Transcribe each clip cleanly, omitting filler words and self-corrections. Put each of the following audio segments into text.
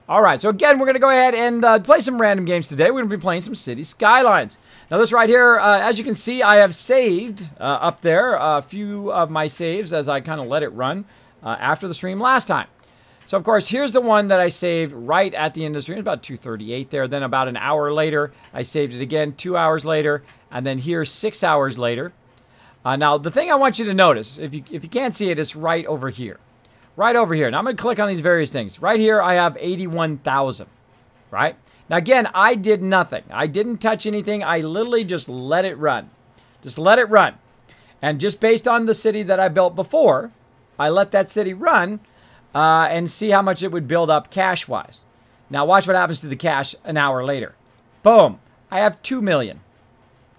All right, so again, we're going to go ahead and play some random games today. We're going to be playing some City Skylines. Now, this right here, as you can see, I have saved up there a few of my saves as I kind of let it run after the stream last time. So, of course, here's the one that I saved right at the end of the stream, about 2:38 there. Then about an hour later, I saved it again, 2 hours later, and then here's 6 hours later. Now, the thing I want you to notice, if you can't see it, it's right over here. Right over here. Now, I'm going to click on these various things. Right here, I have 81,000, right? Now, again, I did nothing. I didn't touch anything. I literally just let it run. Just let it run. And just based on the city that I built before, I let that city run and see how much it would build up cash-wise. Now, watch what happens to the cash an hour later. Boom. I have 2 million.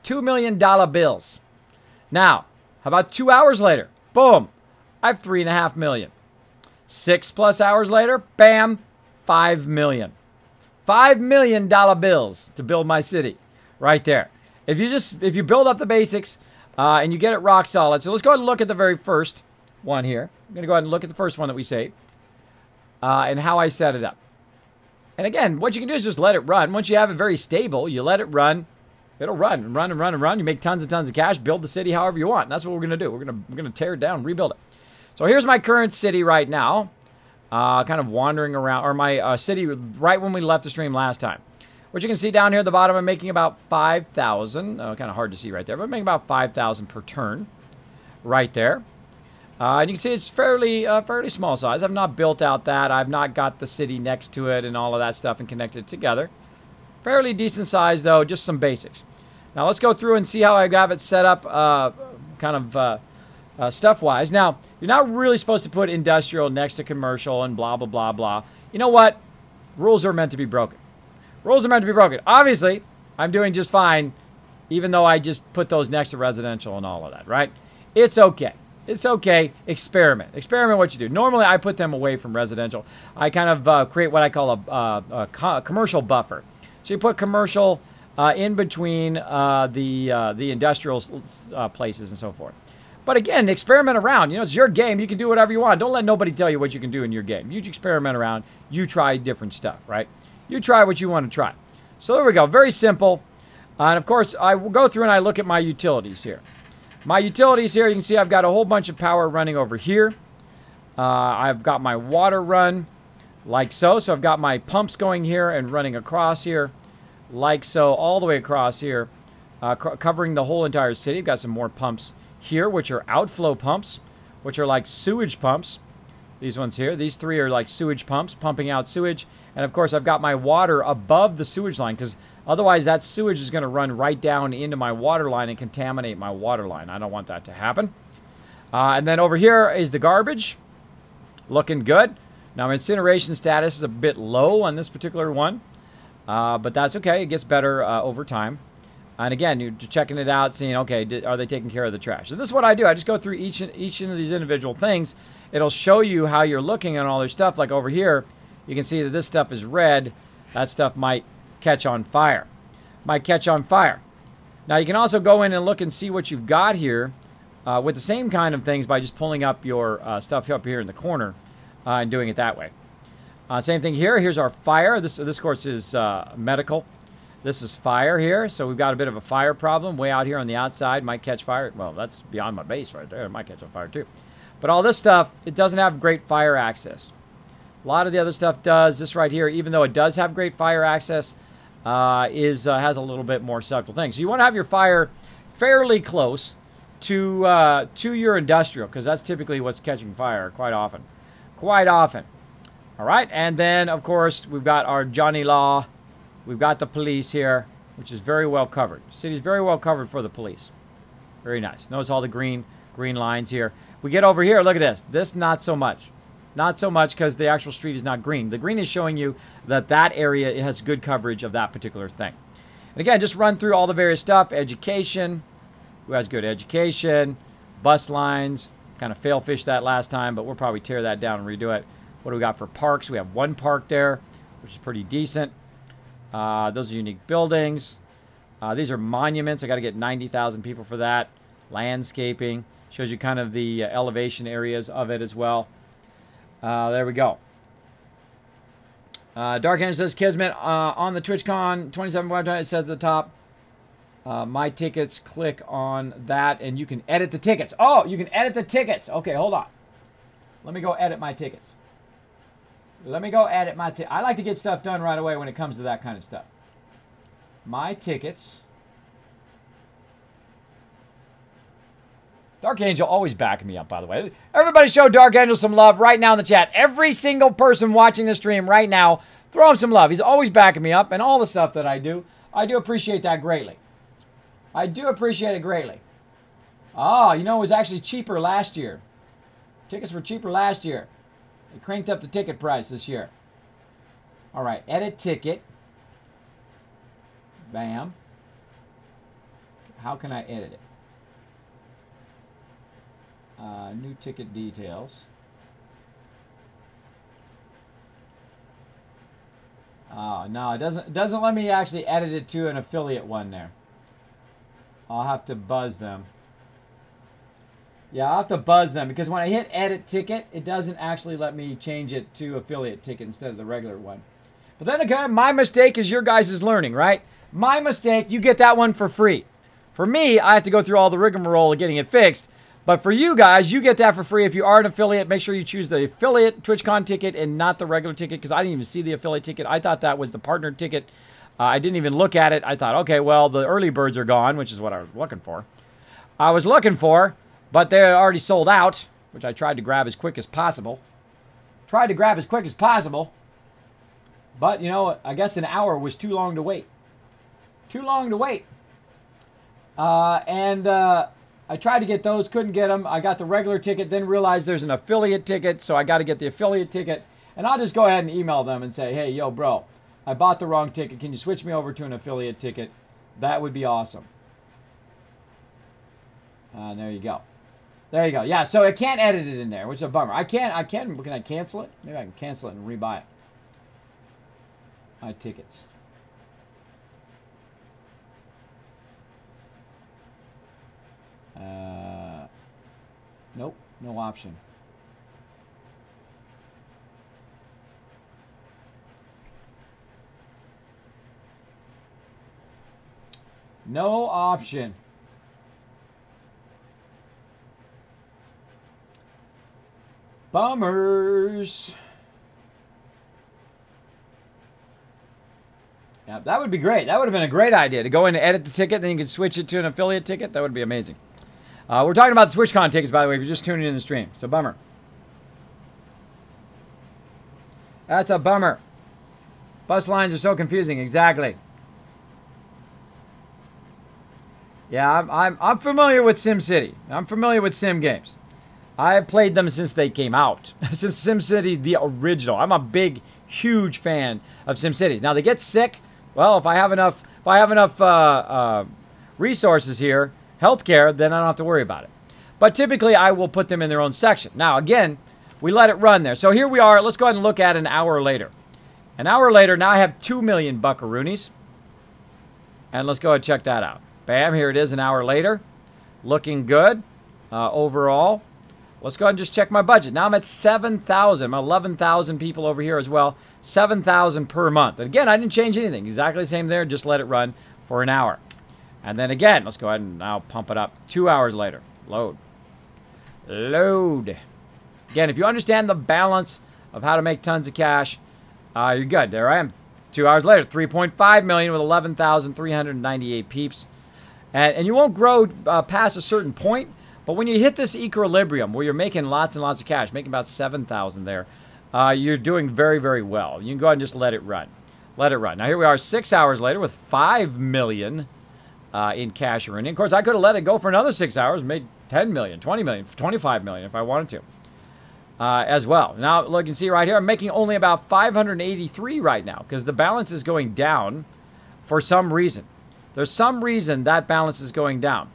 $2 million bills. Now, how about 2 hours later? Boom. I have 3.5 million. 6+ hours later, bam, 5 million. $5 million bills to build my city right there. If you build up the basics and you get it rock solid. So let's go ahead and look at the very first one here. I'm going to go ahead and look at the first one that we saved and how I set it up. And again, what you can do is just let it run. Once you have it very stable, you let it run. It'll run and run and run and run. You make tons and tons of cash, build the city however you want. And that's what we're going to do. We're going to tear it down, rebuild it. So here's my current city right now, kind of wandering around, or my city right when we left the stream last time. What you can see down here at the bottom, I'm making about 5,000. Kind of hard to see right there, but I'm making about 5,000 per turn right there. And you can see it's fairly small size. I've not built out that. I've not got the city next to it and all of that stuff and connected it together. Fairly decent size, though, just some basics. Now, let's go through and see how I have it set up stuff-wise. Now, you're not really supposed to put industrial next to commercial and blah, blah, blah, blah. You know what? Rules are meant to be broken. Rules are meant to be broken. Obviously, I'm doing just fine, even though I just put those next to residential and all of that, right? It's okay. It's okay. Experiment. Experiment what you do. Normally, I put them away from residential. I kind of create what I call a commercial buffer. So you put commercial in between the industrial places and so forth. But again, experiment around. You know, it's your game. You can do whatever you want. Don't let nobody tell you what you can do in your game. You experiment around. You try different stuff, right? You try what you want to try. So there we go. Very simple. And of course, I will go through and I look at my utilities here. My utilities here, you can see I've got a whole bunch of power running over here. I've got my water run like so. So I've got my pumps going here and running across here like so, all the way across here, covering the whole entire city. I've got some more pumps here, which are outflow pumps, which are like sewage pumps. These ones here, these three are like sewage pumps, pumping out sewage. And of course, I've got my water above the sewage line, because otherwise that sewage is going to run right down into my water line and contaminate my water line. I don't want that to happen. And then over here is the garbage. Looking good. Now, incineration status is a bit low on this particular one, but that's okay. It gets better over time. And again, you're checking it out, seeing, okay, are they taking care of the trash? So this is what I do. I just go through each of these individual things. It'll show you how you're looking at all their stuff. Like over here, you can see that this stuff is red. That stuff might catch on fire. Might catch on fire. Now, you can also go in and look and see what you've got here with the same kind of things by just pulling up your stuff up here in the corner and doing it that way. Same thing here. Here's our fire. This of course, is medical. This is fire here, so we've got a bit of a fire problem way out here on the outside. Might catch fire. Well, that's beyond my base right there. It might catch on fire too. But all this stuff, it doesn't have great fire access. A lot of the other stuff does. This right here, even though it does have great fire access, has a little bit more subtle things. So you want to have your fire fairly close to your industrial, because that's typically what's catching fire quite often. Quite often. All right, and then, of course, we've got our Johnny Law. We've got the police here, which is very well covered. The city's very well covered for the police. Very nice. Notice all the green lines here. We get over here, look at this. This, not so much. Not so much because the actual street is not green. The green is showing you that that area has good coverage of that particular thing. And again, just run through all the various stuff. Education. Who has good education? Bus lines. Kind of fail-fished that last time, but we'll probably tear that down and redo it. What do we got for parks? We have one park there, which is pretty decent. Those are unique buildings. These are monuments. I got to get 90,000 people for that. Landscaping. Shows you kind of the elevation areas of it as well. There we go. Dark Angel says Kismet on the TwitchCon 27. It says at the top. My tickets. Click on that, and you can edit the tickets. Oh, you can edit the tickets. Okay, hold on. Let me go edit my tickets. Let me go edit my tickets. I like to get stuff done right away when it comes to that kind of stuff. My tickets. Dark Angel always backing me up, by the way. Everybody show Dark Angel some love right now in the chat. Every single person watching the stream right now, throw him some love. He's always backing me up and all the stuff that I do. I do appreciate that greatly. I do appreciate it greatly. Oh, you know, it was actually cheaper last year. Tickets were cheaper last year. They cranked up the ticket price this year. All right, edit ticket. Bam. How can I edit it? New ticket details. Oh, no, it doesn't let me actually edit it to an affiliate one there. I'll have to buzz them. Yeah, I'll have to buzz them because when I hit edit ticket, it doesn't actually let me change it to affiliate ticket instead of the regular one. But then again, my mistake is your guys' learning, right? My mistake, you get that one for free. For me, I have to go through all the rigmarole of getting it fixed. But for you guys, you get that for free. If you are an affiliate, make sure you choose the affiliate TwitchCon ticket and not the regular ticket because I didn't even see the affiliate ticket. I thought that was the partner ticket. I didn't even look at it. I thought, okay, well, the early birds are gone, which is what I was looking for. But they had already sold out, which I tried to grab as quick as possible. But, you know, I guess an hour was too long to wait. I tried to get those, couldn't get them. I got the regular ticket, then realized there's an affiliate ticket, so I got to get the affiliate ticket. And I'll just go ahead and email them and say, hey, yo, bro, I bought the wrong ticket. Can you switch me over to an affiliate ticket? That would be awesome. There you go. There you go. Yeah, so I can't edit it in there, which is a bummer. Can I cancel it? Maybe I can cancel it and rebuy it. My tickets. Nope, no option. No option. Bummers. Yeah, that would be great. That would have been a great idea to go in and edit the ticket, then you can switch it to an affiliate ticket. That would be amazing. We're talking about the TwitchCon tickets, by the way, if you're just tuning in the stream. So, bummer. That's a bummer. Bus lines are so confusing. Exactly. Yeah, I'm familiar with SimCity. I'm familiar with sim games. I have played them since they came out. Since SimCity, the original. I'm a big, huge fan of SimCity. Now, they get sick. Well, if I have enough resources here, healthcare, then I don't have to worry about it. But typically, I will put them in their own section. Now, again, we let it run there. So here we are. Let's go ahead and look at an hour later. An hour later, now I have 2 million buckaroonies. And let's go ahead and check that out. Bam, here it is an hour later. Looking good overall. Let's go ahead and just check my budget. Now I'm at 7,000. I'm 11,000 people over here as well. 7,000 per month. And again, I didn't change anything. Exactly the same there. Just let it run for an hour. And then again, let's go ahead and now pump it up. 2 hours later. Load. Load. Again, if you understand the balance of how to make tons of cash, you're good. There I am. 2 hours later, 3.5 million with 11,398 peeps. And you won't grow past a certain point. But when you hit this equilibrium where you're making lots and lots of cash, making about 7,000 there, you're doing very, very well. You can go ahead and just let it run. Let it run. Now, here we are 6 hours later with 5 million in cash earning. Of course, I could have let it go for another 6 hours, made 10 million, 20 million, 25 million if I wanted to as well. Now, look and see right here, I'm making only about 583 right now because the balance is going down for some reason. There's some reason that balance is going down.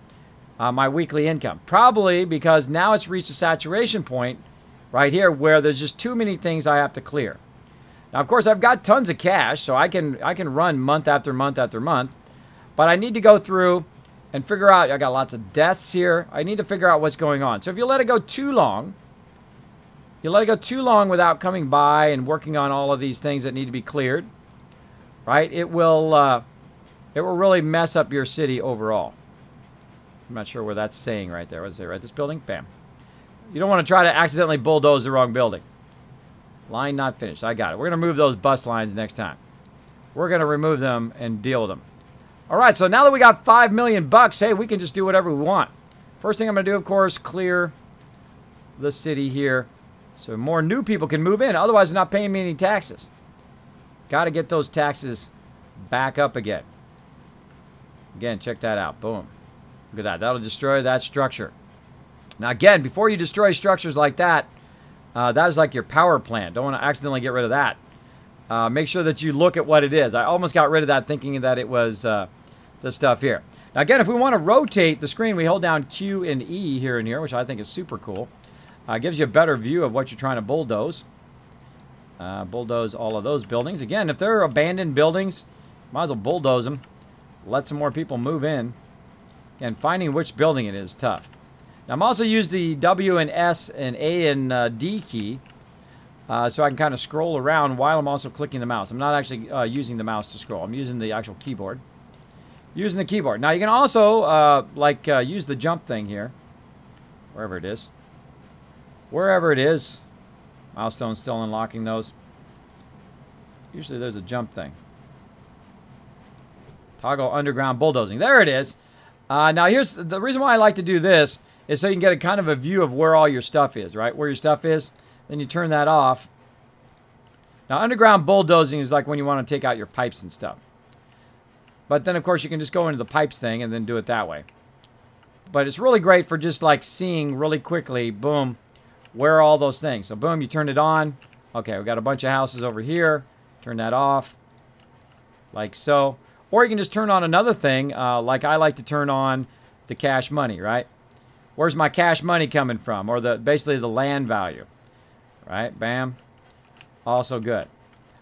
My weekly income. Probably because now it's reached a saturation point right here where there's just too many things I have to clear. Now, of course, I've got tons of cash, so I can run month after month after month. But I need to go through and figure out, I got lots of deaths here. I need to figure out what's going on. So if you let it go too long, you let it go too long without coming by and working on all of these things that need to be cleared, right? It will really mess up your city overall. I'm not sure where that's saying right there. What does it say, right? This building? Bam. You don't want to try to accidentally bulldoze the wrong building. Line not finished. I got it. We're going to move those bus lines next time. We're going to remove them and deal with them. All right, so now that we got $5 million bucks, hey, we can just do whatever we want. First thing I'm going to do, of course, clear the city here so more new people can move in. Otherwise, they're not paying me any taxes. Got to get those taxes back up again. Again, check that out. Boom. Look at that. That'll destroy that structure. Now, again, before you destroy structures like that, that is like your power plant. Don't want to accidentally get rid of that. Make sure that you look at what it is. I almost got rid of that thinking that it was the stuff here. Now, again, if we want to rotate the screen, we hold down Q and E here and here, which I think is super cool. Gives you a better view of what you're trying to bulldoze. Bulldoze all of those buildings. Again, if they're abandoned buildings, might as well bulldoze them. Let some more people move in. Again, finding which building it is tough. Now, I'm also using the W and S and A and D key so I can kind of scroll around while I'm also clicking the mouse. I'm not actually using the mouse to scroll. I'm using the actual keyboard. Using the keyboard. Now, you can also use the jump thing here. Wherever it is. Wherever it is. Milestone's still unlocking those. Usually there's a jump thing. Toggle underground bulldozing. There it is. Now, here's the reason why I like to do this is so you can get a kind of a view of where all your stuff is, right? Where your stuff is. Then you turn that off. Now, underground bulldozing is like when you want to take out your pipes and stuff. But then, of course, you can just go into the pipes thing and then do it that way. But it's really great for just like seeing really quickly, boom, where are all those things. So, boom, you turn it on. Okay, we got a bunch of houses over here. Turn that off. Like so. Or you can just turn on another thing, like I like to turn on the cash money, right? Where's my cash money coming from? Or basically the land value. Right? Bam. Also good.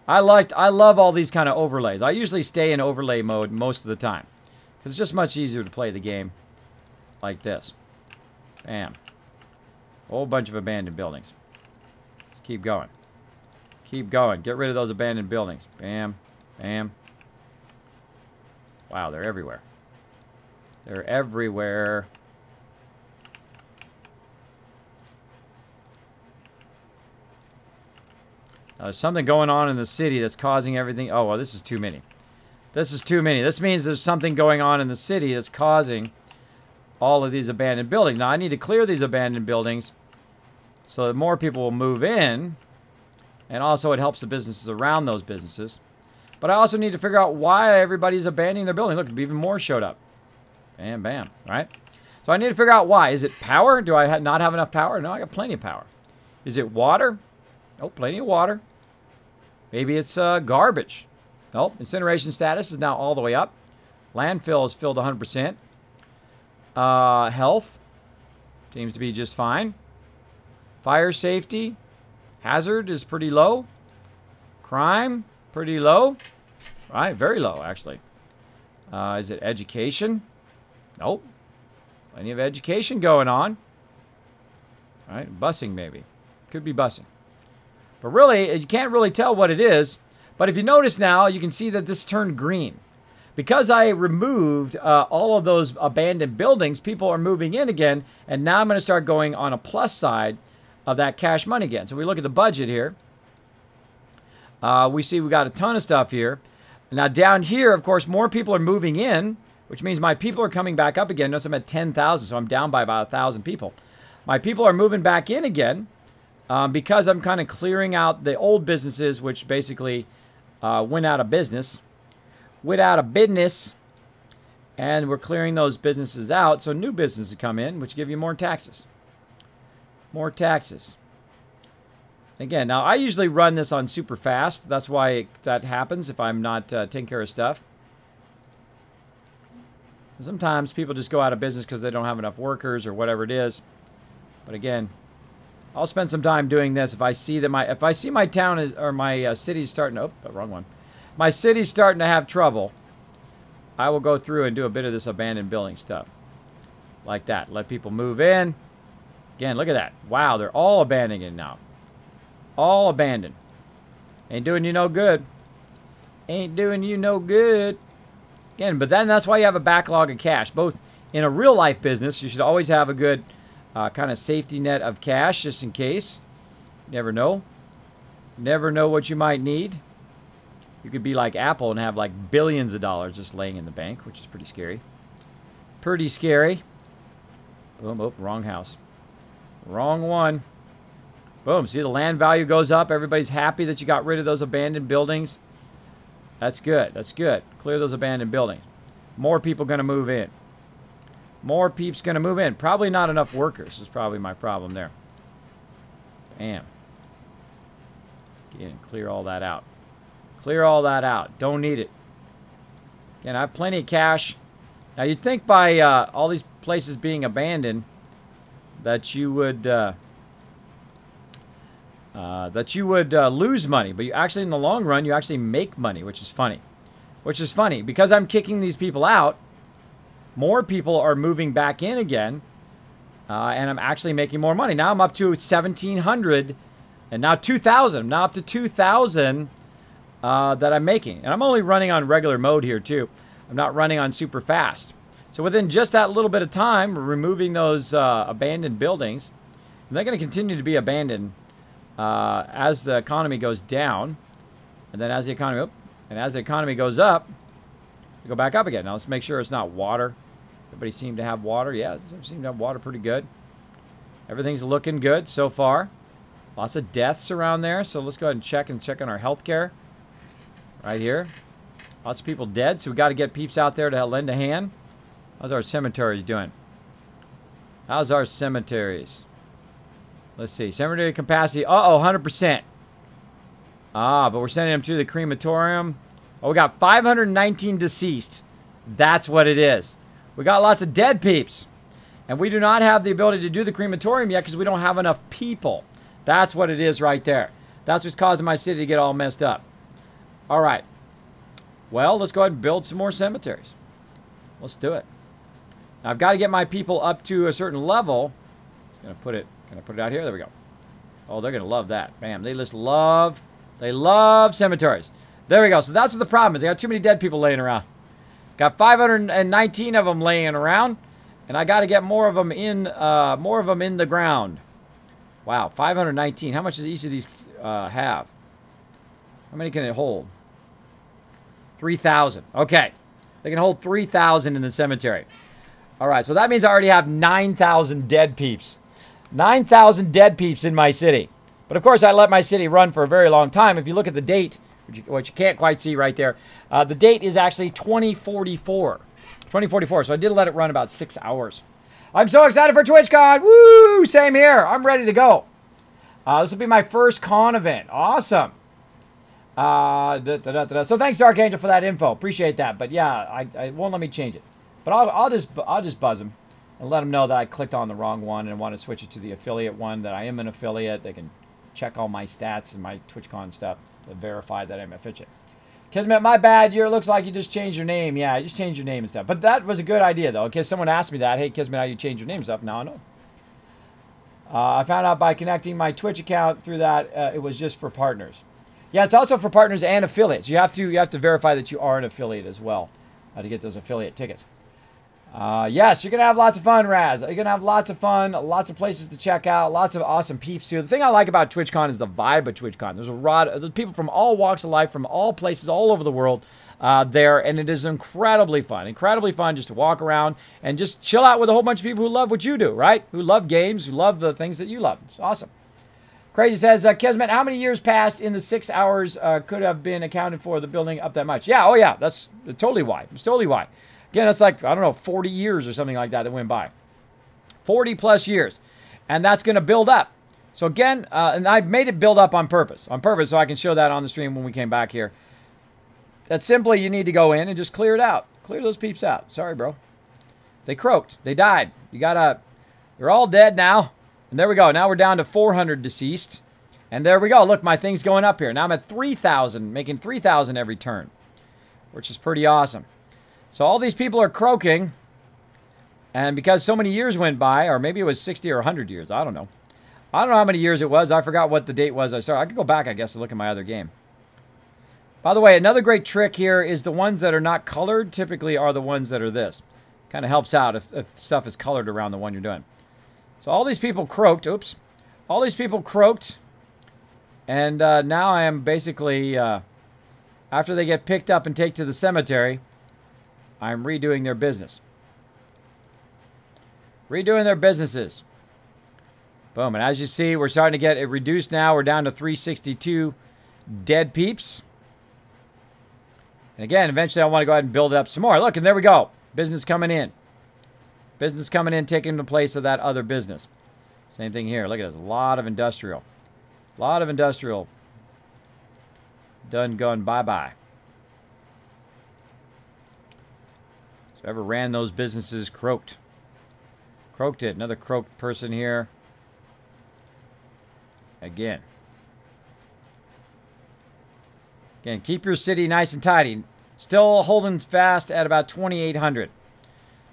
I love all these kind of overlays. I usually stay in overlay mode most of the time. Because it's just much easier to play the game like this. Bam. A whole bunch of abandoned buildings. Let's keep going. Keep going. Get rid of those abandoned buildings. Bam. Bam. Wow, they're everywhere. They're everywhere. There's something going on in the city that's causing everything. Oh, well, this is too many. This is too many. This means there's something going on in the city that's causing all of these abandoned buildings. Now, I need to clear these abandoned buildings so that more people will move in. And also, it helps the businesses around those businesses. But I also need to figure out why everybody's abandoning their building. Look, even more showed up. Bam, bam, right? So I need to figure out why. Is it power? Do I not have enough power? No, I got plenty of power. Is it water? Oh, plenty of water. Maybe it's garbage. Oh, incineration status is now all the way up. Landfill is filled 100%. Health seems to be just fine. Fire safety. Hazard is pretty low. Crime, pretty low. Right, very low, actually. Is it education? Nope. Plenty of education going on. All right, busing maybe. Could be busing. But really, you can't really tell what it is. But if you notice now, you can see that this turned green. Because I removed all of those abandoned buildings, people are moving in again. And now I'm going to start going on a plus side of that cash money again. So we look at the budget here. We see we got a ton of stuff here. Now down here, of course, more people are moving in, which means my people are coming back up again. Notice I'm at 10,000, so I'm down by about 1,000 people. My people are moving back in again. Because I'm kind of clearing out the old businesses, which basically went out of business. Went out of business. And we're clearing those businesses out. So new businesses come in, which give you more taxes. More taxes. Again, now I usually run this on super fast. That's why that happens if I'm not taking care of stuff. Sometimes people just go out of business because they don't have enough workers or whatever it is. But again, I'll spend some time doing this if I see that my town is, or my city's starting to, oh, wrong one. My city's starting to have trouble. I will go through and do a bit of this abandoned building stuff. Like that. Let people move in. Again, look at that. Wow, they're all abandoning it now. All abandoned. Ain't doing you no good. Ain't doing you no good. Again, but then that's why you have a backlog of cash. Both in a real life business, you should always have a good kind of safety net of cash just in case. Never know. Never know what you might need. You could be like Apple and have like billions of dollars just laying in the bank, which is pretty scary. Pretty scary. Boom, oh, wrong house. Wrong one. Boom, see the land value goes up. Everybody's happy that you got rid of those abandoned buildings. That's good, that's good. Clear those abandoned buildings. More people going to move in. More peeps going to move in. Probably not enough workers is probably my problem there. Bam. Again, clear all that out. Clear all that out. Don't need it. Again, I have plenty of cash. Now, you'd think by all these places being abandoned that you would lose money. But you actually, in the long run, you actually make money, which is funny. Which is funny. Because I'm kicking these people out, more people are moving back in again. And I'm actually making more money. Now I'm up to 1,700 and now 2,000. Now up to 2,000 that I'm making. And I'm only running on regular mode here too. I'm not running on super fast. So within just that little bit of time, we're removing those abandoned buildings. And they're going to continue to be abandoned as the economy goes down. And then as the economy goes up, we go back up again. Now let's make sure it's not water. Everybody seemed to have water. Yeah, they seem to have water pretty good. Everything's looking good so far. Lots of deaths around there. So let's go ahead and check on our healthcare. Right here. Lots of people dead. So we got to get peeps out there to lend a hand. How's our cemeteries doing? How's our cemeteries? Let's see. Cemetery capacity. Uh-oh, 100%. Ah, but we're sending them to the crematorium. Oh, we got 519 deceased. That's what it is. We got lots of dead peeps. And we do not have the ability to do the crematorium yet because we don't have enough people. That's what it is right there. That's what's causing my city to get all messed up. All right. Well, let's go ahead and build some more cemeteries. Let's do it. Now, I've got to get my people up to a certain level. Can I put it out here? There we go. Oh, they're going to love that. Bam. They love cemeteries. There we go. So that's what the problem is. They got too many dead people laying around. Got 519 of them laying around, and I got to get more of them in the ground. Wow, 519. How much does each of these have? How many can it hold? 3,000. Okay. They can hold 3,000 in the cemetery. All right, so that means I already have 9,000 dead peeps. 9,000 dead peeps in my city. But of course, I let my city run for a very long time. If you look at the date, which you can't quite see right there, the date is actually 2044. 2044, so I did let it run about 6 hours. I'm so excited for TwitchCon. Woo! Same here. I'm ready to go. This will be my first con event. Awesome. So thanks to Archangel for that info. Appreciate that. But yeah, I won't let me change it. But I'll just buzz them and let them know that I clicked on the wrong one and want to switch it to the affiliate one. That I am an affiliate. They can check all my stats and my TwitchCon stuff to verify that I'm efficient. Kismet, my bad. It looks like you just changed your name. Yeah, I just changed your name and stuff. But that was a good idea, though. In case someone asked me that, hey, Kismet, how you change your name and stuff? Now I know. I found out by connecting my Twitch account through that it was just for partners. Yeah, it's also for partners and affiliates. You have to verify that you are an affiliate as well to get those affiliate tickets. Yes, you're going to have lots of fun, Raz. You're going to have lots of fun, lots of places to check out, lots of awesome peeps here. The thing I like about TwitchCon is the vibe of TwitchCon. There's people from all walks of life, from all places, all over the world there, and it is incredibly fun. Incredibly fun just to walk around and just chill out with a whole bunch of people who love what you do, right? Who love games, who love the things that you love. It's awesome. Crazy says, Kismet, how many years passed in the 6 hours could have been accounted for the building up that much? Yeah, oh yeah, that's totally why. It's totally why. Again, it's like, I don't know, 40 years or something like that went by. 40 plus years. And that's going to build up. So again, and I made it build up on purpose. On purpose, so I can show that on the stream when we came back here. That simply, you need to go in and just clear it out. Clear those peeps out. Sorry, bro. They croaked. They died. They're all dead now. And there we go. Now we're down to 400 deceased. And there we go. Look, my thing's going up here. Now I'm at 3,000, making 3,000 every turn, which is pretty awesome. So all these people are croaking. And because so many years went by, or maybe it was 60 or 100 years, I don't know. I don't know how many years it was. I forgot what the date was I started. I could go back, I guess, and look at my other game. By the way, another great trick here is the ones that are not colored typically are the ones that are this. Kind of helps out if stuff is colored around the one you're doing. So all these people croaked. Oops. All these people croaked. And now I am basically, after they get picked up and taken to the cemetery, I'm redoing their business. Redoing their businesses. Boom. And as you see, we're starting to get it reduced now. We're down to 362 dead peeps. And again, eventually I want to go ahead and build it up some more. Look, and there we go. Business coming in. Business coming in, taking the place of that other business. Same thing here. Look at this. A lot of industrial. A lot of industrial. Done, gone, bye-bye. So whoever ran those businesses croaked. Croaked it. Another croaked person here. Again. Again, keep your city nice and tidy. Still holding fast at about 2,800.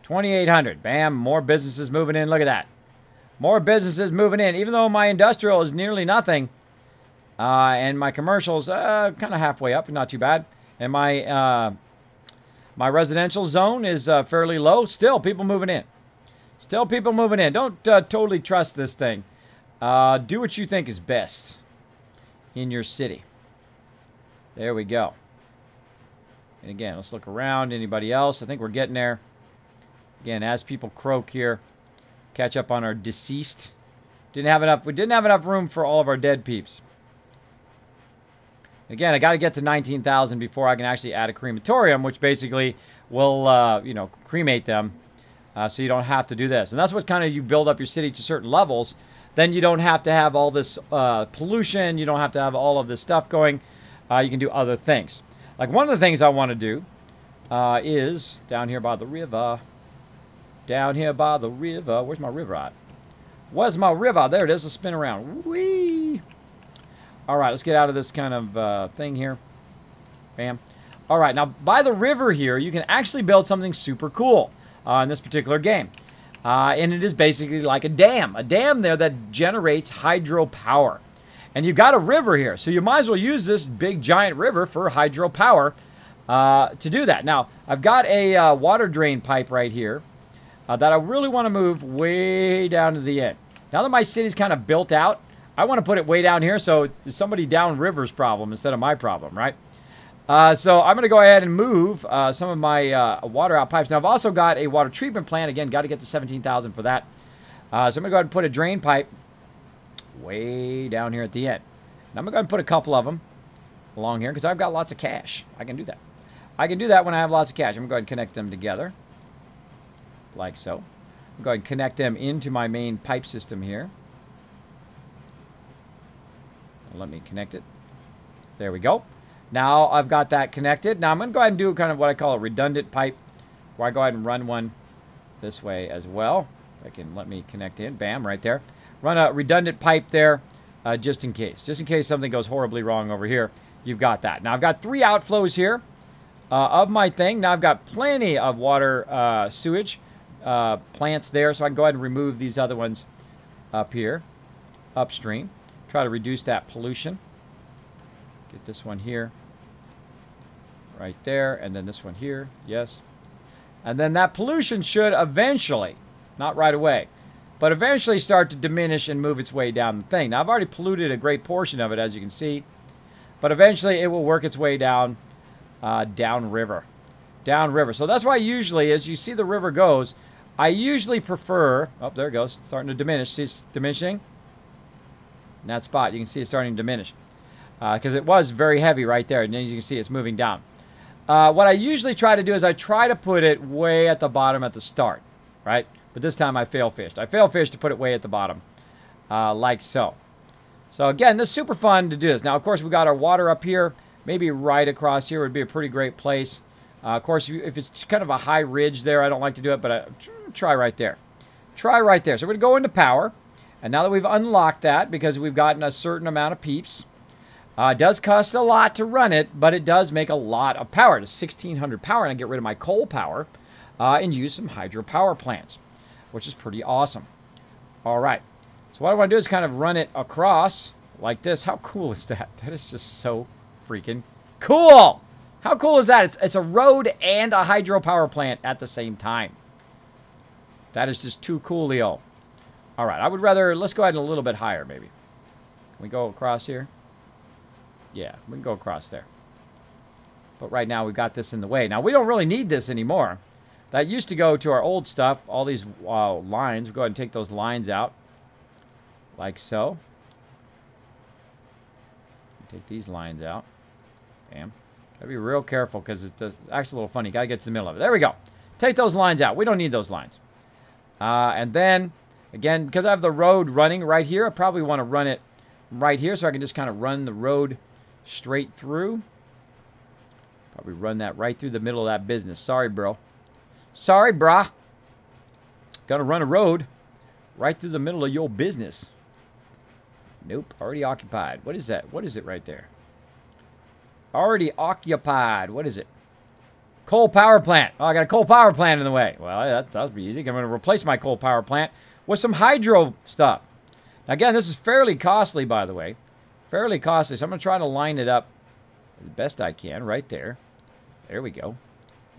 2,800. Bam. More businesses moving in. Look at that. More businesses moving in. Even though my industrial is nearly nothing. And my commercial's kind of halfway up. Not too bad. And my my residential zone is fairly low. Still people moving in. Still people moving in. Don't totally trust this thing. Do what you think is best in your city. There we go. And again, let's look around. Anybody else? I think we're getting there. Again, as people croak here, catch up on our deceased. Didn't have enough. We didn't have enough room for all of our dead peeps. Again, I got to get to 19,000 before I can actually add a crematorium, which basically will, you know, cremate them, so you don't have to do this. And that's what kind of you build up your city to certain levels. Then you don't have to have all this pollution. You don't have to have all of this stuff going. You can do other things. Like one of the things I want to do is down here by the river. Down here by the river. Where's my river at? Where's my river? There it is. Let's spin around. Whee! All right, let's get out of this kind of thing here. Bam. All right, now by the river here, you can actually build something super cool in this particular game. And it is basically like a dam. A dam there that generates hydropower. And you've got a river here, so you might as well use this big giant river for hydropower to do that. Now, I've got a water drain pipe right here that I really want to move way down to the end. Now that my city's kind of built out, I want to put it way down here so it's somebody downriver's problem instead of my problem, right? So I'm going to go ahead and move some of my water out pipes. Now, I've also got a water treatment plant. Again, got to get to 17,000 for that. So I'm going to go ahead and put a drain pipe way down here at the end. And I'm going to go ahead and put a couple of them along here because I've got lots of cash. I can do that. I can do that when I have lots of cash. I'm going to go ahead and connect them together like so. I'm going to go ahead and connect them into my main pipe system here. Let me connect it. There we go. Now I've got that connected. Now I'm going to go ahead and do kind of what I call a redundant pipe, where I go ahead and run one this way as well. If I can let me connect in. Bam, right there. Run a redundant pipe there just in case. Just in case something goes horribly wrong over here. You've got that. Now I've got 3 outflows here of my thing. Now I've got plenty of water sewage plants there, so I can go ahead and remove these other ones up here, upstream. Try to reduce that pollution. Get this one here, right there, and then this one here, yes. And then that pollution should eventually, not right away, but eventually start to diminish and move its way down the thing. Now, I've already polluted a great portion of it, as you can see, but eventually it will work its way down, downriver. Downriver. So that's why usually, as you see the river goes, I usually prefer, oh, there it goes, starting to diminish. See it's diminishing? In that spot, you can see it's starting to diminish. Because it was very heavy right there, and then you can see it's moving down. What I usually try to do is I try to put it way at the bottom at the start, right? But this time I fail fished. I fail fished to put it way at the bottom, like so. So again, this is super fun to do this. Now, of course, we got our water up here. Maybe right across here would be a pretty great place. Of course, if it's kind of a high ridge there, I don't like to do it, but try right there. Try right there. So we're going to go into power. And now that we've unlocked that, because we've gotten a certain amount of peeps, it does cost a lot to run it, but it does make a lot of power. It's 1,600 power, and I get rid of my coal power and use some hydropower plants, which is pretty awesome. All right. So what I want to do is kind of run it across like this. How cool is that? That is just so freaking cool. How cool is that? It's a road and a hydropower plant at the same time. That is just too coolio. All right, I would rather, let's go ahead and a little bit higher maybe. Can we go across here? Yeah, we can go across there. But right now we've got this in the way. Now we don't really need this anymore. That used to go to our old stuff, all these lines. We'll go ahead and take those lines out. Like so. Take these lines out. Bam. Gotta be real careful because it's actually a little funny. Gotta get to the middle of it. There we go. Take those lines out. We don't need those lines. And then, again, because I have the road running right here, I probably want to run it right here so I can just kind of run the road straight through. Probably run that right through the middle of that business. Sorry, bro. Sorry, brah. Gonna run a road right through the middle of your business. Nope, already occupied. What is that? What is it right there? Already occupied. What is it? Coal power plant. Oh, I got a coal power plant in the way. Well, that'll be easy. I'm going to replace my coal power plant with some hydro stuff. Now, again, this is fairly costly, by the way. Fairly costly. So I'm going to try to line it up as best I can right there. There we go.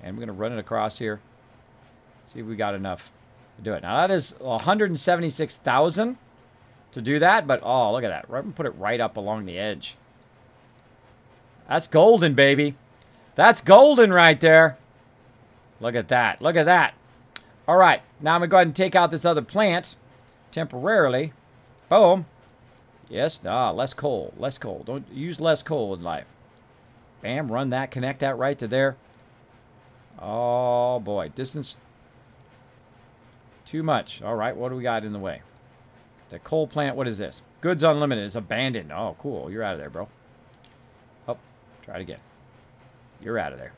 And we're going to run it across here. See if we got enough to do it. Now, that is 176,000 to do that. But, oh, look at that. I'm going to put it right up along the edge. That's golden, baby. That's golden right there. Look at that. Look at that. All right. Now I'm going to go ahead and take out this other plant temporarily. Boom. Yes. Less coal. Less coal. Don't use less coal in life. Bam. Run that. Connect that right to there. Oh, boy. Distance. Too much. All right. What do we got in the way? The coal plant. What is this? Goods unlimited. It's abandoned. Oh, cool. You're out of there, bro. Oh, try it again. You're out of there.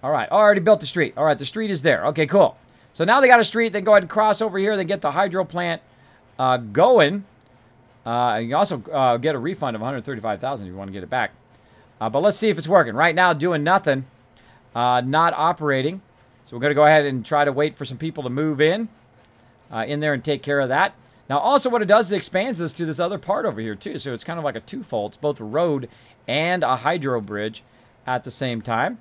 All right. Oh, I already built the street. All right. The street is there. Okay, cool. So now they got a street. They go ahead and cross over here. They get the hydro plant going. And you also get a refund of $135,000 if you want to get it back. But let's see if it's working. Right now, doing nothing. Not operating. So we're going to go ahead and try to wait for some people to move in there and take care of that. Now, also what it does is it expands this to this other part over here, too. So it's kind of like a twofold. It's both a road and a hydro bridge at the same time.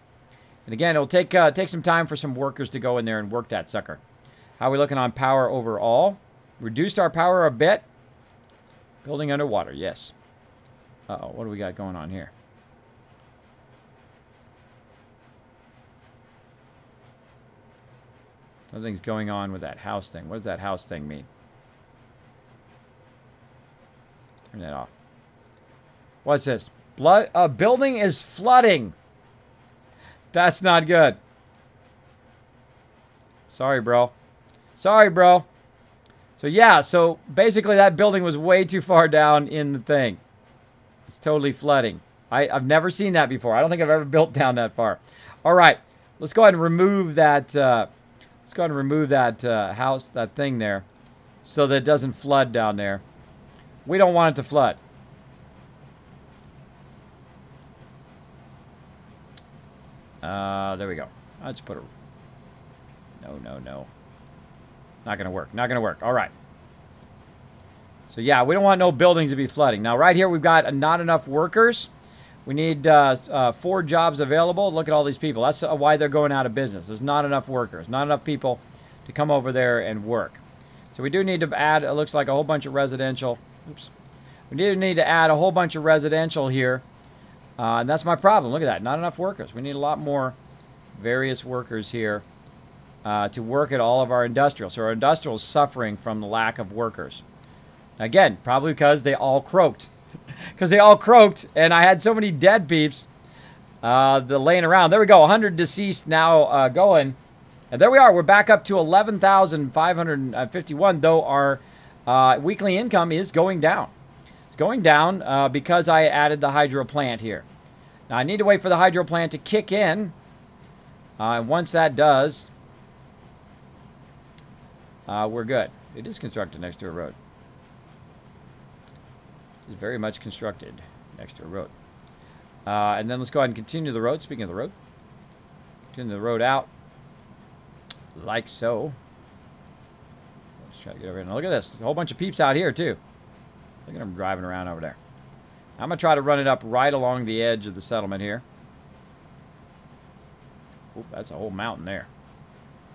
And again, it'll take some time for some workers to go in there and work that sucker. How are we looking on power overall? Reduced our power a bit. Building underwater, yes. Uh-oh, what do we got going on here? Something's going on with that house thing. What does that house thing mean? Turn that off. What's this? Building is flooding. That's not good. Sorry, bro. Sorry, bro. So, yeah. So, basically, that building was way too far down in the thing. It's totally flooding. I've never seen that before. I don't think I've ever built down that far. All right. Let's go ahead and remove that. Let's go ahead and remove that house, that thing there, so that it doesn't flood down there. We don't want it to flood. There we go. I'll just put a... No. Not going to work. Not going to work. All right. So, yeah, we don't want no buildings to be flooding. Now, right here, we've got not enough workers. We need 4 jobs available. Look at all these people. That's why they're going out of business. There's not enough workers. Not enough people to come over there and work. So, we do need to add, it looks like, a whole bunch of residential. Oops. We do need to add a whole bunch of residential here. And that's my problem. Look at that. Not enough workers. We need a lot more various workers here to work at all of our industrial. So our industrial is suffering from the lack of workers. Again, probably because they all croaked. Because they all croaked, and I had so many dead peeps laying around. There we go. 100 deceased now going. And there we are. We're back up to 11,551, though our weekly income is going down. Going down because I added the hydro plant here. Now I need to wait for the hydro plant to kick in. And once that does, we're good. It is constructed next to a road. It's very much constructed next to a road. And then let's go ahead and continue the road. Speaking of the road, continue the road out like so. Let's try to get over here. Now look at this. There's a whole bunch of peeps out here, too. Look at them driving around over there. I'm going to try to run it up right along the edge of the settlement here. Oop, that's a whole mountain there.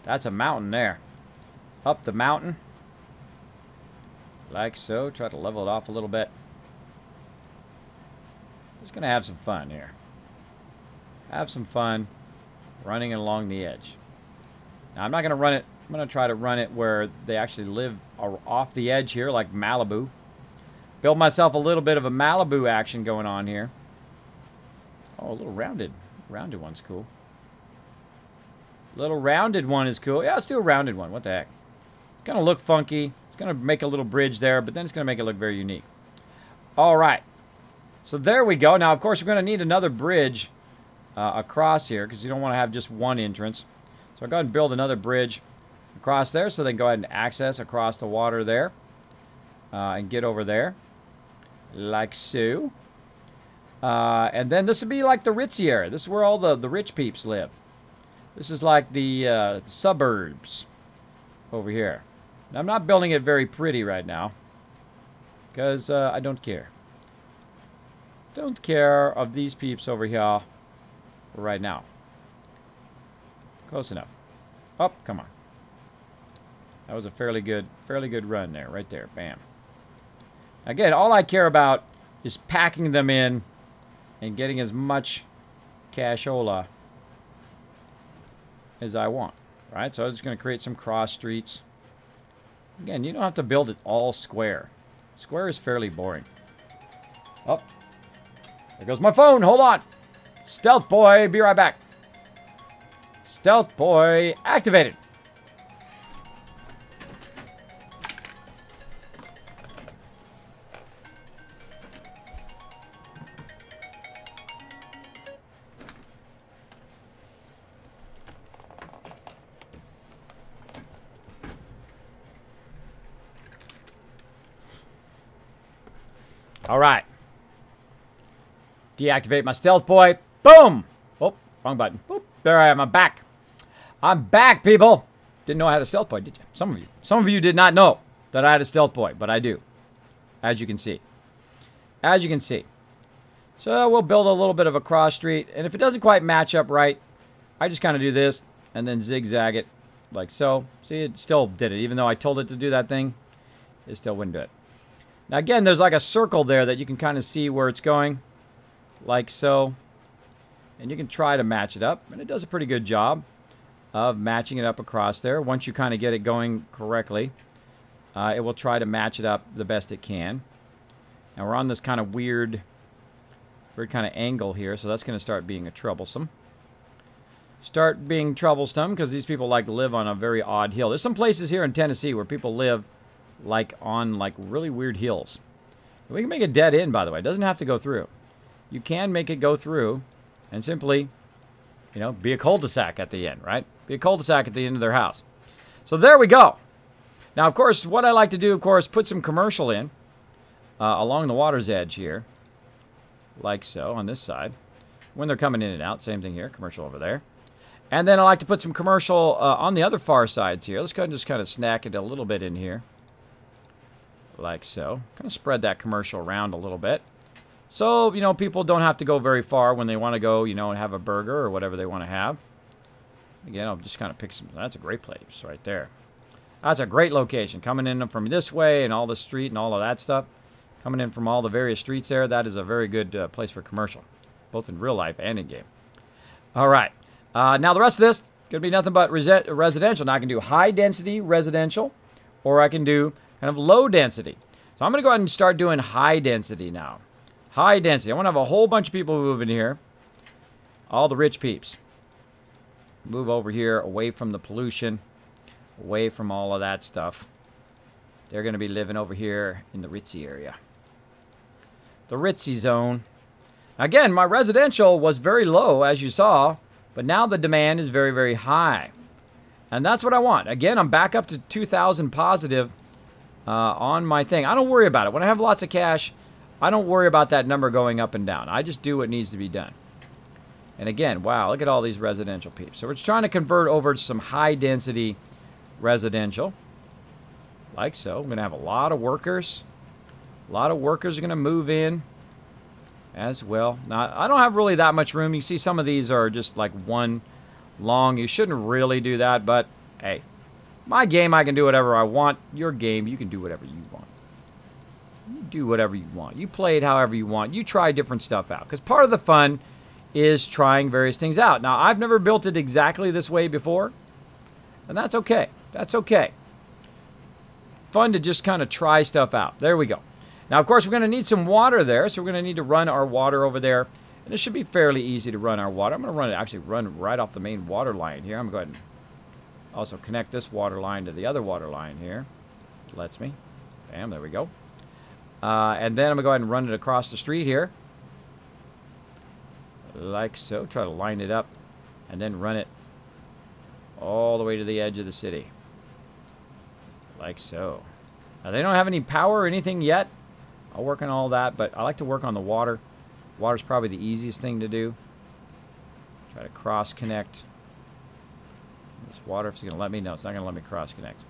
That's a mountain there. Up the mountain. Like so. Try to level it off a little bit. Just going to have some fun here. Have some fun running along the edge. Now, I'm not going to run it. I'm going to try to run it where they actually live off the edge here, like Malibu. Build myself a little bit of a Malibu action going on here. Oh, a little rounded one's cool. Little rounded one is cool. Yeah, let's do a rounded one. What the heck? It's going to look funky. It's going to make a little bridge there, but then it's going to make it look very unique. All right. So there we go. Now, of course, we're going to need another bridge across here because you don't want to have just one entrance. So I'll go ahead and build another bridge across there so they can go ahead and access across the water there and get over there. Like so. And then this would be like the ritzy area. This is where all the rich peeps live. This is like the suburbs over here. Now, I'm not building it very pretty right now because I don't care. Don't care of these peeps over here for right now. Close enough. Oh, come on. That was a fairly good run there, right there. Bam. Again, all I care about is packing them in and getting as much cashola as I want, right? So I'm just going to create some cross streets. Again, you don't have to build it all square. Square is fairly boring. Oh, there goes my phone. Hold on. Stealth boy, be right back. Stealth boy activated. All right. Deactivate my stealth boy. Boom. Oh, wrong button. Boop. There I am. I'm back. I'm back, people. Didn't know I had a stealth boy, did you? Some of you. Some of you did not know that I had a stealth boy, but I do. As you can see. As you can see. So we'll build a little bit of a cross street. And if it doesn't quite match up right, I just kind of do this and then zigzag it like so. See, it still did it. Even though I told it to do that thing, it still wouldn't do it. Now, again, there's like a circle there that you can kind of see where it's going. Like so. And you can try to match it up. And it does a pretty good job of matching it up across there. Once you kind of get it going correctly, it will try to match it up the best it can. And we're on this kind of weird kind of angle here. So that's going to start being troublesome. Start being troublesome because these people like to live on a very odd hill. There's some places here in Tennessee where people live like on like really weird hills. We can make a dead end, by the way. It doesn't have to go through. You can make it go through and simply, you know, be a cul-de-sac at the end, right? Be a cul-de-sac at the end of their house. So there we go. Now, of course, what I like to do, of course, put some commercial in along the water's edge here. Like so, on this side. When they're coming in and out, same thing here, commercial over there. And then I like to put some commercial on the other far sides here. Let's go ahead and just kind of snack it a little bit in here. Like so. Kind of spread that commercial around a little bit. So, you know, people don't have to go very far when they want to go, you know, and have a burger or whatever they want to have. Again, I'll just kind of pick some. That's a great place right there. That's a great location. Coming in from this way and all the street and all of that stuff. Coming in from all the various streets there. That is a very good place for commercial. Both in real life and in game. All right. Now, the rest of this going to be nothing but residential. Now, I can do high density residential. Or I can do kind of low density. So I'm going to go ahead and start doing high density now. High density. I want to have a whole bunch of people move in here. All the rich peeps. Move over here away from the pollution. Away from all of that stuff. They're going to be living over here in the ritzy area. The ritzy zone. Again, my residential was very low, as you saw. But now the demand is very, very high. And that's what I want. Again, I'm back up to 2,000 positive on my thing. I don't worry about it. When I have lots of cash, I don't worry about that number going up and down. I just do what needs to be done. And again, wow, look at all these residential peeps. So we're just trying to convert over to some high-density residential. Like so. We're going to have a lot of workers. A lot of workers are going to move in as well. Now, I don't have really that much room. You see some of these are just like one long. You shouldn't really do that, but hey, my game, I can do whatever I want. Your game, you can do whatever you want. You do whatever you want. You play it however you want. You try different stuff out. Because part of the fun is trying various things out. Now, I've never built it exactly this way before. And that's okay. That's okay. Fun to just kind of try stuff out. There we go. Now, of course, we're going to need some water there. So we're going to need to run our water over there. And it should be fairly easy to run our water. I'm going to actually run right off the main water line here. I'm going to go ahead and also connect this water line to the other water line here. It lets me. Bam, there we go. And then I'm going to go ahead and run it across the street here. Like so. Try to line it up. And then run it all the way to the edge of the city. Like so. Now, they don't have any power or anything yet. I'll work on all that, but I like to work on the water. Water's probably the easiest thing to do. Try to cross-connect. This water, if it's going to let me. No, it's not going to let me cross-connect.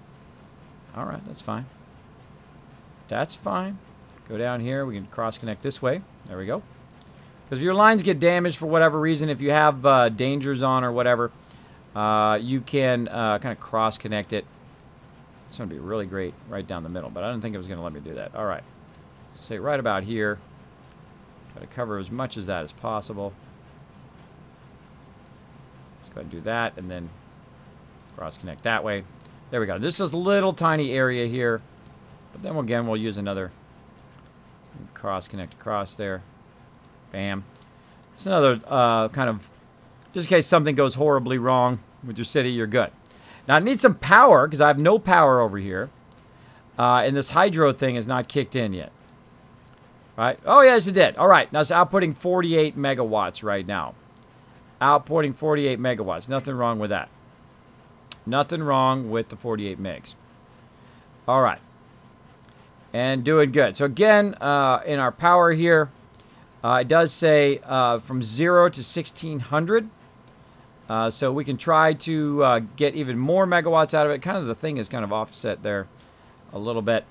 All right, that's fine. That's fine. Go down here. We can cross-connect this way. There we go. Because if your lines get damaged for whatever reason, if you have dangers on or whatever, you can kind of cross-connect it. It's going to be really great right down the middle, but I didn't think it was going to let me do that. All right. So say right about here. Try to cover as much as that as possible. Let's go ahead and do that, and then cross-connect that way. There we go. This is a little tiny area here, but then again, we'll use another cross-connect across there. Bam. It's another kind of, just in case something goes horribly wrong with your city, you're good. Now, I need some power, because I have no power over here. And this hydro thing is not kicked in yet. Right? Oh, yes, it did. All right. Now, it's outputting 48 megawatts right now. Outputting 48 megawatts. Nothing wrong with that. Nothing wrong with the 48 megs. All right. And doing good. So, again, in our power here, it does say from 0 to 1600. So we can try to get even more megawatts out of it. Kind of the thing is kind of offset there a little bit.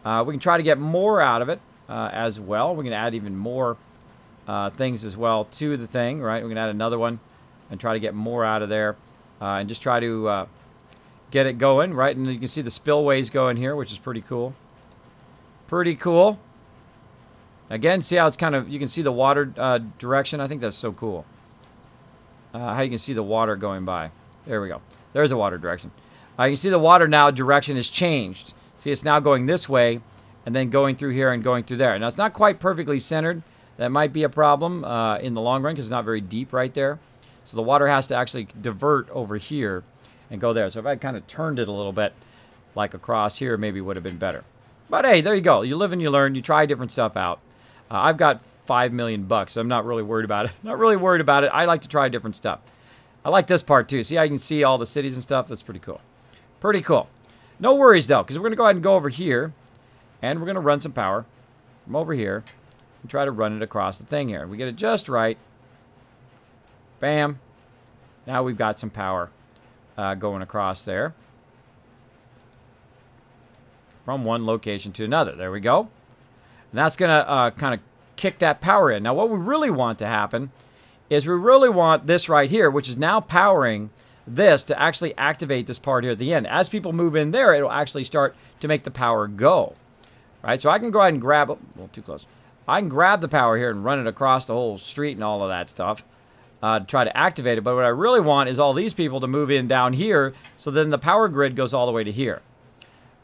We can try to get more out of it as well. We can add even more things as well to the thing, right? We can add another one and try to get more out of there and just try to get it going, right? And you can see the spillways going here, which is pretty cool. Pretty cool. Again, see how it's kind of, you can see the water direction. I think that's so cool. How you can see the water going by. There we go. There's the water direction. You can see the water now direction has changed. See, it's now going this way and then going through here and going through there. Now, it's not quite perfectly centered. That might be a problem in the long run because it's not very deep right there. So the water has to actually divert over here and go there. So if I kind of turned it a little bit, like across here, maybe would have been better. But hey, there you go. You live and you learn. You try different stuff out. I've got $5 million bucks, so I'm not really worried about it. Not really worried about it. I like to try different stuff. I like this part too. See how you can see all the cities and stuff? That's pretty cool. Pretty cool. No worries though, because we're going to go ahead and go over here, and we're going to run some power from over here and try to run it across the thing here. We get it just right. Bam. Now we've got some power going across there from one location to another. There we go. And that's going to kind of kick that power in. Now, what we really want to happen is we really want this right here, which is now powering this, to actually activate this part here at the end. As people move in there, it'll actually start to make the power go. Right? So I can go ahead and grab, oh, a little too close. I can grab the power here and run it across the whole street and all of that stuff to try to activate it. But what I really want is all these people to move in down here, so then the power grid goes all the way to here.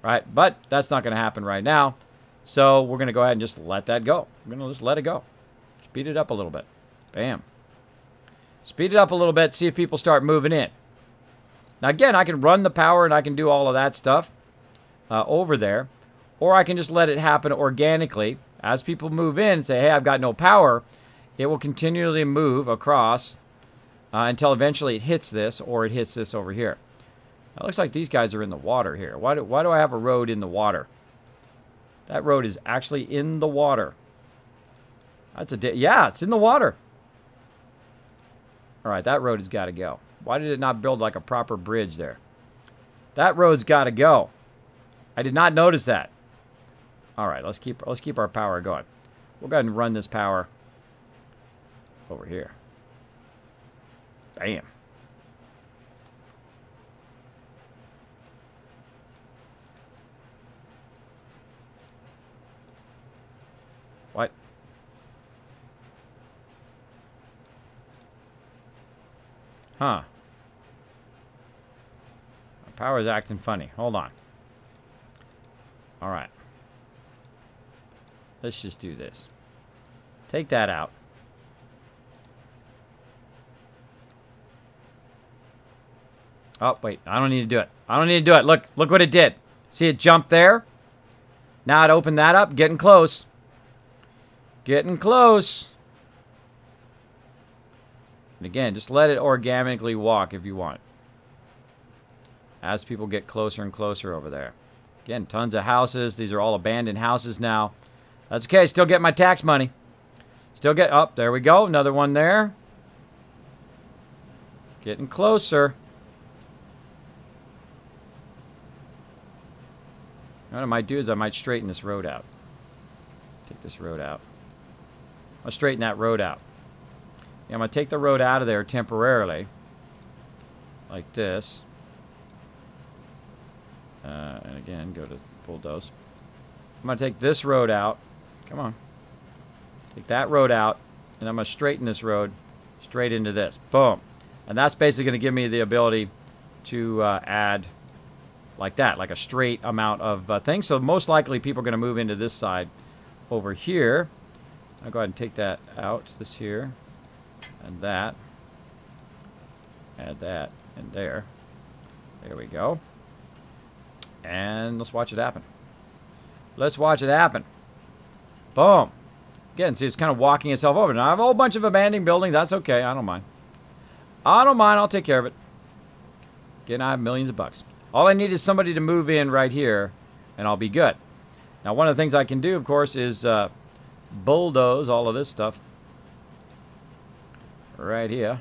Right? But that's not going to happen right now. So we're going to go ahead and just let that go. We're going to just let it go. Speed it up a little bit. Bam. Speed it up a little bit. See if people start moving in. Now, again, I can run the power and I can do all of that stuff over there. Or I can just let it happen organically. As people move in and say, hey, I've got no power, it will continually move across until eventually it hits this, or it hits this over here. Now, it looks like these guys are in the water here. Why do I have a road in the water? That road is actually in the water. That's yeah, it's in the water. All right, that road has got to go. Why did it not build like a proper bridge there? That road's got to go. I did not notice that. All right, let's keep our power going. We'll go ahead and run this power over here. Bam. What? Huh. My power's acting funny. Hold on. All right. Let's just do this. Take that out. Oh, wait. I don't need to do it. I don't need to do it. Look what it did. See it jump there? Now it opened that up. Getting close. Getting close. And again, just let it organically walk if you want. As people get closer and closer over there. Again, tons of houses. These are all abandoned houses now. That's okay. Still get my tax money. Still get... Oh, there we go. Another one there. Getting closer. What I might do is I might straighten this road out. Take this road out. I'll straighten that road out. Yeah, I'm going to take the road out of there temporarily. Like this. And again, go to bulldoze. I'm going to take this road out. Come on. Take that road out. And I'm going to straighten this road straight into this. Boom. And that's basically going to give me the ability to add like that. Like a straight amount of things. So most likely people are going to move into this side over here. I'll go ahead and take that out. This here. And that. Add that in there. There we go. And let's watch it happen. Let's watch it happen. Boom. Again, see, it's kind of walking itself over. Now, I have a whole bunch of abandoned buildings. That's okay. I don't mind. I don't mind. I'll take care of it. Again, I have millions of bucks. All I need is somebody to move in right here, and I'll be good. Now, one of the things I can do, of course, is bulldoze all of this stuff. Right here.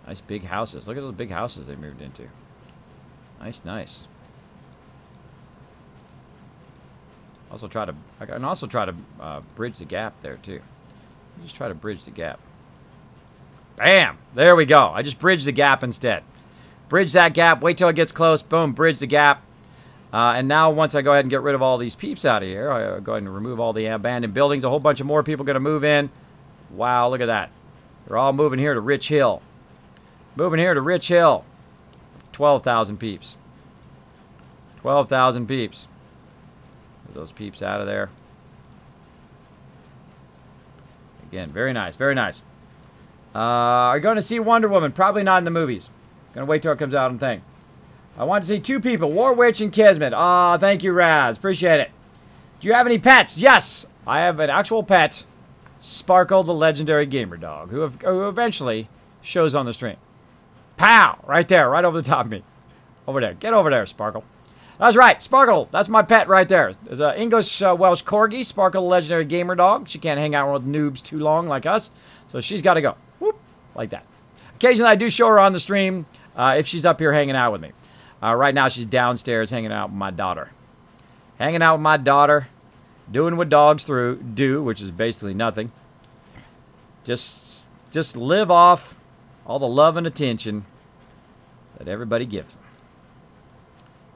Nice big houses. Look at those big houses they moved into. Nice, nice. I can also try to bridge the gap there too. Just try to bridge the gap. Bam! There we go. I just bridged the gap instead. Bridge that gap. Wait till it gets close. Boom. Bridge the gap. And now once I go ahead and get rid of all these peeps out of here, I go ahead and remove all the abandoned buildings. A whole bunch of more people are going to move in. Wow, look at that. They're all moving here to Rich Hill. Moving here to Rich Hill. 12,000 peeps. 12,000 peeps. Get those peeps out of there. Again, very nice, very nice. Are you going to see Wonder Woman? Probably not in the movies. Gonna wait till it comes out and think. I want to see two people, War Witch and Kismet. Ah, thank you, Raz. Appreciate it. Do you have any pets? Yes, I have an actual pet, Sparkle, the legendary gamer dog, who eventually shows on the stream. Pow! Right there, right over the top of me. Over there. Get over there, Sparkle. That's right, Sparkle. That's my pet right there. There's an English Welsh Corgi, Sparkle, the legendary gamer dog. She can't hang out with noobs too long like us, so she's got to go. Whoop, like that. Occasionally, I do show her on the stream if she's up here hanging out with me. Right now, she's downstairs hanging out with my daughter. Hanging out with my daughter, doing what dogs do, which is basically nothing. Just live off all the love and attention that everybody gives them.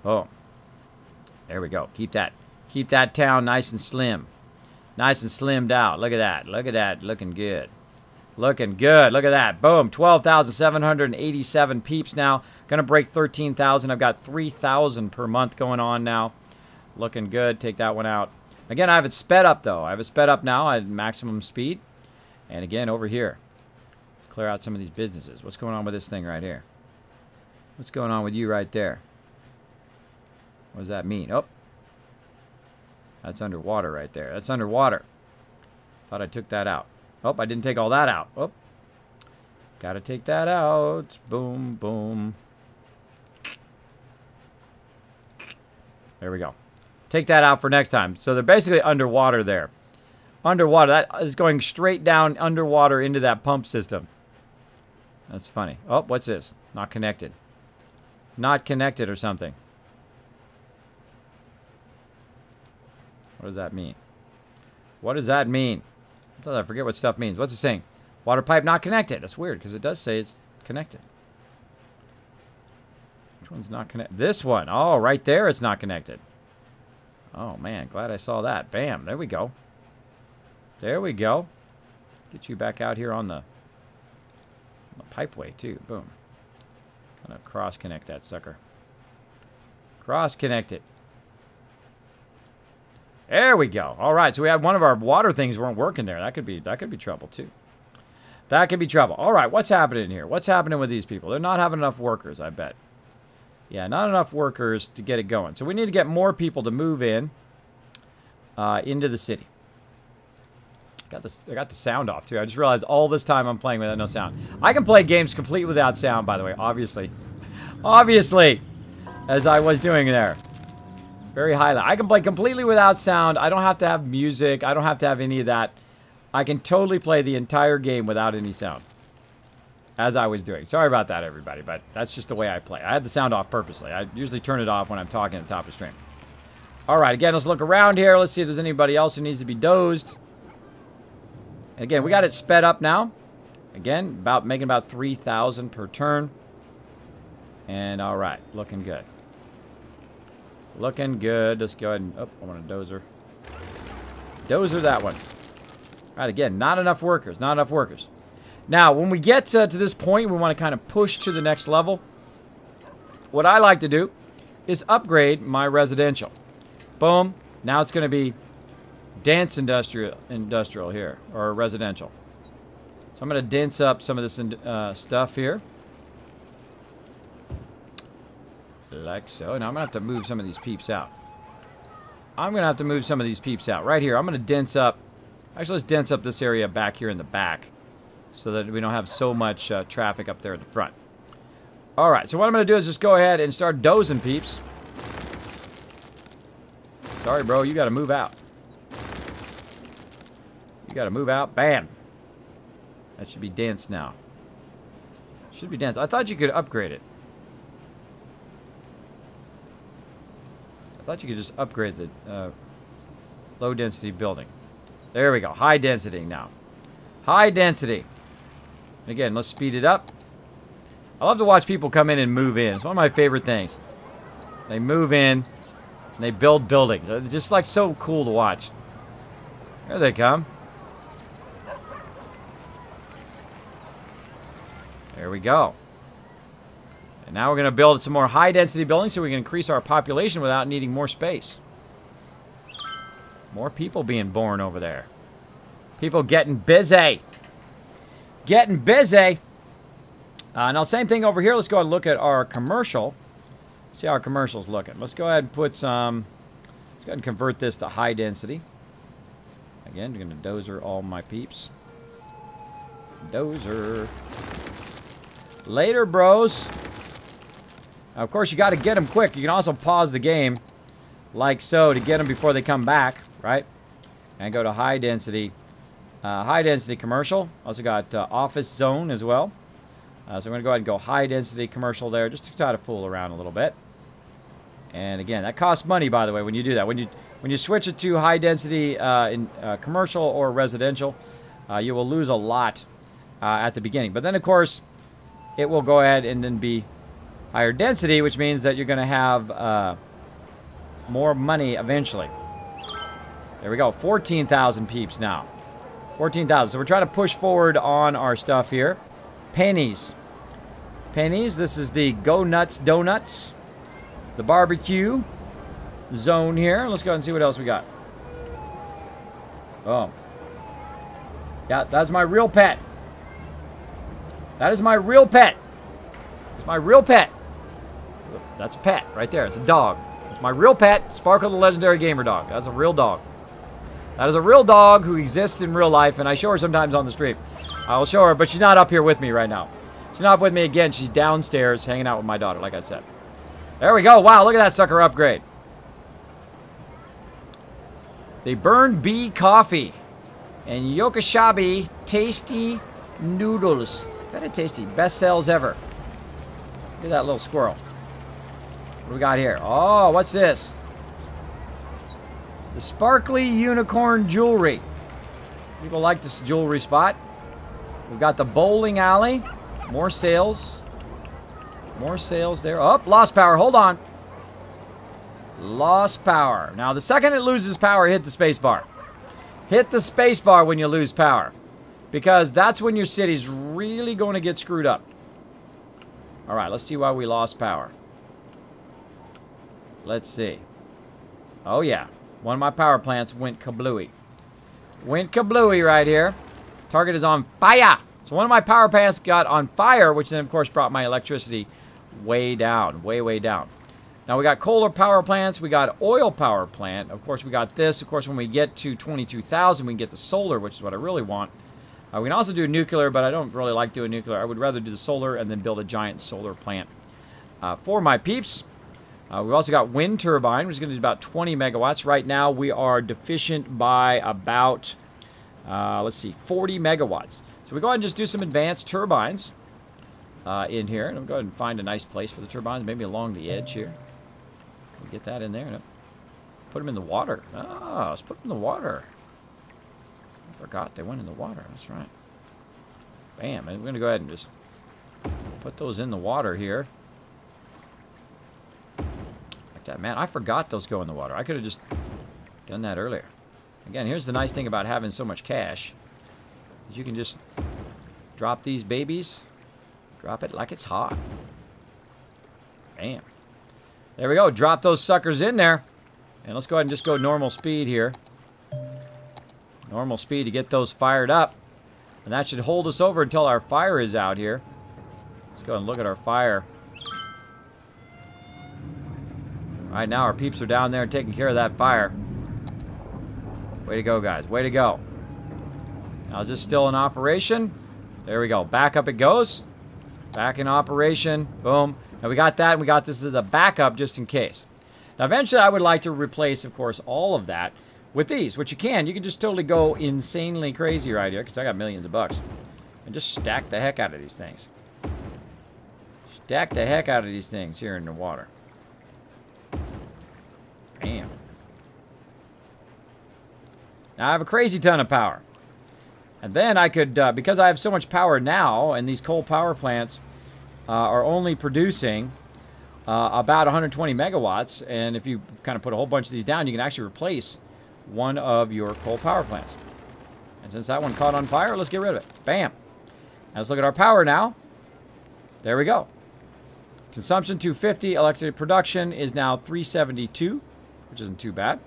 Oh, there we go. Keep that town nice and slim. Nice and slimmed out. Look at that. Look at that. Looking good. Looking good. Look at that. Boom. 12,787 peeps now. Going to break 13,000. I've got 3,000 per month going on now. Looking good. Take that one out. Again, I have it sped up, though. I have it sped up now at maximum speed. And again, over here. Clear out some of these businesses. What's going on with this thing right here? What's going on with you right there? What does that mean? Oh. That's underwater right there. That's underwater. Thought I took that out. Oh, I didn't take all that out. Oh. Gotta take that out. Boom, boom. There we go. Take that out for next time. So they're basically underwater there. Underwater. That is going straight down underwater into that pump system. That's funny. Oh, what's this? Not connected. Not connected or something. What does that mean? What does that mean? I forget what stuff means. What's it saying? Water pipe not connected. That's weird because it does say it's connected. Which one's not connected? This one. Oh, right there it's not connected. Oh, man. Glad I saw that. Bam. There we go. There we go. Get you back out here on the pipeway, too. Boom. Kind of cross-connect that sucker. Cross-connect it. There we go. All right, so we had one of our water things weren't working there. That could be trouble, too. That could be trouble. All right, what's happening here? What's happening with these people? They're not having enough workers, I bet. Yeah, not enough workers to get it going. So we need to get more people to move in into the city. I got the sound off, too. I just realized all this time I'm playing without no sound. I can play games complete without sound, by the way, obviously. Obviously, as I was doing there. Very highly. I can play completely without sound. I don't have to have music. I don't have to have any of that. I can totally play the entire game without any sound. As I was doing. Sorry about that, everybody, but that's just the way I play. I had the sound off purposely. I usually turn it off when I'm talking at the top of the stream. All right, again, let's look around here. Let's see if there's anybody else who needs to be dozed. And again, we got it sped up now. Again, making about 3,000 per turn. And all right, looking good. Looking good. Let's go ahead and... Oh, I want a dozer. Dozer that one. All right, again, not enough workers. Not enough workers. Now, when we get to this point, we want to kind of push to the next level. What I like to do is upgrade my residential. Boom. Now it's going to be dense industrial here, or residential. So I'm going to dense up some of this stuff here. Like so. Now I'm going to have to move some of these peeps out. I'm going to have to move some of these peeps out. Right here, I'm going to dense up. Actually, let's dense up this area back here in the back so that we don't have so much traffic up there at the front. All right, so what I'm going to do is just go ahead and start dozing peeps. Sorry, bro, you got to move out. You got to move out. Bam. That should be dense now. Should be dense. I thought you could upgrade it. I thought you could just upgrade the low density building. There we go. High density now. High density. Again, let's speed it up. I love to watch people come in and move in. It's one of my favorite things. They move in and they build buildings. It's just like so cool to watch. Here they come. There we go. And now we're going to build some more high-density buildings so we can increase our population without needing more space. More people being born over there. People getting busy. Getting busy. Now, same thing over here. Let's go ahead and look at our commercial. See how our commercial's looking. Let's go ahead and put some... Let's go ahead and convert this to high density. Again, I'm going to dozer all my peeps. Dozer. Later, bros. Now, of course, you got to get them quick. You can also pause the game like so to get them before they come back, right? And go to high density commercial. Also got office zone as well. So I'm going to go ahead and go high density commercial there just to try to fool around a little bit. And again, that costs money, by the way, when you do that. When you switch it to high density in commercial or residential, you will lose a lot at the beginning. But then, of course, it will go ahead and then be higher density, which means that you're going to have more money eventually. There we go. 14,000 peeps now. 14,000. So we're trying to push forward on our stuff here. Pennies. Pennies. This is the Go Nuts Donuts. The barbecue zone here. Let's go and see what else we got. Oh. Yeah, that's my real pet. That is my real pet. It's my real pet. That's a pet right there. It's a dog. It's my real pet, Sparkle the Legendary Gamer Dog. That's a real dog. That is a real dog who exists in real life, and I show her sometimes on the stream. I'll show her, but she's not up here with me right now. She's not with me again. She's downstairs hanging out with my daughter, like I said. There we go. Wow, look at that sucker upgrade. They burned bee coffee and Yokoshabi tasty noodles. Very tasty. Best sales ever. Look at that little squirrel. What do we got here? Oh, what's this? The sparkly unicorn jewelry. People like this jewelry spot. We've got the bowling alley. More sales. More sales there. Oh, lost power. Hold on. Lost power. Now, the second it loses power, hit the space bar. Hit the space bar when you lose power. Because that's when your city's really going to get screwed up. All right, let's see why we lost power. Let's see. Oh, yeah. One of my power plants went kablooey. Went kablooey right here. Target is on fire. So one of my power plants got on fire, which then, of course, brought my electricity way down. Way, way down. Now, we got coal power plants. We got oil power plant. Of course, we got this. Of course, when we get to 22,000, we can get the solar, which is what I really want. We can also do nuclear, but I don't really like doing nuclear. I would rather do the solar and then build a giant solar plant for my peeps. We've also got wind turbine, which is going to do about 20 megawatts. Right now, we are deficient by about, let's see, 40 megawatts. So we go ahead and just do some advanced turbines in here. And I'll go ahead and find a nice place for the turbines, maybe along the edge here. Can we get that in there? No. Put them in the water. Ah, let's put them in the water. I forgot they went in the water. That's right. Bam. And we're going to go ahead and just put those in the water here. Like that. Man, I forgot those go in the water. I could have just done that earlier. Again, here's the nice thing about having so much cash. Is you can just drop these babies. Drop it like it's hot. Bam. There we go. Drop those suckers in there. And let's go ahead and just go normal speed here. Normal speed to get those fired up. And that should hold us over until our fire is out here. Let's go and look at our fire. Right now our peeps are down there taking care of that fire. Way to go, guys. Way to go. Now is this still in operation? There we go. Back up it goes. Back in operation. Boom. Now we got that and we got this as a backup just in case. Now eventually I would like to replace, of course, all of that with these, which you can. You can just totally go insanely crazy right here, because I got millions of bucks. And just stack the heck out of these things. Stack the heck out of these things here in the water. Bam. Now I have a crazy ton of power. And then I could, because I have so much power now, and these coal power plants are only producing about 120 megawatts, and if you kind of put a whole bunch of these down, you can actually replace one of your coal power plants. And since that one caught on fire, let's get rid of it. Bam. Now let's look at our power now. There we go. Consumption 250, electric production is now 372, which isn't too bad.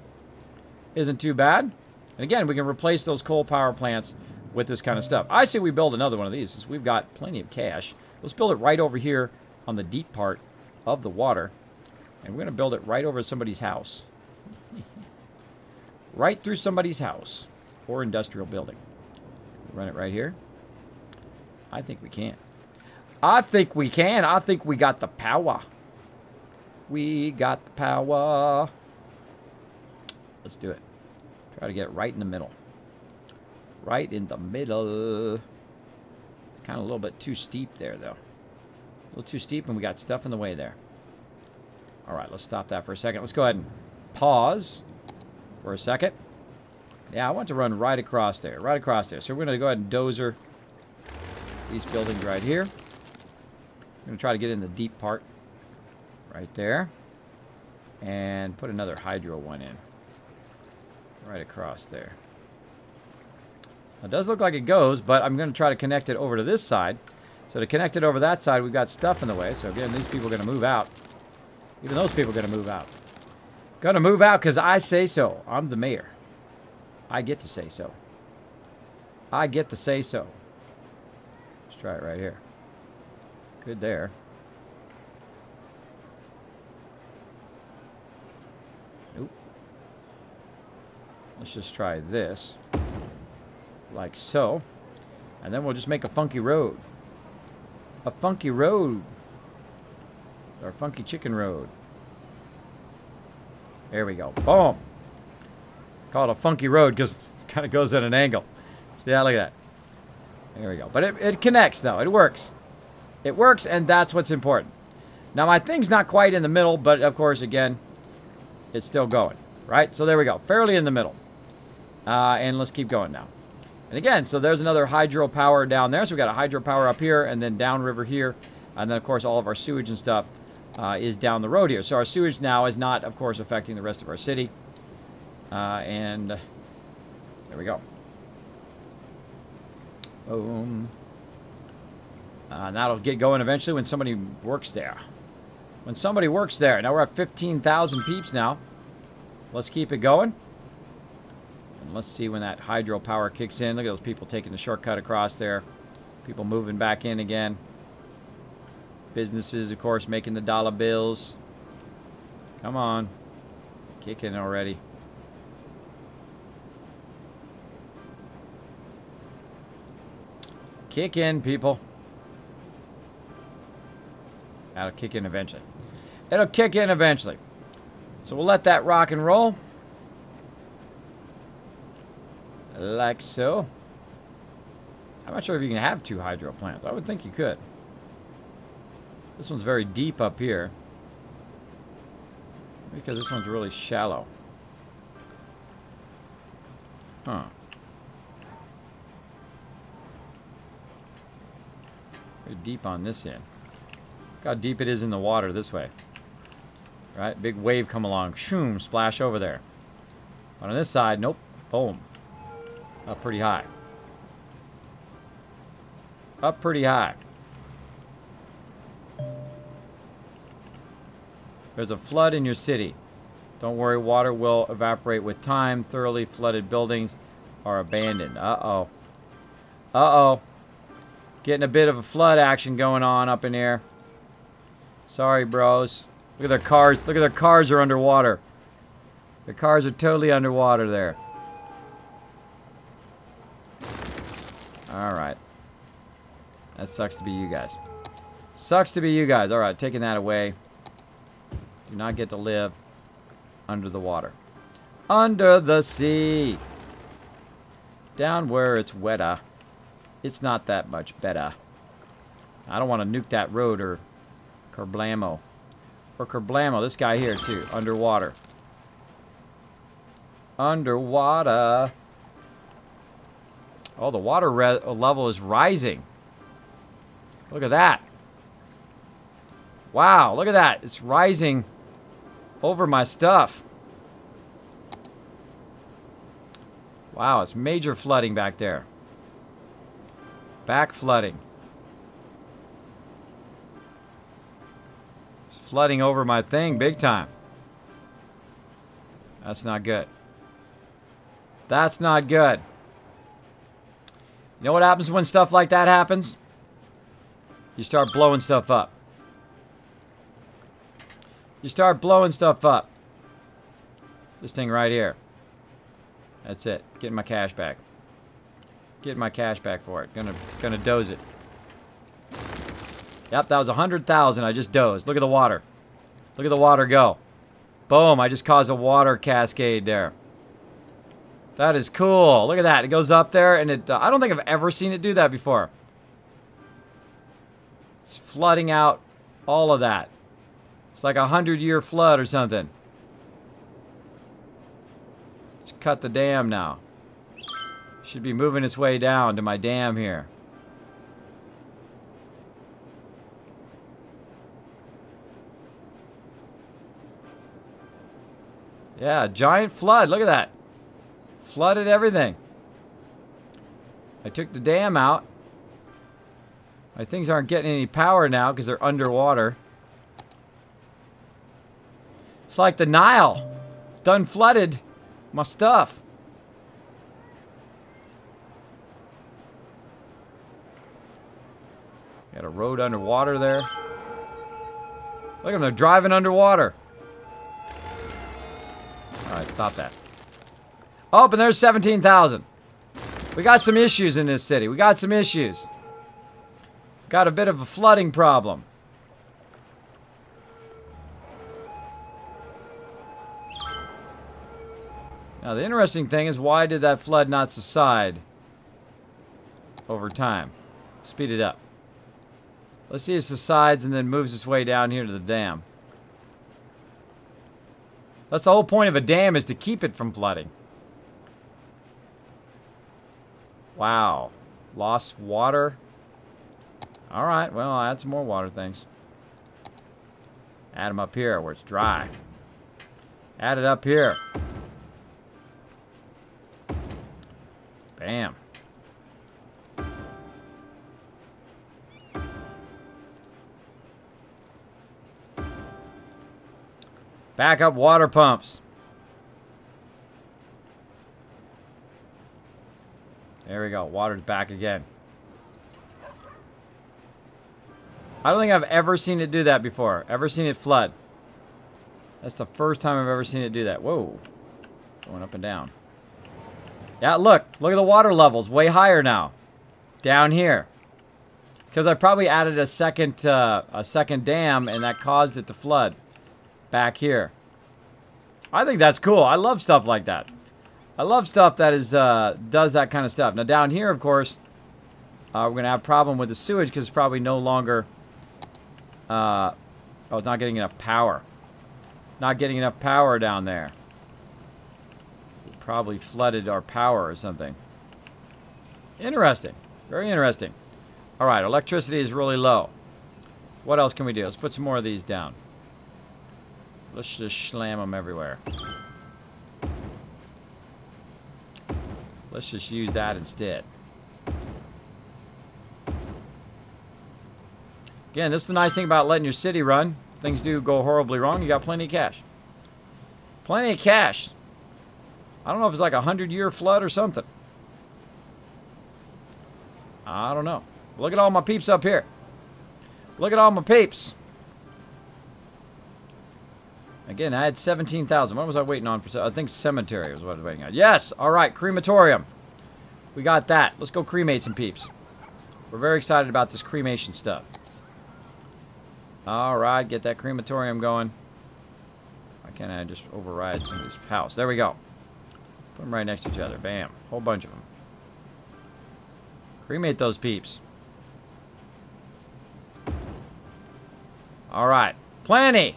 Isn't too bad. And again, we can replace those coal power plants with this kind of stuff. I say we build another one of these, since we've got plenty of cash. Let's build it right over here on the deep part of the water. And we're going to build it right over somebody's house. Right through somebody's house or industrial building. Run it right here. I think we can. I think we can. I think we got the power. We got the power. Let's do it. Try to get it right in the middle. Right in the middle. Kind of a little bit too steep there, though. A little too steep, and we got stuff in the way there. All right, let's stop that for a second. Let's go ahead and pause for a second. Yeah, I want to run right across there. Right across there. So we're going to go ahead and dozer these buildings right here. I'm going to try to get in the deep part. Right there. And put another hydro one in. Right across there. It does look like it goes, but I'm going to try to connect it over to this side. So to connect it over that side, we've got stuff in the way. So again, these people are going to move out. Even those people are going to move out. Going to move out because I say so. I'm the mayor. I get to say so. I get to say so. Let's try it right here. Good there. Nope. Let's just try this. Like so. And then we'll just make a funky road. A funky road. Our funky chicken road. There we go. Boom. Call it a funky road because it kind of goes at an angle. See that? Look at that. There we go. But it connects, though. It works. It works, and that's what's important. Now, my thing's not quite in the middle, but, of course, again, it's still going. right? So there we go. Fairly in the middle. And let's keep going now. And again, so there's another hydropower down there. So we got a hydropower up here and then downriver here. And then, of course, all of our sewage and stuff is down the road here. So our sewage now is not, of course, affecting the rest of our city. And there we go. Boom. And that'll get going eventually when somebody works there. When somebody works there. Now we're at 15,000 peeps now. Let's keep it going. And let's see when that hydropower kicks in. Look at those people taking the shortcut across there. People moving back in again. Businesses, of course, making the dollar bills. Come on. Kick in already. Kick in, people. That'll kick in eventually. It'll kick in eventually. So we'll let that rock and roll. Like so. I'm not sure if you can have 2 hydro plants. I would think you could. This one's very deep up here. Because this one's really shallow. Huh. Very deep on this end. Look how deep it is in the water this way. Right? Big wave come along. Shoom, splash over there. But on this side, nope. Boom. Up pretty high. Up pretty high. There's a flood in your city. Don't worry, water will evaporate with time. Thoroughly flooded buildings are abandoned. Uh-oh. Uh-oh. Getting a bit of a flood action going on up in here. Sorry, bros. Look at their cars. Look at their cars are underwater. Their cars are totally underwater there. Alright. That sucks to be you guys. Sucks to be you guys. Alright, taking that away. Do not get to live under the water. Under the sea. Down where it's wetter. It's not that much better. I don't want to nuke that road or kerblamo. Or kerblamo. This guy here too. Underwater. Underwater. Oh, the water level is rising. Look at that. Wow, look at that. It's rising over my stuff. Wow, it's major flooding back there. Back flooding. It's flooding over my thing big time. That's not good. That's not good. You know what happens when stuff like that happens? You start blowing stuff up. You start blowing stuff up. This thing right here. That's it. Getting my cash back. Getting my cash back for it. Gonna doze it. Yep, that was 100,000. I just dozed. Look at the water. Look at the water go. Boom, I just caused a water cascade there. That is cool. Look at that. It goes up there, and it. I don't think I've ever seen it do that before. It's flooding out all of that. It's like a 100-year flood or something. Let's cut the dam now. Should be moving its way down to my dam here. Yeah, giant flood. Look at that. Flooded everything. I took the dam out. My things aren't getting any power now because they're underwater. It's like the Nile. It's done flooded my stuff. Got a road underwater there. Look at them, they're driving underwater. Alright, stop that. Oh, and there's 17,000. We got some issues in this city. We got some issues. Got a bit of a flooding problem. Now, the interesting thing is, why did that flood not subside over time? Speed it up. Let's see if it subsides and then moves its way down here to the dam. That's the whole point of a dam, is to keep it from flooding. Wow. Lost water. All right, well, I'll add some more water things. Add them up here where it's dry. Add it up here. Bam. Backup water pumps. There we go. Water's back again. I don't think I've ever seen it do that before. Ever seen it flood. That's the first time I've ever seen it do that. Whoa. Going up and down. Yeah, look. Look at the water levels. Way higher now. Down here. Because I probably added a second dam, and that caused it to flood. Back here. I think that's cool. I love stuff like that. I love stuff that is does that kind of stuff. Now down here, of course, we're going to have a problem with the sewage because it's probably no longer... oh, it's not getting enough power. Not getting enough power down there. We probably flooded our power or something. Interesting. Very interesting. All right, electricity is really low. What else can we do? Let's put some more of these down. Let's just slam them everywhere. Let's just use that instead. Again, this is the nice thing about letting your city run. If things do go horribly wrong, you got plenty of cash. Plenty of cash. I don't know if it's like a 100-year flood or something. I don't know. Look at all my peeps up here. Look at all my peeps. Again, I had 17,000. What was I waiting on for? I think cemetery was what I was waiting on. Yes! All right, crematorium. We got that. Let's go cremate some peeps. We're very excited about this cremation stuff. All right, get that crematorium going. Why can't I just override somebody's house? There we go. Put them right next to each other. Bam. Whole bunch of them. Cremate those peeps. All right. Plenty.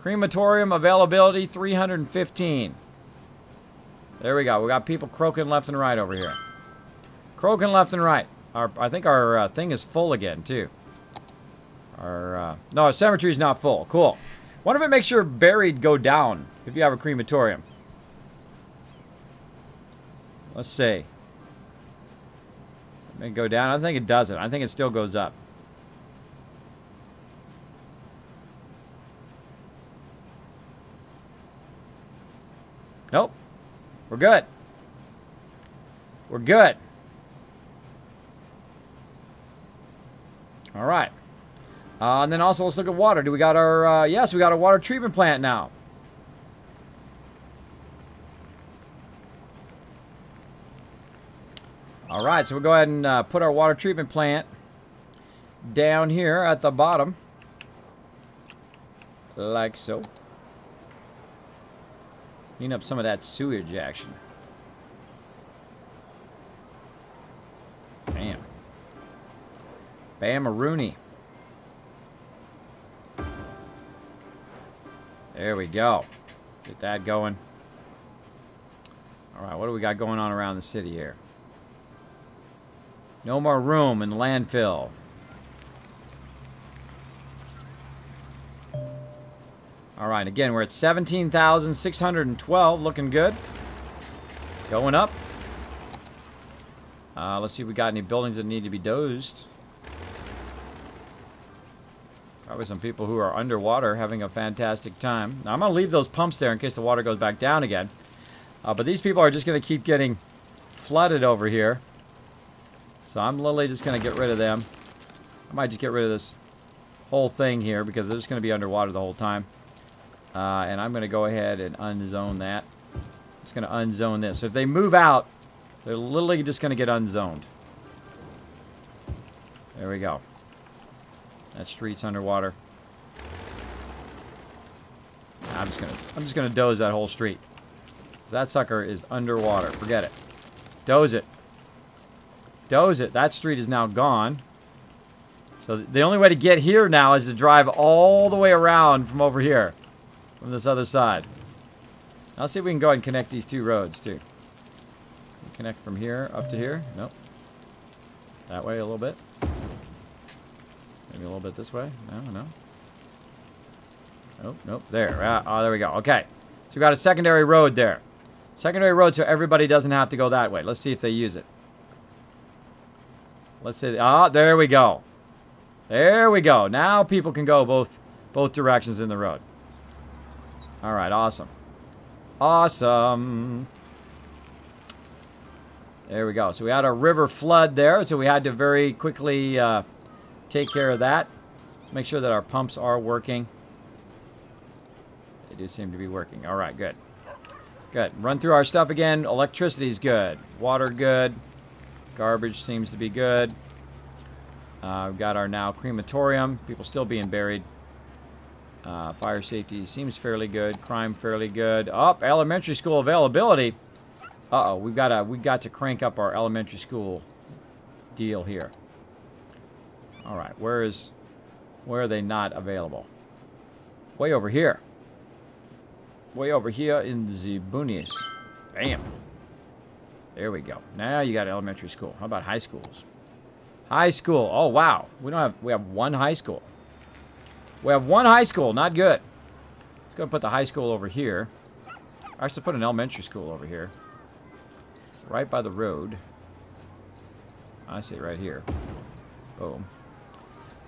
Crematorium availability 315. There we go. We got people croaking left and right over here. Croaking left and right. I think our thing is full again, too. No, our cemetery is not full. Cool. Wonder if it makes sure buried go down if you have a crematorium. Let's see. May go down. I think it doesn't. I think it still goes up. Nope. We're good. We're good. All right. And then also let's look at water. Do we got our, yes, we got a water treatment plant now. All right, so we'll go ahead and put our water treatment plant down here at the bottom. Like so. Clean up some of that sewage action. Bam. Bam-a-rooney. There we go. Get that going. Alright, what do we got going on around the city here? No more room in the landfill. Alright, again, we're at 17,612. Looking good. Going up. Let's see if we got any buildings that need to be dozed. Probably some people who are underwater having a fantastic time. Now, I'm going to leave those pumps there in case the water goes back down again. But these people are just going to keep getting flooded over here. So I'm literally just going to get rid of them. I might just get rid of this whole thing here because they're just going to be underwater the whole time. And I'm going to go ahead and unzone that. Just going to unzone this. So if they move out, they're literally just going to get unzoned. There we go. That street's underwater. I'm just gonna doze that whole street. That sucker is underwater. Forget it. Doze it. Doze it. That street is now gone. So the only way to get here now is to drive all the way around from over here. from this other side. I'll see if we can go ahead and connect these two roads, too. Connect from here up to here. Nope. That way a little bit. Maybe a little bit this way. No. Nope. There. Oh, there we go. Okay. So we got a secondary road there. Secondary road so everybody doesn't have to go that way. Let's see if they use it. Let's see. Ah, there we go. There we go. Now people can go both directions in the road. All right. Awesome. Awesome. There we go. So we had a river flood there, so we had to very quickly take care of that. Make sure that our pumps are working. They do seem to be working. All right, good. Good. Run through our stuff again. Electricity's good. Water good. Garbage seems to be good. We've got our now crematorium. People still being buried. Fire safety seems fairly good. Crime fairly good. Oh, elementary school availability. Uh-oh, we got to crank up our elementary school deal here. All right, where are they not available? Way over here. Way over here in the boonies. Bam. There we go. Now you got elementary school. How about high schools? High school. Oh, wow. We have one high school. We have one high school. Not good. Let's go and put the high school over here. Actually, put an elementary school over here. Right by the road. I see it right here. Boom.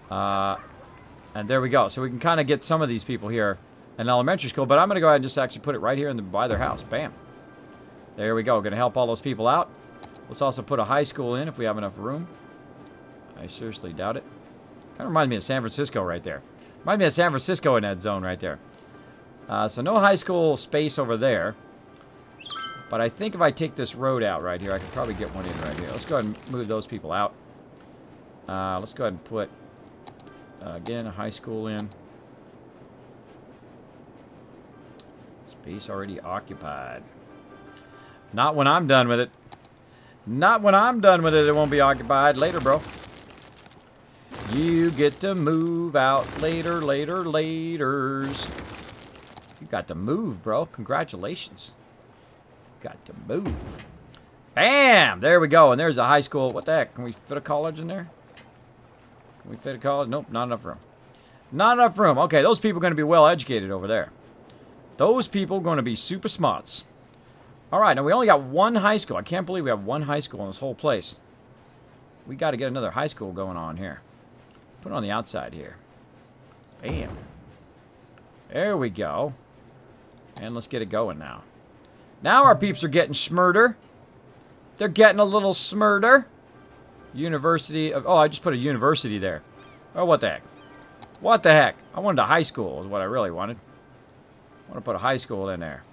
And there we go. So we can kind of get some of these people here in elementary school. But I'm going to go ahead and just actually put it right here by their house. Bam. There we go. Going to help all those people out. Let's also put a high school in if we have enough room. I seriously doubt it. Kind of reminds me of San Francisco right there. Reminds me of San Francisco in that zone right there. So no high school space over there. But I think if I take this road out right here, I could probably get one in right here. Let's go ahead and move those people out. Let's go ahead and put, again, a high school in. Space already occupied. Not when I'm done with it. Not when I'm done with it, it won't be occupied. Later, bro. You get to move out later, laters. You got to move, bro. Congratulations. Got to move. Bam! There we go. And there's a high school. What the heck? Can we fit a college in there? Can we fit a college? Nope, not enough room. Not enough room. Okay, those people are going to be well educated over there. Those people are going to be super smarts. All right, now we only got one high school. I can't believe we have one high school in this whole place. We got to get another high school going on here. Put it on the outside here. Bam. There we go. And let's get it going now. Now our peeps are getting smurder. They're getting a little smurder. University of... Oh, I just put a university there. Oh, what the heck? What the heck? I wanted a high school is what I really wanted. I want to put a high school in there.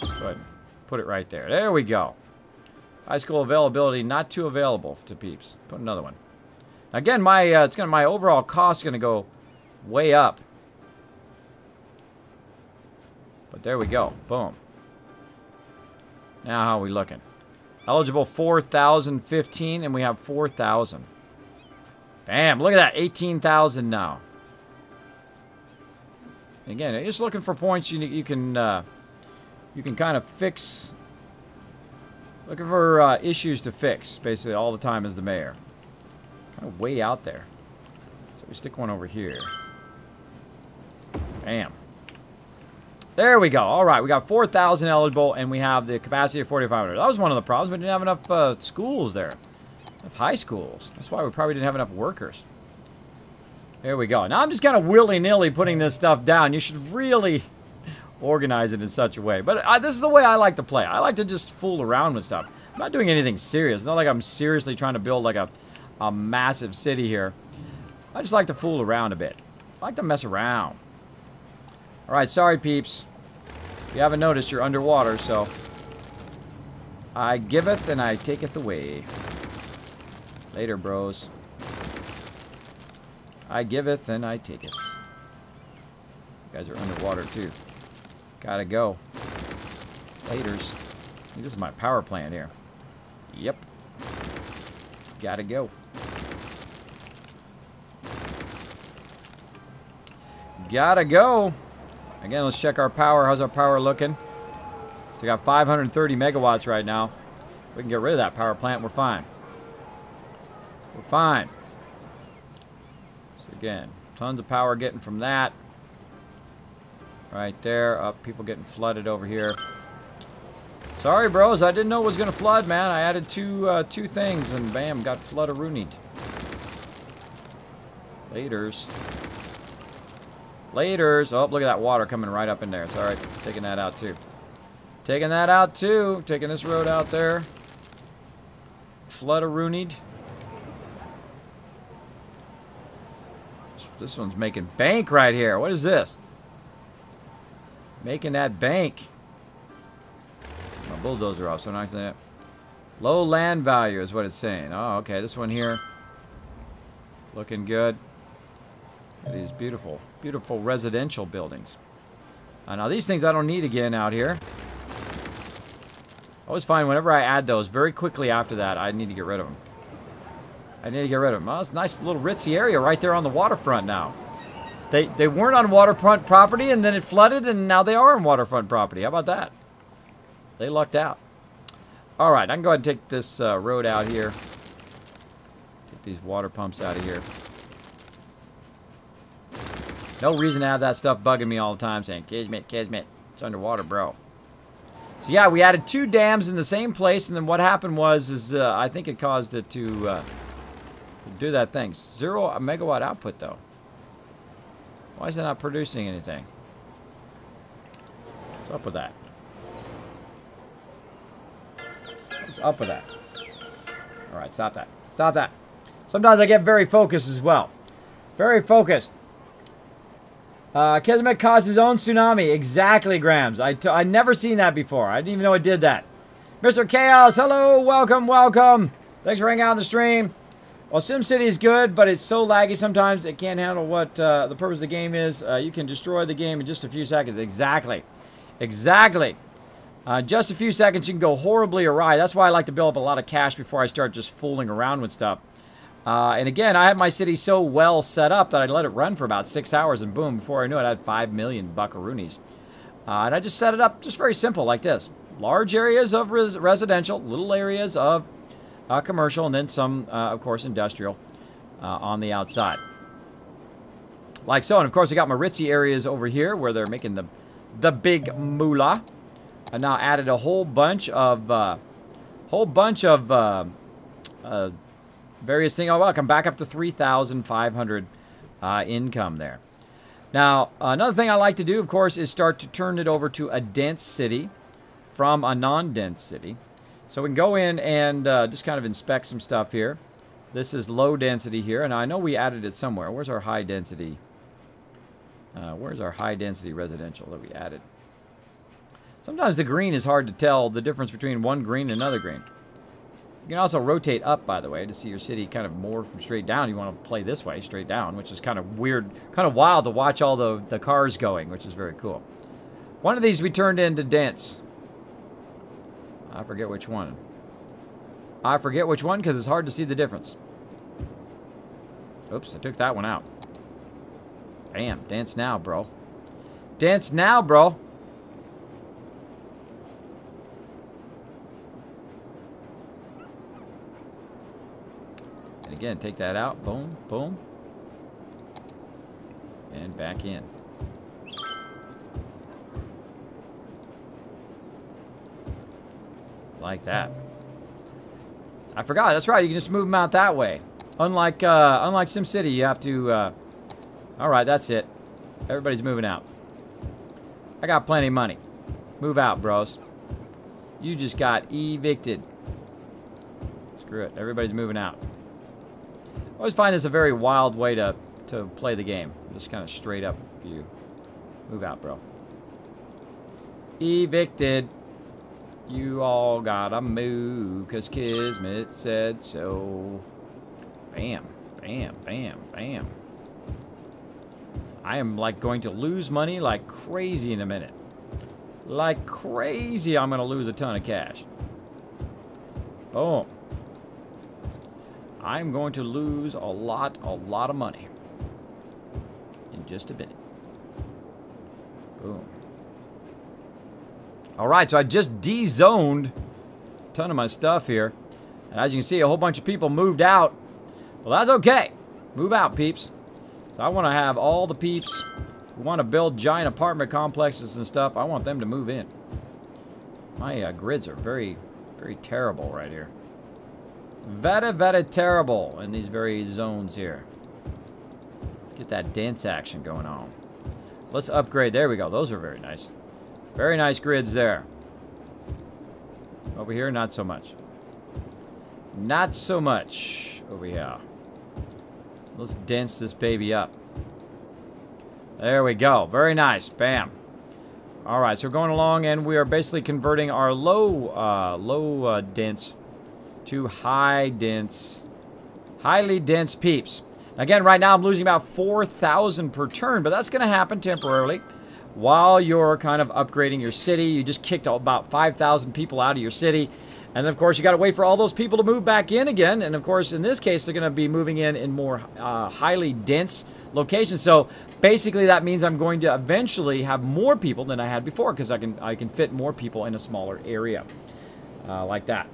Let's go ahead and put it right there. There we go. High school availability not too available to peeps. Put another one. Again, my overall cost is going to go way up. But there we go. Boom. Now how are we looking? Eligible 4,015 and we have 4,000. Bam, look at that. 18,000 now. Again, just looking for points you can kind of fix. Looking for issues to fix basically all the time as the mayor. Kind of way out there. So we stick one over here. Bam. There we go. All right, we got 4,000 eligible, and we have the capacity of 4,500. That was one of the problems. We didn't have enough schools there. Enough high schools. That's why we probably didn't have enough workers. There we go. Now I'm just kind of willy-nilly putting this stuff down. You should really organize it in such a way. But this is the way I like to play. I like to just fool around with stuff. I'm not doing anything serious. It's not like I'm seriously trying to build like a massive city here. I just like to fool around a bit. I like to mess around. All right, sorry, peeps. If you haven't noticed, you're underwater, so I giveth and I taketh away. Later, bros. I giveth and I taketh. You guys are underwater, too. Gotta go. Laters. I think this is my power plant here. Yep. Gotta go. Gotta go. Again, let's check our power. How's our power looking? So we got 530 megawatts right now. We can get rid of that power plant. We're fine. We're fine. So again, tons of power getting from that. Right there. Up, people getting flooded over here. Sorry, bros. I didn't know it was going to flood, man. I added two things, and bam, got flood-a-roonied. Laters. Laters. Oh, look at that water coming right up in there. It's all right. Taking that out, too. Taking that out, too. Taking this road out there. Flood-a-roonied. This one's making bank right here. What is this? Making that bank. My bulldozer off, so not that. Low land value is what it's saying. Oh, okay. This one here. Looking good. These beautiful, beautiful residential buildings. Now these things I don't need again out here. I always find whenever I add those, very quickly after that, I need to get rid of them. I need to get rid of them. Oh, it's a nice little ritzy area right there on the waterfront now. They weren't on waterfront property, and then it flooded, and now they are on waterfront property. How about that? They lucked out. All right, I can go ahead and take this road out here. Get these water pumps out of here. No reason to have that stuff bugging me all the time saying, Kismet, Kismet, it's underwater, bro. So yeah, we added 2 dams in the same place, and then what happened was, I think it caused it to do that thing. 0 megawatt output, though. Why is it not producing anything? What's up with that? What's up with that? All right, stop that. Stop that. Sometimes I get very focused as well. Very focused. Kismet caused his own tsunami. Exactly, Grams. I never seen that before. I didn't even know it did that. Mr. Chaos, hello. Welcome, welcome. Thanks for hanging out on the stream. Well, SimCity is good, but it's so laggy sometimes it can't handle what the purpose of the game is. You can destroy the game in just a few seconds. Exactly. Exactly. Just a few seconds, you can go horribly awry. That's why I like to build up a lot of cash before I start just fooling around with stuff. And again, I had my city so well set up that I let it run for about 6 hours, and boom, before I knew it, I had 5 million buckaroonies. And I just set it up just very simple like this. Large areas of residential, little areas of commercial, and then some, of course, industrial on the outside. Like so. And, of course, I got my ritzy areas over here where they're making the big moolah. I now added a whole bunch of various things. Oh, well, come back up to 3,500 income there. Now, another thing I like to do, of course, is start to turn it over to a dense city from a non-dense city. So we can go in and just kind of inspect some stuff here. This is low density here, and I know we added it somewhere. Where's our high density? Where's our high density residential that we added? Sometimes the green is hard to tell the difference between one green and another green. You can also rotate up, by the way, to see your city kind of more from straight down. You want to play this way, straight down, which is kind of weird, kind of wild to watch all the cars going, which is very cool. One of these we turned into dense. I forget which one. I forget which one because it's hard to see the difference. Oops, I took that one out. Bam, dense now, bro. Dense now, bro. And again, take that out. Boom, boom. And back in. Like that. I forgot. That's right. You can just move them out that way. Unlike SimCity, you have to... all right, that's it. Everybody's moving out. I got plenty of money. Move out, bros. You just got evicted. Screw it. Everybody's moving out. I always find this a very wild way to play the game. Just kind of straight up view. Move out, bro. Evicted. You all gotta move, 'cause Kismet said so. Bam, bam, bam, bam. I am like going to lose money like crazy in a minute. Like crazy, I'm gonna lose a ton of cash. Boom. I'm going to lose a lot of money in just a minute. Boom. All right, so I just de-zoned a ton of my stuff here. And as you can see, a whole bunch of people moved out. Well, that's okay. Move out, peeps. So I want to have all the peeps who want to build giant apartment complexes and stuff. I want them to move in. My grids are very, very terrible right here. Very, very terrible in these very zones here. Let's get that dense action going on. Let's upgrade. There we go. Those are very nice. Very nice grids there. Over here, not so much. Not so much over here. Let's dense this baby up. There we go. Very nice. Bam. All right, so we're going along, and we are basically converting our low dense to high dense, highly dense peeps. Again, right now I'm losing about 4,000 per turn, but that's going to happen temporarily while you're kind of upgrading your city. You just kicked about 5,000 people out of your city. And then, of course, you got to wait for all those people to move back in again. And, of course, in this case, they're going to be moving in more highly dense locations. So, basically, that means I'm going to eventually have more people than I had before because I can fit more people in a smaller area like that.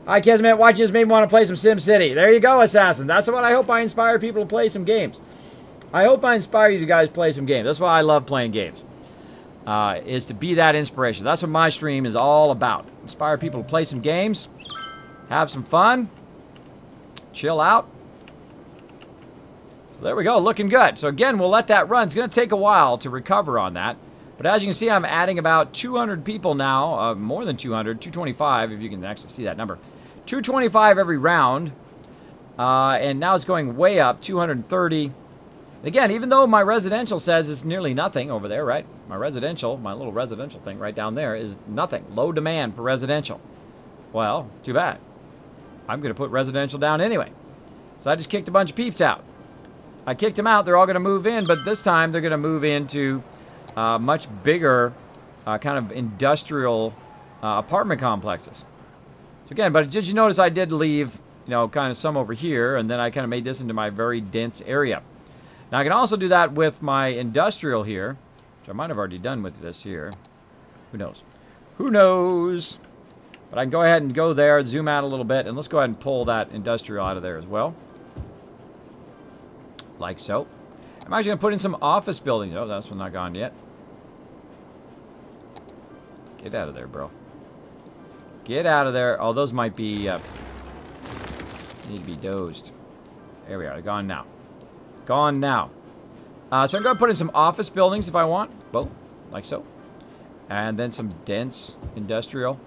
Hi, Kismet. Why just made me want to play some SimCity? There you go, Assassin. That's what I hope I inspire people to play some games. I hope I inspire you guys to play some games. That's why I love playing games. Is to be that inspiration. That's what my stream is all about. Inspire people to play some games, have some fun, chill out. So there we go, looking good. So again, we'll let that run. It's going to take a while to recover on that. But as you can see, I'm adding about 200 people now, more than 200, 225 if you can actually see that number. 225 every round. And now it's going way up, 230. Again, even though my residential says it's nearly nothing over there, right? My little residential thing right down there is nothing. Low demand for residential. Well, too bad. I'm going to put residential down anyway. So I just kicked a bunch of peeps out. I kicked them out. They're all going to move in, but this time they're going to move into much bigger kind of industrial apartment complexes. So again, but did you notice I did leave, you know, kind of some over here, and then I kind of made this into my very dense area. Now, I can also do that with my industrial here, which I might have already done with this here. Who knows? Who knows? But I can go ahead and go there, zoom out a little bit, and let's go ahead and pull that industrial out of there as well. Like so. I'm actually going to put in some office buildings. Oh, that's one not gone yet. Get out of there, bro. Get out of there. Oh, those might be... need to be dozed. There we are. They're gone now. Gone now. So I'm going to put in some office buildings if I want. Boom. Like so. And then some dense industrial.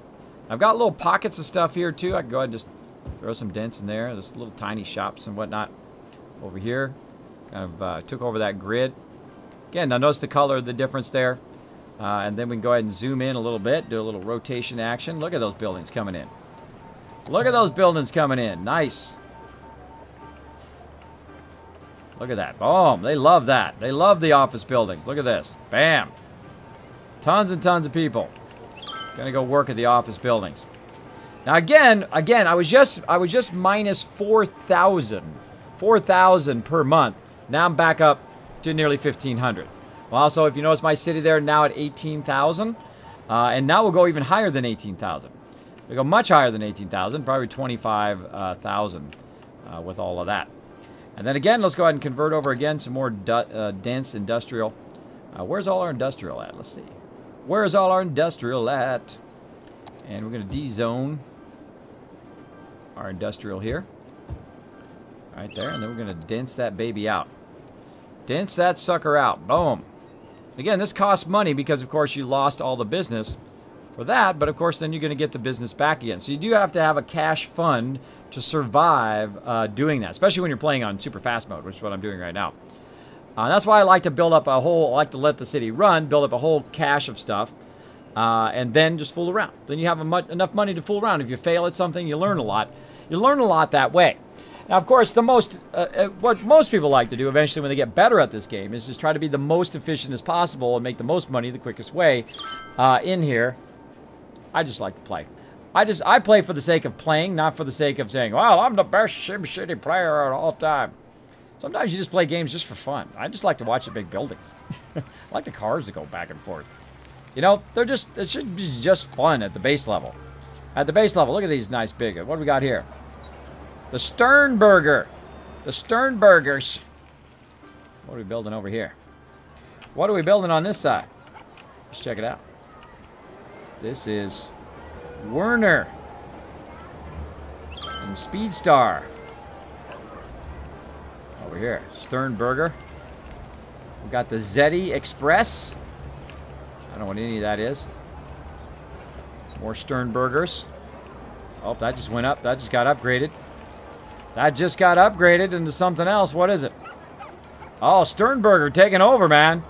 I've got little pockets of stuff here too. I can go ahead and just throw some dense in there. There's little tiny shops and whatnot over here. Kind of took over that grid. Again, now notice the color, the difference there. And then we can go ahead and zoom in a little bit. Do a little rotation action. Look at those buildings coming in. Look at those buildings coming in. Nice. Look at that. Boom. They love that. They love the office buildings. Look at this. Bam. Tons and tons of people. Gonna go work at the office buildings. Now again, I was just minus 4,000. 4,000 per month. Now I'm back up to nearly 1,500. Well, also, if you notice my city there now at 18,000. And now we'll go even higher than 18,000. We'll go much higher than 18,000. Probably 25,000 with all of that. And then again, let's go ahead and convert over again some more dense industrial. Where's all our industrial at? Let's see. Where's all our industrial at? And we're going to de-zone our industrial here. Right there. And then we're going to dense that baby out. Dense that sucker out. Boom. Again, this costs money because, of course, you lost all the business for that. But, of course, then you're going to get the business back again. So you do have to have a cash fund to survive doing that, especially when you're playing on super fast mode, which is what I'm doing right now. That's why I like to build up a whole, I like to let the city run, build up a whole cache of stuff, and then just fool around. Then you have enough money to fool around. If you fail at something, you learn a lot. You learn a lot that way. Now, of course, what most people like to do eventually when they get better at this game is just try to be the most efficient as possible and make the most money the quickest way in here. I just like to play. I play for the sake of playing, not for the sake of saying, well, I'm the best SimCity player at all time. Sometimes you just play games just for fun. I just like to watch the big buildings. I like the cars that go back and forth. You know, they're just, it should be just fun at the base level. At the base level, look at these nice big, what do we got here? The Sternberger. The Sternbergers. What are we building over here? What are we building on this side? Let's check it out. This is Werner and Speedstar. Over here, Sternberger. We got the Zeddy Express. I don't know what any of that is. More Sternbergers. Oh, that just went up. That just got upgraded. That just got upgraded into something else. What is it? Oh, Sternberger taking over, man.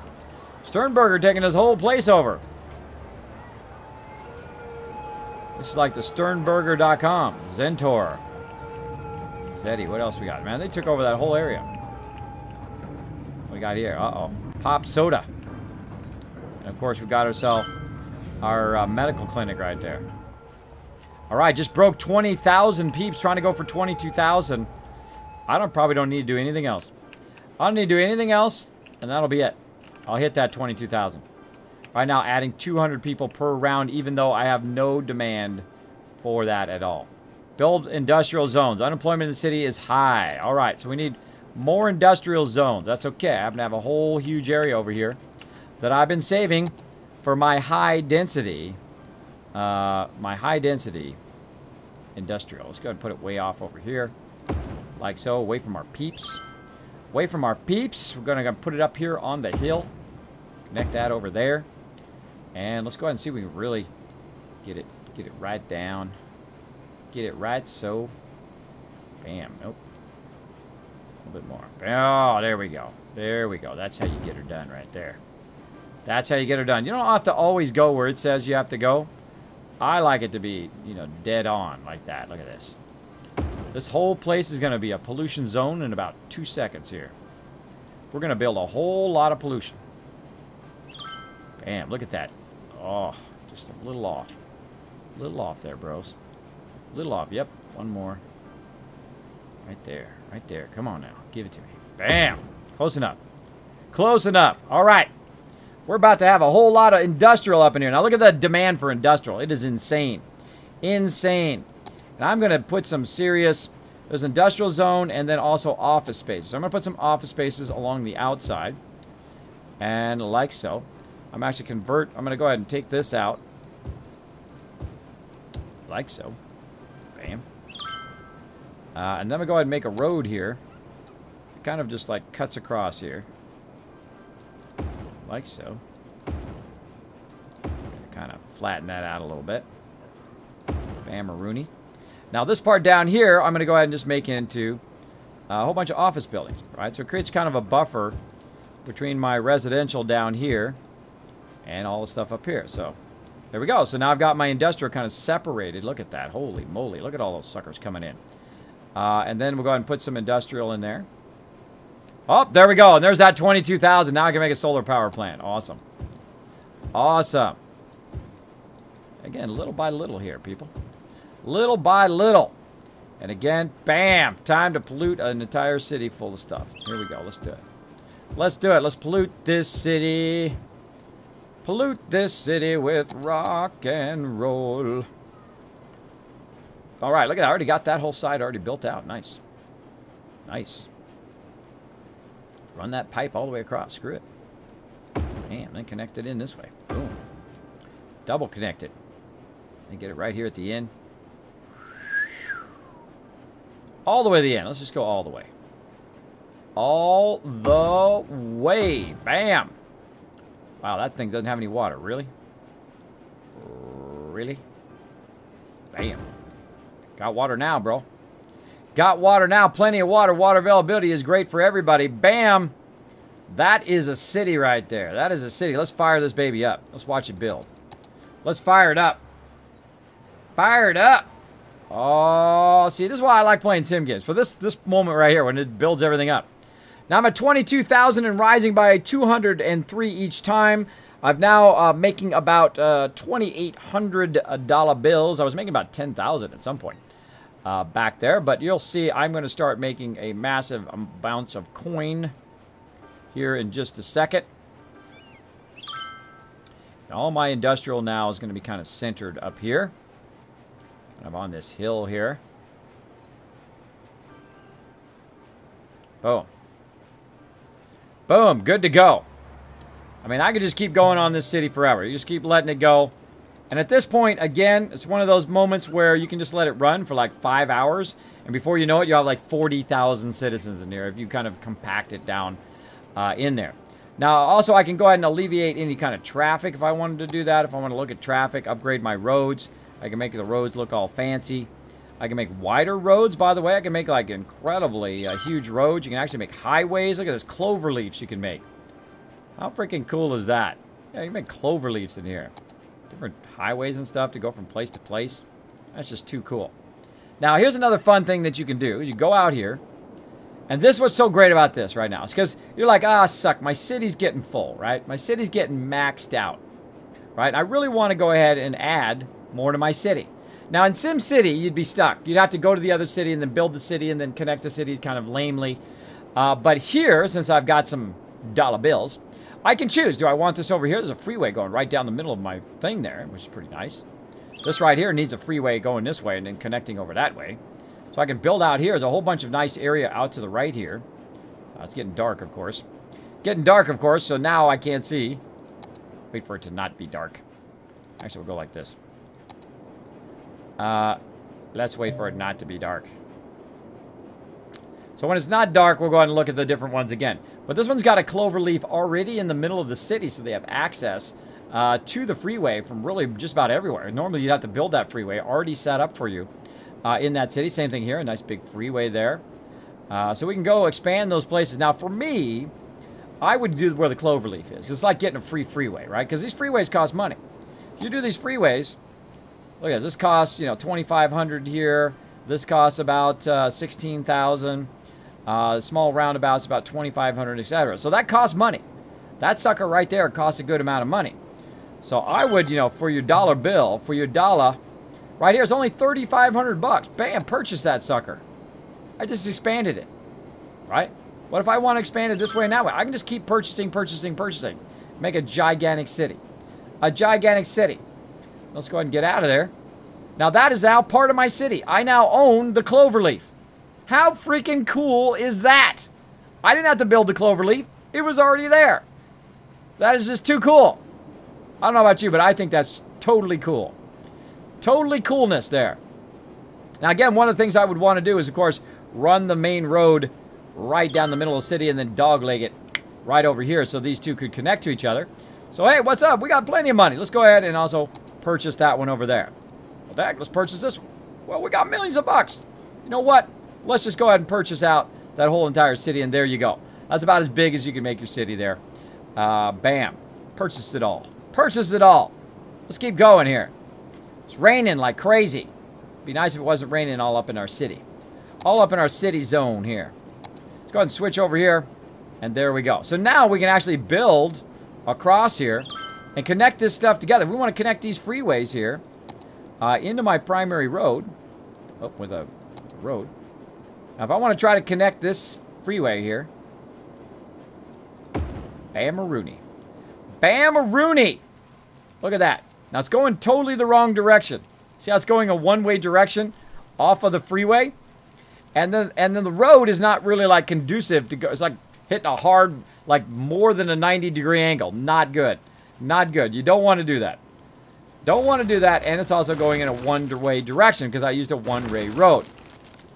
Sternberger taking this whole place over. This is like the Sternberger.com. Zentor. Zeddy, what else we got? Man, they took over that whole area. What we got here? Uh-oh. Pop Soda. And, of course, we got ourselves our medical clinic right there. All right, just broke 20,000 peeps, trying to go for 22,000. I probably don't need to do anything else. I don't need to do anything else, and that'll be it. I'll hit that 22,000. Right now, adding 200 people per round, even though I have no demand for that at all. Build industrial zones. Unemployment in the city is high. All right, so we need more industrial zones. That's okay. I happen to have a whole huge area over here that I've been saving for my high density industrial. Let's go ahead and put it way off over here, like so, away from our peeps. Away from our peeps. We're gonna put it up here on the hill. Connect that over there, and let's go ahead and see if we can really get it right down. Get it right so. Bam. Nope. A little bit more. Oh, there we go. There we go. That's how you get her done right there. That's how you get her done. You don't have to always go where it says you have to go. I like it to be, you know, dead on like that. Look at this. This whole place is going to be a pollution zone in about 2 seconds here. We're going to build a whole lot of pollution. Bam, look at that. Oh, just a little off. A little off there, bros. A little off. Yep, one more. Right there. Right there. Come on now. Give it to me. Bam. Close enough. Close enough. All right. We're about to have a whole lot of industrial up in here. Now look at the demand for industrial. It is insane. Insane. And I'm going to put some serious... There's an industrial zone and then also office spaces. So I'm going to put some office spaces along the outside. And like so. I'm actually I'm going to go ahead and take this out. Like so. Bam. And then we go ahead and make a road here. It kind of just like cuts across here. Like so. Kind of flatten that out a little bit. Bam-a-rooney. Now this part down here, I'm going to go ahead and just make into a whole bunch of office buildings. Right? So it creates kind of a buffer between my residential down here and all the stuff up here. So there we go. So now I've got my industrial kind of separated. Look at that. Holy moly. Look at all those suckers coming in. And then we'll go ahead and put some industrial in there. Oh, there we go. And there's that 22,000. Now I can make a solar power plant. Awesome. Awesome. Again, little by little here, people. Little by little. And again, bam. Time to pollute an entire city full of stuff. Here we go. Let's do it. Let's do it. Let's pollute this city. Pollute this city with rock and roll. All right, look at that. I already got that whole side already built out. Nice. Nice. Run that pipe all the way across. Screw it. Bam, then connect it in this way. Boom. Double connect it. And get it right here at the end. All the way to the end. Let's just go all the way. All the way. Bam. Wow, that thing doesn't have any water. Really? Really? Bam. Got water now, bro. Got water now. Plenty of water. Water availability is great for everybody. Bam. That is a city right there. That is a city. Let's fire this baby up. Let's watch it build. Let's fire it up. Fire it up. Oh, see, this is why I like playing sim games. For this moment right here when it builds everything up. Now I'm at 22,000 and rising by 203 each time. I'm now making about $2,800 bills. I was making about 10,000 at some point. back there. But you'll see I'm going to start making a massive bounce of coin here in just a second. And all my industrial now is going to be kind of centered up here. Kind of on this hill here. Boom. Boom. Good to go. I mean, I could just keep going on this city forever. You just keep letting it go. And at this point, again, it's one of those moments where you can just let it run for like 5 hours. And before you know it, you have like 40,000 citizens in there if you kind of compact it down in there. Now, also, I can go ahead and alleviate any kind of traffic if I wanted to do that. If I want to look at traffic, upgrade my roads. I can make the roads look all fancy. I can make wider roads, by the way. I can make like incredibly huge roads. You can actually make highways. Look at this clover leaves you can make. How freaking cool is that? Yeah, you can make clover leaves in here. Different highways and stuff to go from place to place. That's just too cool. Now, here's another fun thing that you can do. You go out here. And this is what's so great about this right now. It's because you're like, ah, suck. My city's getting full, right? My city's getting maxed out, right? I really want to go ahead and add more to my city. Now, in SimCity, you'd be stuck. You'd have to go to the other city and then build the city and then connect the cities kind of lamely. But here, since I've got some dollar bills, I can choose. Do I want this over here? There's a freeway going right down the middle of my thing there, which is pretty nice. This right here needs a freeway going this way and then connecting over that way. So I can build out here. There's a whole bunch of nice area out to the right here. It's getting dark, of course. Getting dark, of course, so now I can't see. Wait for it to not be dark. Actually, we'll go like this. Let's wait for it not to be dark. So when it's not dark, we'll go ahead and look at the different ones again. But this one's got a clover leaf already in the middle of the city, so they have access to the freeway from really just about everywhere. Normally, you'd have to build that freeway already set up for you in that city. Same thing here, a nice big freeway there. So we can go expand those places. Now, for me, I would do where the clover leaf is. It's like getting a free freeway, right? Because these freeways cost money. If you do these freeways, look at this. This costs, you know, $2,500 here. This costs about $16,000. Small roundabouts about $2,500, etc. So that costs money. That sucker right there costs a good amount of money. So I would, you know, for your dollar bill, for your dollar, right here, it's only $3,500. Bam, purchase that sucker. I just expanded it, right? What if I want to expand it this way and that way? I can just keep purchasing. Make a gigantic city. A gigantic city. Let's go ahead and get out of there. Now that is now part of my city. I now own the cloverleaf. How freaking cool is that? I didn't have to build the cloverleaf. It was already there. That is just too cool. I don't know about you, but I think that's totally cool. Totally coolness there. Now, again, one of the things I would want to do is, of course, run the main road right down the middle of the city and then dogleg it right over here so these two could connect to each other. So, hey, what's up? We got plenty of money. Let's go ahead and also purchase that one over there. Well, Dak, let's purchase this one. Well, we got millions of bucks. You know what? Let's just go ahead and purchase out that whole entire city, and there you go. That's about as big as you can make your city there. Bam. Purchased it all. Purchased it all. Let's keep going here. It's raining like crazy. It'd be nice if it wasn't raining all up in our city. All up in our city zone here. Let's go ahead and switch over here, and there we go. So now we can actually build across here and connect this stuff together. We want to connect these freeways here into my primary road. Oh, with a road. Now, if I want to try to connect this freeway here, bam-a-rooney. Bam-a-rooney! Look at that. Now, it's going totally the wrong direction. See how it's going a one-way direction off of the freeway? And then the road is not really, like, conducive to go. It's like hitting a hard, like, more than a 90-degree angle. Not good. Not good. You don't want to do that. Don't want to do that, and it's also going in a one-way direction because I used a one-way road.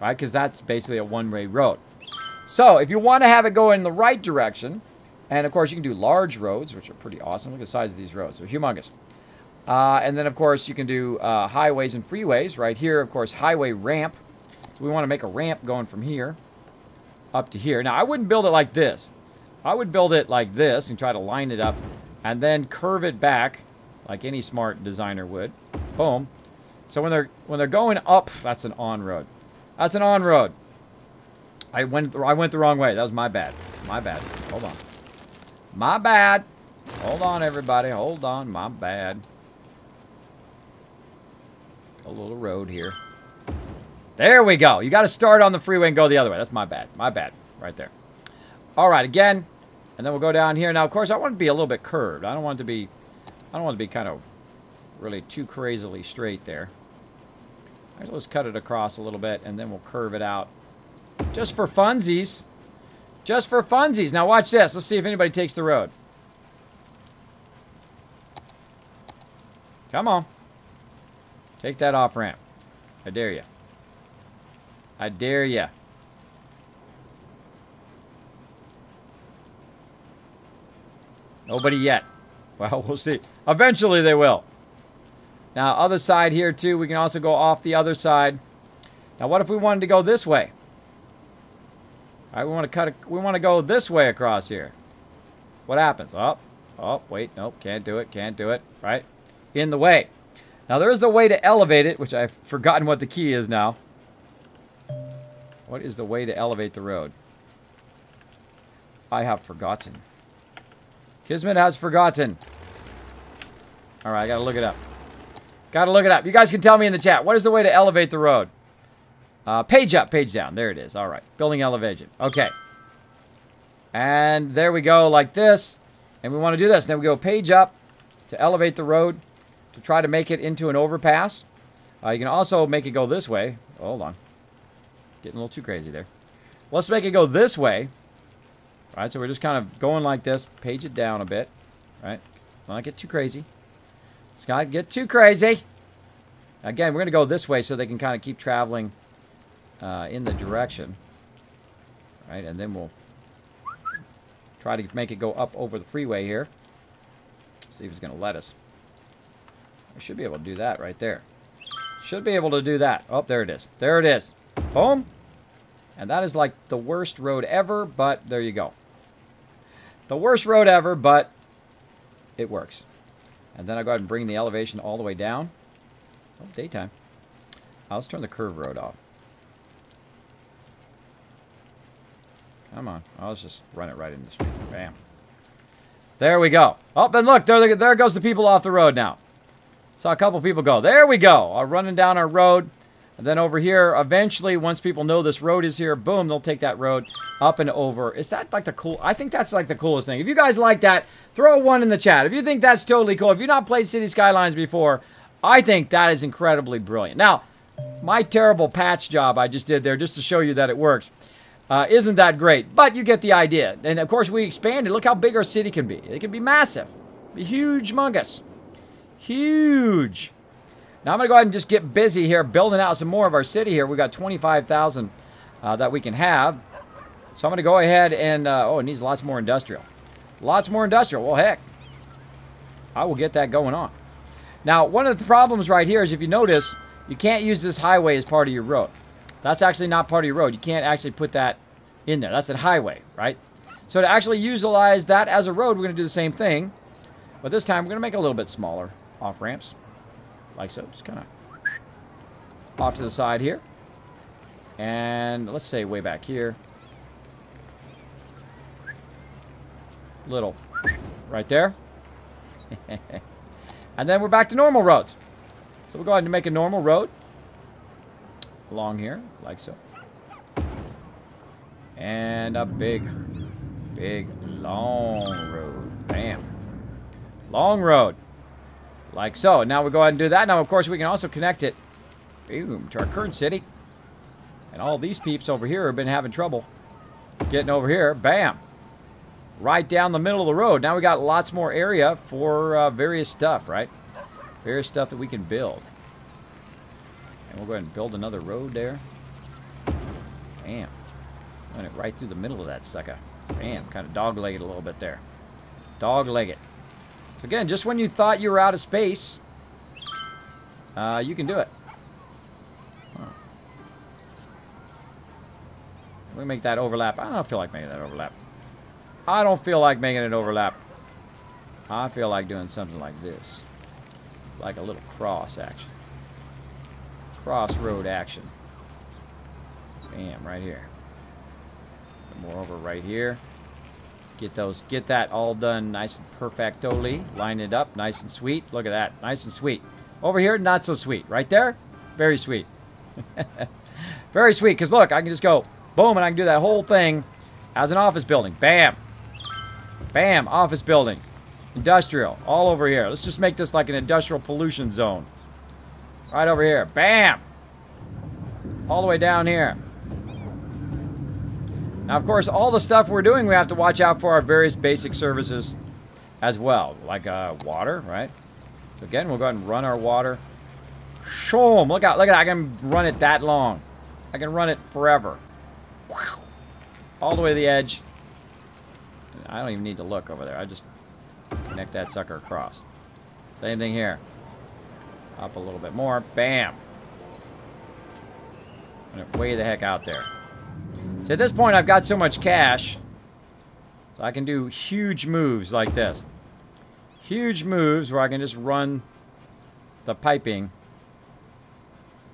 Right? Because that's basically a one-way road. So, if you want to have it go in the right direction, and of course you can do large roads, which are pretty awesome. Look at the size of these roads. They're humongous. And then, of course, you can do highways and freeways. Right here, of course, highway ramp. So we want to make a ramp going from here up to here. Now, I wouldn't build it like this. I would build it like this and try to line it up and then curve it back like any smart designer would. Boom. So when they're going up, that's an on-road. That's an on-road. I went the wrong way. That was my bad. My bad. Hold on. My bad. Hold on, everybody. Hold on. My bad. A little road here. There we go. You got to start on the freeway and go the other way. That's my bad. My bad. Right there. All right, again. And then we'll go down here. Now, of course, I want it to be a little bit curved. I don't want it to be kind of really too crazily straight there. Let's cut it across a little bit, and then we'll curve it out. Just for funsies. Just for funsies. Now, watch this. Let's see if anybody takes the road. Come on. Take that off ramp. I dare you. I dare you. Nobody yet. Well, we'll see. Eventually they will. Now, other side here, too. We can also go off the other side. Now, what if we wanted to go this way? All right, we want to go this way across here. What happens? Oh, wait. Nope, can't do it. Can't do it. Right? In the way. Now, there is the way to elevate it, which I've forgotten what the key is now. What is the way to elevate the road? I have forgotten. Kismet has forgotten. All right, I got to look it up. Got to look it up. You guys can tell me in the chat. What is the way to elevate the road? Page up, page down. There it is. All right. Building elevation. Okay. And there we go like this. And we want to do this. Then we go page up to elevate the road to try to make it into an overpass. You can also make it go this way. Hold on. Getting a little too crazy there. Let's make it go this way. All right, so we're just kind of going like this. Page it down a bit. All right. Don't get too crazy. Let's not get too crazy. Again, we're going to go this way so they can kind of keep traveling in the direction. All right, and then we'll try to make it go up over the freeway here. See if it's going to let us. I should be able to do that right there. Should be able to do that. Oh, there it is. There it is. Boom. And that is like the worst road ever, but there you go. The worst road ever, but it works. And then I'll go ahead and bring the elevation all the way down. Oh, daytime. Let's turn the curve road off. Come on. Let's just run it right into the street. Bam. There we go. Oh, and look, there goes the people off the road now. Saw a couple people go. There we go. Running down our road. And then over here, eventually, once people know this road is here, boom, they'll take that road up and over. Is that like the cool? I think that's like the coolest thing. If you guys like that, throw a 1 in the chat. If you think that's totally cool, if you've not played City Skylines before, I think that is incredibly brilliant. Now, my terrible patch job I just did there, just to show you that it works, isn't that great. But you get the idea. And, of course, we expanded. Look how big our city can be. It can be massive. Be huge, humongous. Huge. Now, I'm going to go ahead and just get busy here building out some more of our city here. We've got 25,000 that we can have. So I'm going to go ahead and... oh, it needs lots more industrial. Lots more industrial. Well, heck. I will get that going on. Now, one of the problems right here is if you notice, you can't use this highway as part of your road. That's actually not part of your road. You can't actually put that in there. That's a highway, right? So to actually utilize that as a road, we're going to do the same thing. But this time, we're going to make it a little bit smaller off-ramps. Like so, just kind of off to the side here. And let's say way back here. Little right there. And then we're back to normal roads. So we'll go ahead and make a normal road along here, like so. And a big, long road. Bam. Long road. Like so. Now we'll go ahead and do that. Now, of course, we can also connect it, boom, to our current city. And all these peeps over here have been having trouble getting over here. Bam. Right down the middle of the road. Now we got lots more area for various stuff, right? Various stuff that we can build. And we'll go ahead and build another road there. Bam. Run it right through the middle of that sucker. Bam. Kind of dog-leg it a little bit there. Dog-leg it. So again, just when you thought you were out of space, you can do it. Huh. We make that overlap. I don't feel like making that overlap. I don't feel like making it overlap. I feel like doing something like this. Like a little cross action. Crossroad action. Bam, right here. More over right here. Get that all done nice and perfectly. Line it up, nice and sweet. Look at that, nice and sweet. Over here, not so sweet. Right there, very sweet. Very sweet, because look, I can just go boom, and I can do that whole thing as an office building. Bam. Bam, office building. Industrial, all over here. Let's just make this like an industrial pollution zone. Right over here. Bam. All the way down here. Now, of course, all the stuff we're doing, we have to watch out for our various basic services as well. Like water, right? So again, we'll go ahead and run our water. Show 'em. Look out, look at that. I can run it that long. I can run it forever. All the way to the edge. I don't even need to look over there. I just connect that sucker across. Same thing here. Up a little bit more. Bam. And way the heck out there. So at this point, I've got so much cash, so I can do huge moves like this. Huge moves where I can just run the piping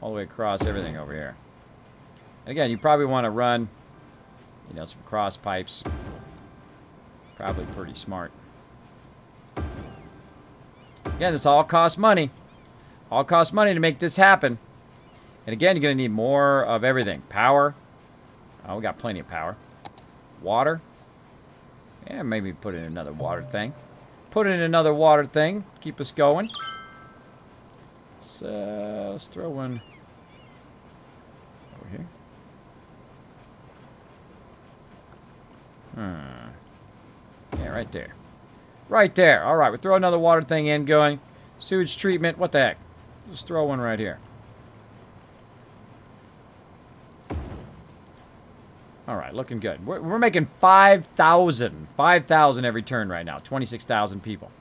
all the way across everything over here. And again, you probably want to run, you know, some cross pipes. Probably pretty smart. Again, this all costs money. All costs money to make this happen. And again, you're going to need more of everything. Power. Oh, we got plenty of power. Water. Yeah, maybe put in another water thing. Put in another water thing. Keep us going. So, let's throw one over here. Yeah, right there. Right there. All right, we throw another water thing in going. Sewage treatment. What the heck? Just throw one right here. All right, looking good. We're making 5,000. 5,000 every turn right now. 26,000 people.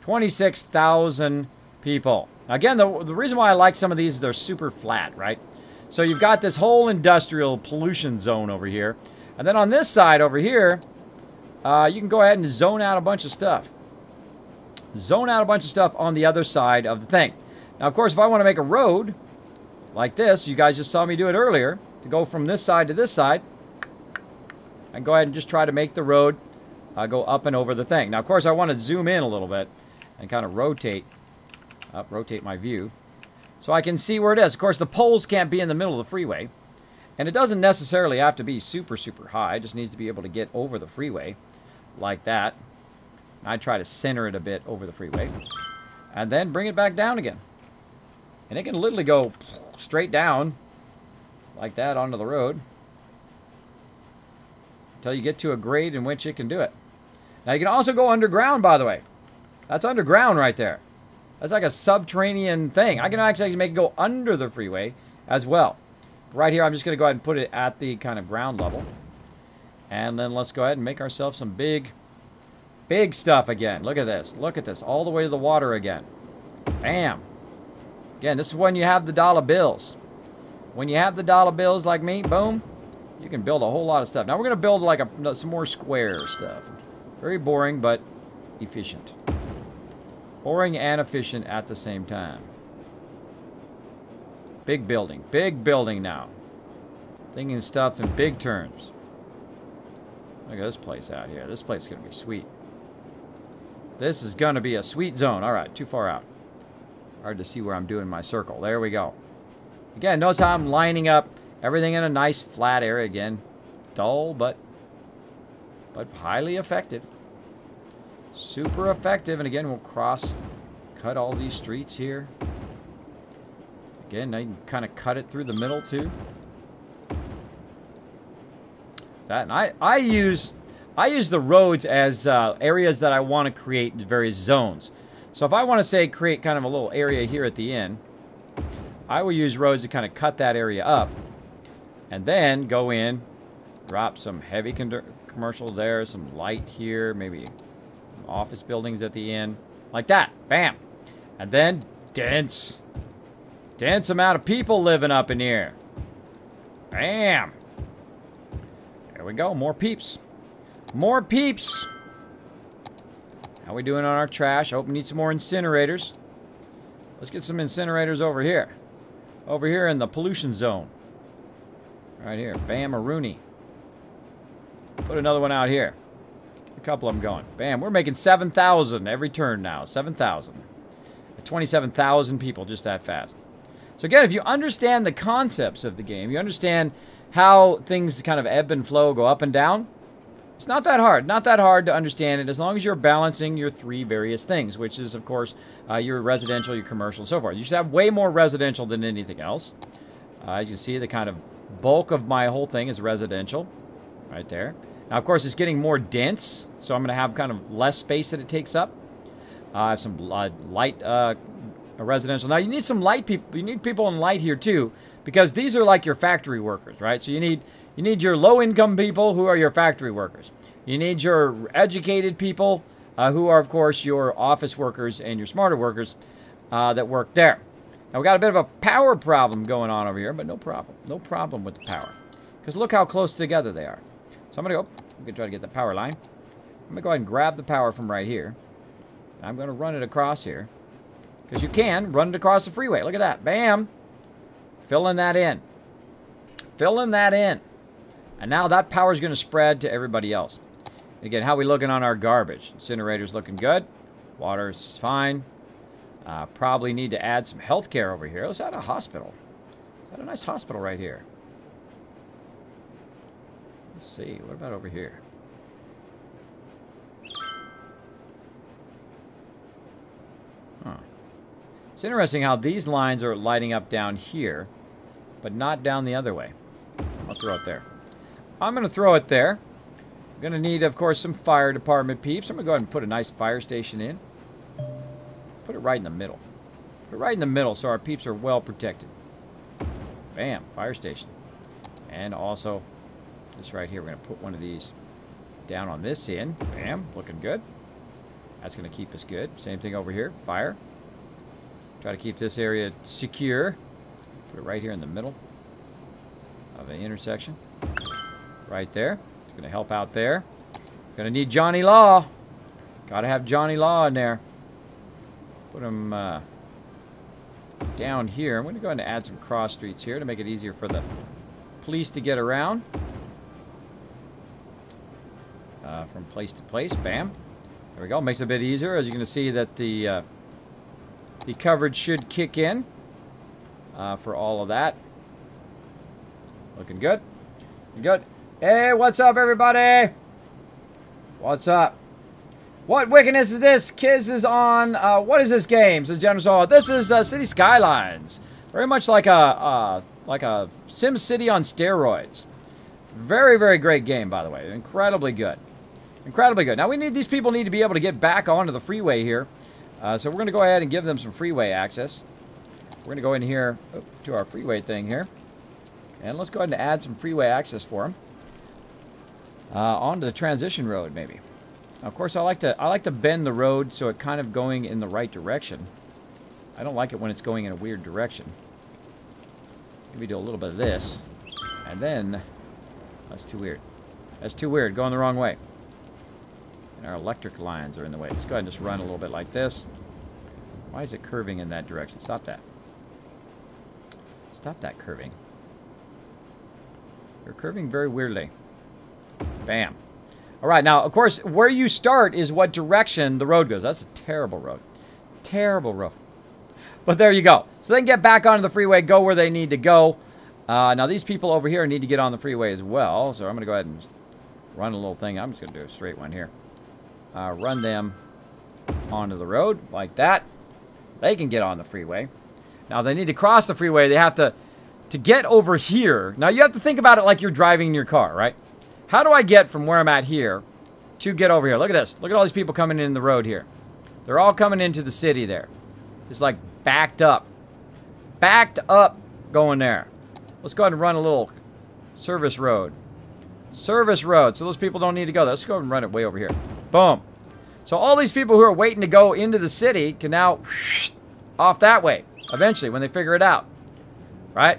26,000 people. Again, the reason why I like some of these is they're super flat, right? So you've got this whole industrial pollution zone over here. And then on this side over here, you can go ahead and zone out a bunch of stuff. Zone out a bunch of stuff on the other side of the thing. Now, of course, if I want to make a road like this, you guys just saw me do it earlier, to go from this side to this side, I can go ahead and just try to make the road go up and over the thing. Now, of course, I want to zoom in a little bit and kind of rotate my view so I can see where it is. Of course, the poles can't be in the middle of the freeway, and it doesn't necessarily have to be super, super high. It just needs to be able to get over the freeway like that. And I try to center it a bit over the freeway and then bring it back down again. And it can literally go straight down like that onto the road until you get to a grade in which it can do it. Now, you can also go underground, by the way. That's underground right there. That's like a subterranean thing. I can actually make it go under the freeway as well. Right here, I'm just going to go ahead and put it at the kind of ground level. And then let's go ahead and make ourselves some big stuff again. Look at this. Look at this. All the way to the water again. Bam. Again, this is when you have the dollar bills. When you have the dollar bills like me, boom, you can build a whole lot of stuff. Now, we're going to build like some more square stuff. Very boring, but efficient. Boring and efficient at the same time. Big building. Big building now. Thinking stuff in big terms. Look at this place out here. This place is going to be sweet. This is going to be a sweet zone. All right, too far out. Hard to see where I'm doing my circle. There we go. Again, notice how I'm lining up everything in a nice flat area again. Dull, but highly effective. Super effective. And again, we'll cut all these streets here. Again, now you can kind of cut it through the middle too. That, and I use the roads as areas that I want to create various zones. So if I want to say create kind of a little area here at the end, I will use roads to kind of cut that area up, and then go in, drop some heavy commercial there, some light here, maybe office buildings at the end, like that. Bam. And then dense amount of people living up in here. Bam. There we go. More peeps. More peeps. How we doing on our trash? Oh, we need some more incinerators. Let's get some incinerators over here. Over here in the pollution zone. Right here. Bam-a-rooney. Put another one out here. A couple of them going. Bam. We're making 7,000 every turn now. 7,000. 27,000 people just that fast. So again, if you understand the concepts of the game, you understand how things kind of ebb and flow, go up and down, it's not that hard. Not that hard to understand it as long as you're balancing your three various things, which is, of course, your residential, your commercial, and so forth. You should have way more residential than anything else. As you see, the kind of bulk of my whole thing is residential right there. Now, of course, it's getting more dense, so I'm going to have kind of less space that it takes up. I have some light residential. Now, you need some light people. You need people in light here, too, because these are like your factory workers, right? So you need your low-income people who are your factory workers. You need your educated people who are, of course, your office workers and your smarter workers that work there. Now, we got a bit of a power problem going on over here, but no problem. No problem with the power. Because look how close together they are. So I'm going to try to get the power line. I'm going to go ahead and grab the power from right here. I'm going to run it across here. Because you can run it across the freeway. Look at that. Bam. Filling that in. Filling that in. And now that power is going to spread to everybody else. Again, how are we looking on our garbage? Incinerator's looking good. Water's fine. Probably need to add some healthcare over here. Let's add a hospital. Is that a nice hospital right here? Let's see. What about over here? Huh. It's interesting how these lines are lighting up down here, but not down the other way. I'll throw it there. I'm going to throw it there. I'm going to need, of course, some fire department peeps. I'm going to go ahead and put a nice fire station in. Put it right in the middle. Put it right in the middle so our peeps are well protected. Bam, fire station. And also, this right here, we're going to put one of these down on this end. Bam, looking good. That's going to keep us good. Same thing over here, fire. Try to keep this area secure. Put it right here in the middle of the intersection. Right there. It's going to help out there. Going to need Johnny Law. Got to have Johnny Law in there. Put him down here. I'm going to go ahead and add some cross streets here to make it easier for the police to get around. From place to place. Bam. There we go. Makes it a bit easier. As you can see that the coverage should kick in for all of that. Looking good. Good. Hey, what's up, everybody? What's up? What wickedness is this? Kiz is on. What is this game? Says General Saw. This is City Skylines. Very much like a Sim City on steroids. Very, very great game, by the way. Incredibly good. Incredibly good. Now, these people need to be able to get back onto the freeway here. So we're going to go ahead and give them some freeway access. We're going to go in here to our freeway thing here. And let's go ahead and add some freeway access for them. Onto the transition road, maybe. Now, of course, I like to bend the road so it kind of going in the right direction. I don't like it when it's going in a weird direction. Maybe do a little bit of this. And then... That's too weird. That's too weird. Going the wrong way. And our electric lines are in the way. Let's go ahead and just run a little bit like this. Why is it curving in that direction? Stop that. Stop that curving. You're curving very weirdly. Bam. All right, now, of course, where you start is what direction the road goes. That's a terrible road. Terrible road. But there you go. So they can get back onto the freeway, go where they need to go. Now, these people over here need to get on the freeway as well. So I'm going to go ahead and run a little thing. I'm just going to do a straight one here. Run them onto the road like that. They can get on the freeway. Now, they need to cross the freeway. They have to get over here. Now, you have to think about it like you're driving in your car, right? How do I get from where I'm at here to get over here? Look at this. Look at all these people coming in the road here. They're all coming into the city there. It's like backed up. Backed up going there. Let's go ahead and run a little service road. Service road. So those people don't need to go there. Let's go ahead and run it way over here. Boom. So all these people who are waiting to go into the city can now off that way. Eventually, when they figure it out. Right?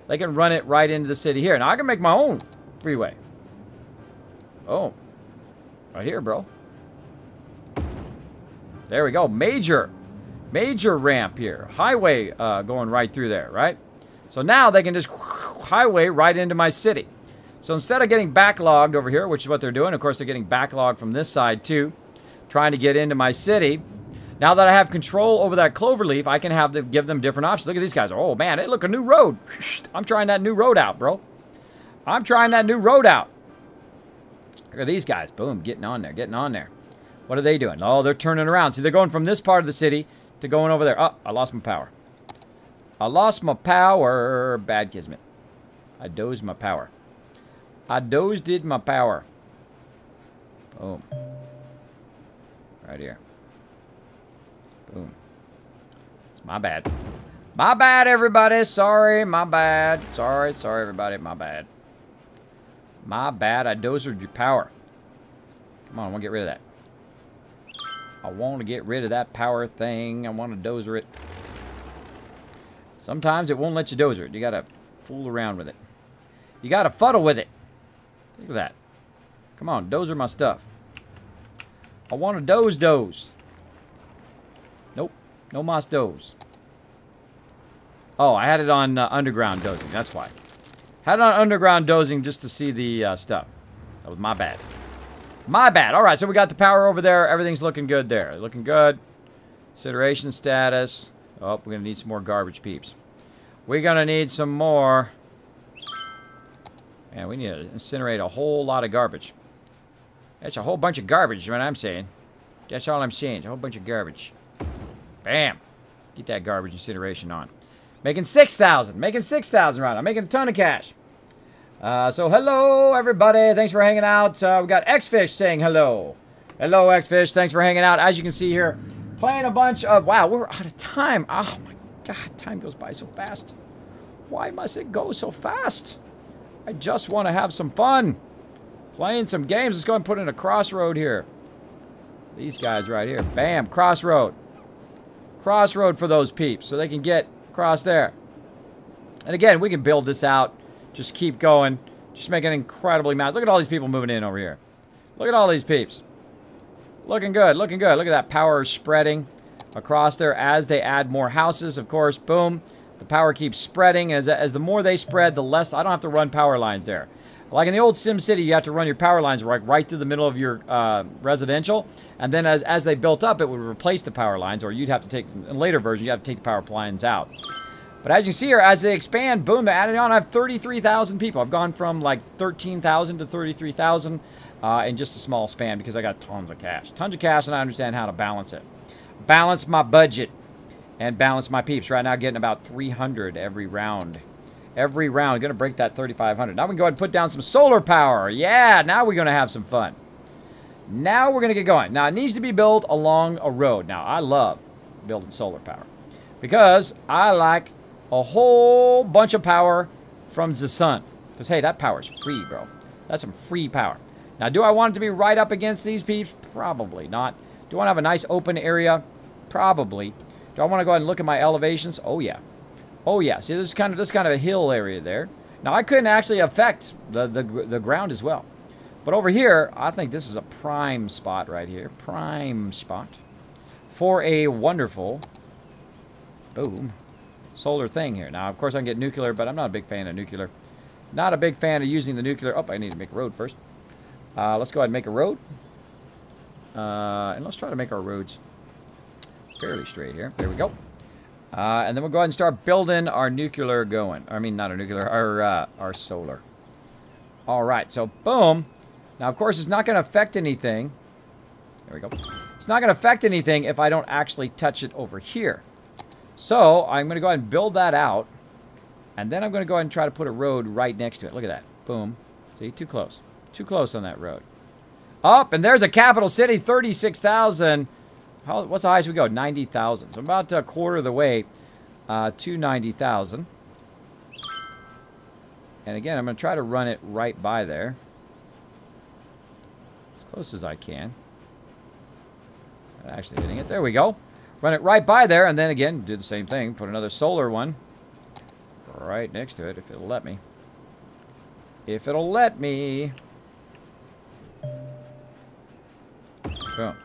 They can run it right into the city here. Now, I can make my own freeway. Oh. Right here, bro. There we go. Major ramp here. Highway going right through there, right? So now they can just highway right into my city. So instead of getting backlogged over here, which is what they're doing, of course, they're getting backlogged from this side too, trying to get into my city. Now that I have control over that cloverleaf, I can give them different options. Look at these guys. Oh, man, hey, look, a new road. I'm trying that new road out, bro. I'm trying that new road out. Look at these guys. Boom, getting on there, getting on there. What are they doing? Oh, they're turning around. See, they're going from this part of the city to going over there. Oh, I lost my power. I lost my power. Bad Kismet. I dozed my power. I dozed my power. Boom. Right here. Boom. It's my bad. My bad, everybody. Sorry, my bad. Sorry, everybody. My bad. My bad. I dozered your power. Come on, I want to get rid of that. I want to get rid of that power thing. I want to dozer it. Sometimes it won't let you dozer it. You got to fool around with it. You got to fuddle with it. Look at that. Come on, dozer my stuff. I want to doze. Nope. No mas doze. Oh, I had it on underground dozing. That's why. Had it on underground dozing just to see the stuff. That was my bad. My bad. All right, so we got the power over there. Everything's looking good there. Looking good. Consideration status. Oh, we're going to need some more garbage peeps. We're going to need some more. Man, we need to incinerate a whole lot of garbage. That's a whole bunch of garbage, is what I'm saying. That's all I'm saying. It's a whole bunch of garbage. Bam. Get that garbage incineration on. Making 6,000. Making 6,000 right now. Making a ton of cash. So hello, everybody. Thanks for hanging out. We got Xfish saying hello. Hello, Xfish. Thanks for hanging out. As you can see here, playing a bunch of... Wow, we're out of time. Oh, my God. Time goes by so fast. Why must it go so fast? I just want to have some fun. Playing some games. Let's go and put in a crossroad here. These guys right here. Bam. Crossroad. Crossroad for those peeps so they can get across there. And again, we can build this out. Just keep going. Just make an incredibly mad. Look at all these people moving in over here. Look at all these peeps. Looking good. Looking good. Look at that power spreading across there as they add more houses. Of course, boom. The power keeps spreading. As the more they spread, the less... I don't have to run power lines there. Like in the old Sim City, you have to run your power lines right through the middle of your residential. And then as they built up, it would replace the power lines. Or you'd have to take... In later versions, you have to take the power lines out. But as you see here, as they expand, boom, they're adding on. I have 33,000 people. I've gone from like 13,000 to 33,000 in just a small span because I got tons of cash. Tons of cash, and I understand how to balance it. Balance my budget and balance my peeps. Right now, getting about 300 every round. Every round. Going to break that 3,500. Now we can go ahead and put down some solar power. Yeah, now we're going to have some fun. Now we're going to get going. Now, it needs to be built along a road. Now, I love building solar power because I like a whole bunch of power from the sun. Because, hey, that power is free, bro. That's some free power. Now, do I want it to be right up against these peeps? Probably not. Do I want to have a nice open area? Probably. Do I want to go ahead and look at my elevations? Oh, yeah. Oh, yeah. See, this is kind of a hill area there. Now, I couldn't actually affect the ground as well. But over here, I think this is a prime spot right here. Prime spot for a wonderful, boom, solar thing here. Now, of course, I can get nuclear, but I'm not a big fan of nuclear. Not a big fan of using the nuclear. Oh, I need to make a road first. Let's go ahead and make a road. And let's try to make our roads fairly straight here. There we go. And then we'll go ahead and start building our nuclear going. I mean, not our nuclear, our solar. All right, so boom. Now, of course, it's not going to affect anything. There we go. It's not going to affect anything if I don't actually touch it over here. So, I'm going to go ahead and build that out. And then I'm going to go ahead and try to put a road right next to it. Look at that. Boom. See, too close. Too close on that road. Up, and there's a capital city, 36,000. What's the highest we go? 90,000. So, about a quarter of the way to 90,000. And again, I'm going to try to run it right by there. As close as I can. Not actually hitting it. There we go. Run it right by there, and then again, do the same thing. Put another solar one right next to it, if it'll let me. If it'll let me. Boom.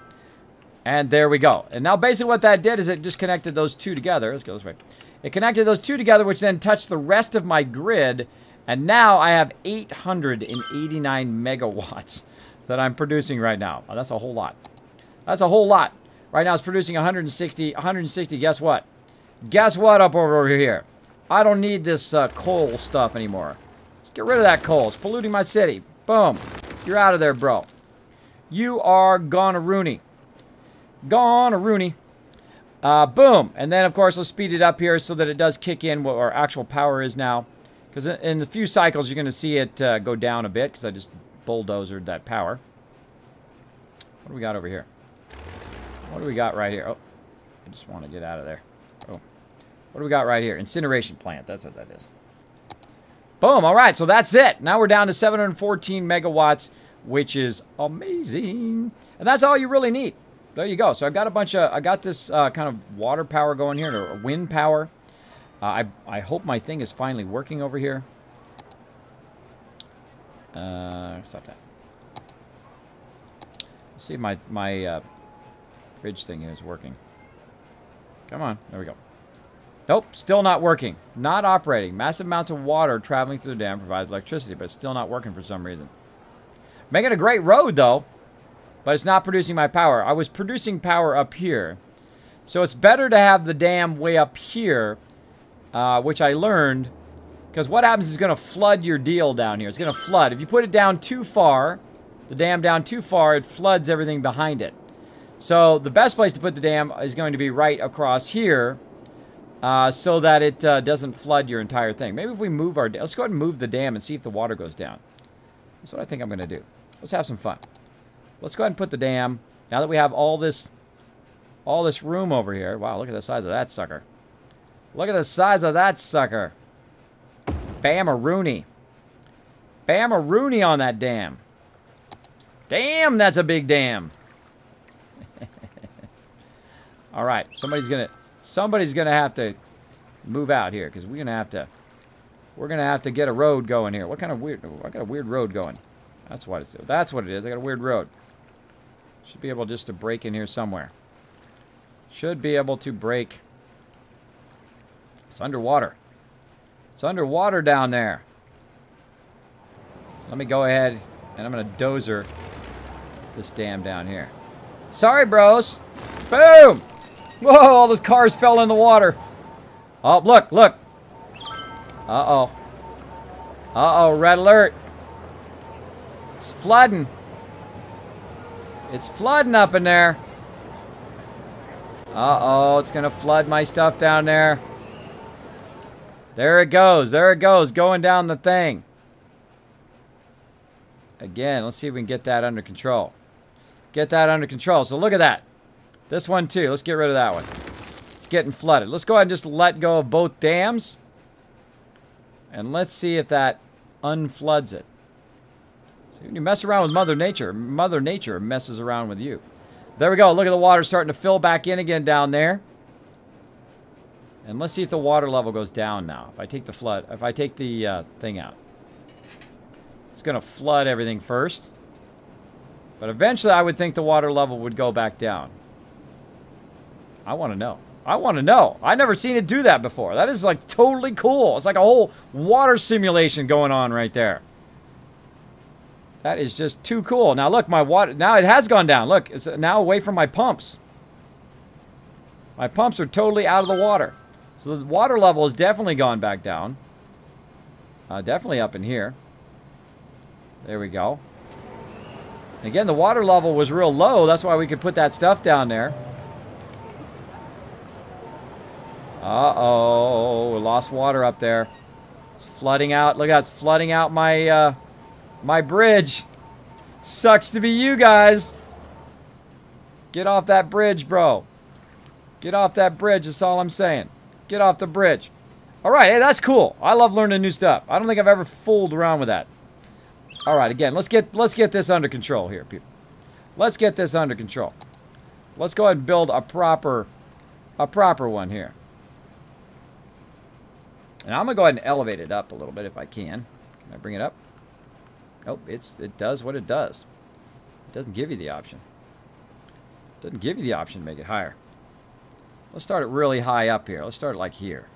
And there we go. And now basically what that did is it just connected those two together. Let's go this way. It connected those two together, which then touched the rest of my grid. And now I have 889 megawatts that I'm producing right now. Oh, that's a whole lot. That's a whole lot. Right now it's producing 160. 160. Guess what? Guess what up over here? I don't need this coal stuff anymore. Let's get rid of that coal. It's polluting my city. Boom. You're out of there, bro. You are gone-a-rooney. Gone-a-rooney. Boom. And then, of course, let's speed it up here so that it does kick in what our actual power is now. Because in a few cycles, you're going to see it go down a bit because I just bulldozered that power. What do we got over here? What do we got right here? Oh, I just want to get out of there. Oh. What do we got right here? Incineration plant. That's what that is. Boom. All right. So that's it. Now we're down to 714 megawatts, which is amazing. And that's all you really need. There you go. So I've got a bunch of, I got this kind of water power going here, or wind power. I hope my thing is finally working over here. Stop that. Let's see if my bridge thing is working. Come on. There we go. Nope. Still not working. Not operating. Massive amounts of water traveling through the dam provides electricity, but it's still not working for some reason. Making a great road, though. But it's not producing my power. I was producing power up here. So it's better to have the dam way up here, which I learned. Because what happens is going to flood your deal down here. It's going to flood. If you put it down too far, the dam down too far, it floods everything behind it. So the best place to put the dam is going to be right across here, so that it doesn't flood your entire thing. Maybe if we move our dam, let's go ahead and move the dam and see if the water goes down. That's what I think I'm going to do. Let's have some fun. Let's go ahead and put the dam, now that we have all this room over here. Wow, look at the size of that sucker. Look at the size of that sucker. Bam-a-rooney. Bam-a-rooney on that dam. Damn, that's a big dam. All right, somebody's gonna have to move out here because we're gonna have to get a road going here. What kind of weird? I got a weird road going. That's what it's. That's what it is. I got a weird road. Should be able just to break in here somewhere. Should be able to break. It's underwater. It's underwater down there. Let me go ahead and I'm gonna dozer this dam down here. Sorry, bros. Boom! Whoa, all those cars fell in the water. Oh, look, look. Uh-oh. Uh-oh, red alert. It's flooding. It's flooding up in there. Uh-oh, it's going to flood my stuff down there. There it goes. There it goes, going down the thing. Again, let's see if we can get that under control. Get that under control. So look at that. This one too. Let's get rid of that one. It's getting flooded. Let's go ahead and just let go of both dams. And let's see if that unfloods it. See, when you mess around with Mother Nature messes around with you. There we go. Look at the water starting to fill back in again down there. And let's see if the water level goes down now. If I take the thing out. It's going to flood everything first. But eventually I would think the water level would go back down. I want to know. I want to know. I've never seen it do that before. That is like totally cool. It's like a whole water simulation going on right there. That is just too cool. Now look, my water, now it has gone down. Look, it's now away from my pumps. My pumps are totally out of the water. So the water level has definitely gone back down. Definitely up in here. There we go. And again, the water level was real low. That's why we could put that stuff down there. Uh-oh, we lost water up there. It's flooding out. Look at that, it's flooding out my my bridge. Sucks to be you guys. Get off that bridge, bro. Get off that bridge, that's all I'm saying. Get off the bridge. All right, hey, that's cool. I love learning new stuff. I don't think I've ever fooled around with that. All right, again, let's get this under control here, people. Let's get this under control. Let's go ahead and build a proper one here. And I'm going to go ahead and elevate it up a little bit if I can. Can I bring it up? Nope, it does what it does. It doesn't give you the option. It doesn't give you the option to make it higher. Let's start it really high up here. Let's start it like here.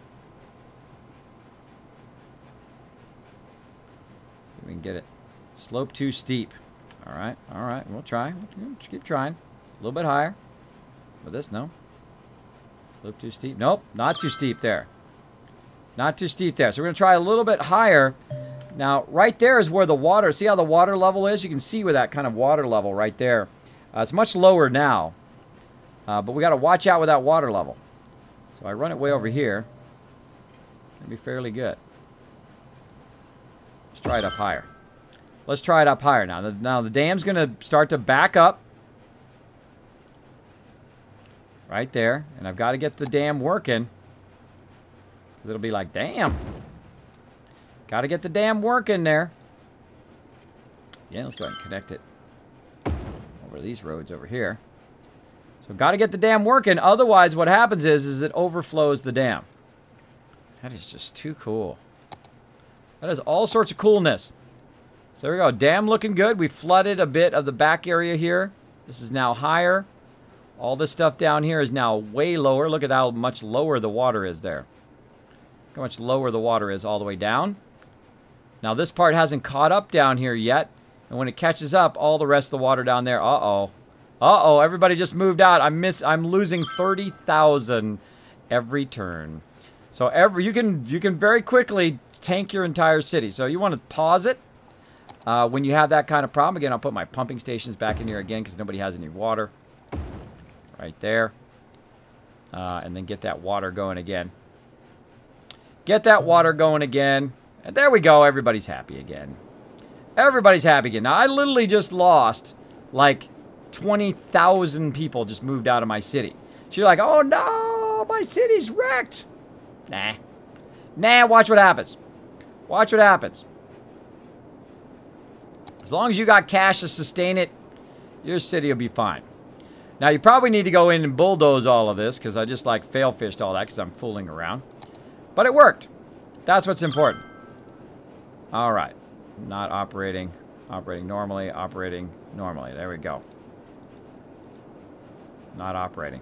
See if we can get it. Slope too steep. All right, we'll try. We'll just keep trying. A little bit higher. With this, no. Slope too steep. Nope, not too steep there. Not too steep there. So we're going to try a little bit higher. Now, right there is where the water, see how the water level is? You can see where that kind of water level right there. It's much lower now. But we got to watch out with that water level. So I run it way over here. It'll be fairly good. Let's try it up higher. Let's try it up higher now. Now the dam's going to start to back up. Right there. And I've got to get the dam working. It'll be like, damn. Got to get the dam working there. Yeah, let's go ahead and connect it over these roads over here. So got to get the dam working. Otherwise, what happens is it overflows the dam. That is just too cool. That is all sorts of coolness. So there we go. Dam looking good. We flooded a bit of the back area here. This is now higher. All this stuff down here is now way lower. Look at how much lower the water is there. Look how much lower the water is all the way down. Now this part hasn't caught up down here yet. And when it catches up, all the rest of the water down there, uh-oh. Uh-oh, everybody just moved out. I'm losing 30,000 every turn. So you can very quickly tank your entire city. So you want to pause it when you have that kind of problem. Again, I'll put my pumping stations back in here again because nobody has any water. Right there. And then get that water going again. Get that water going again. And there we go. Everybody's happy again. Everybody's happy again. Now, I literally just lost like 20,000 people just moved out of my city. So you're like, oh no, my city's wrecked. Nah. Nah, watch what happens. Watch what happens. As long as you got cash to sustain it, your city will be fine. Now, you probably need to go in and bulldoze all of this because I just like fail-fished all that because I'm fooling around. But it worked. That's what's important. All right. Not operating. Operating normally. Operating normally. There we go. Not operating.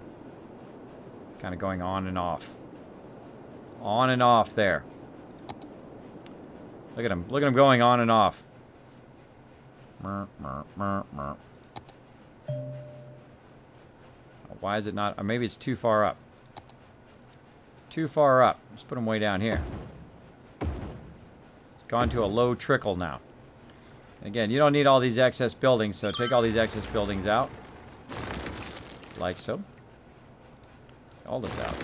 Kind of going on and off. On and off there. Look at him. Look at him going on and off. Mer, mer, mer, mer. Why is it not? Or maybe it's too far up. Too far up. Let's put him way down here. It's gone to a low trickle now. Again, you don't need all these excess buildings, so take all these excess buildings out. Like so. All this out.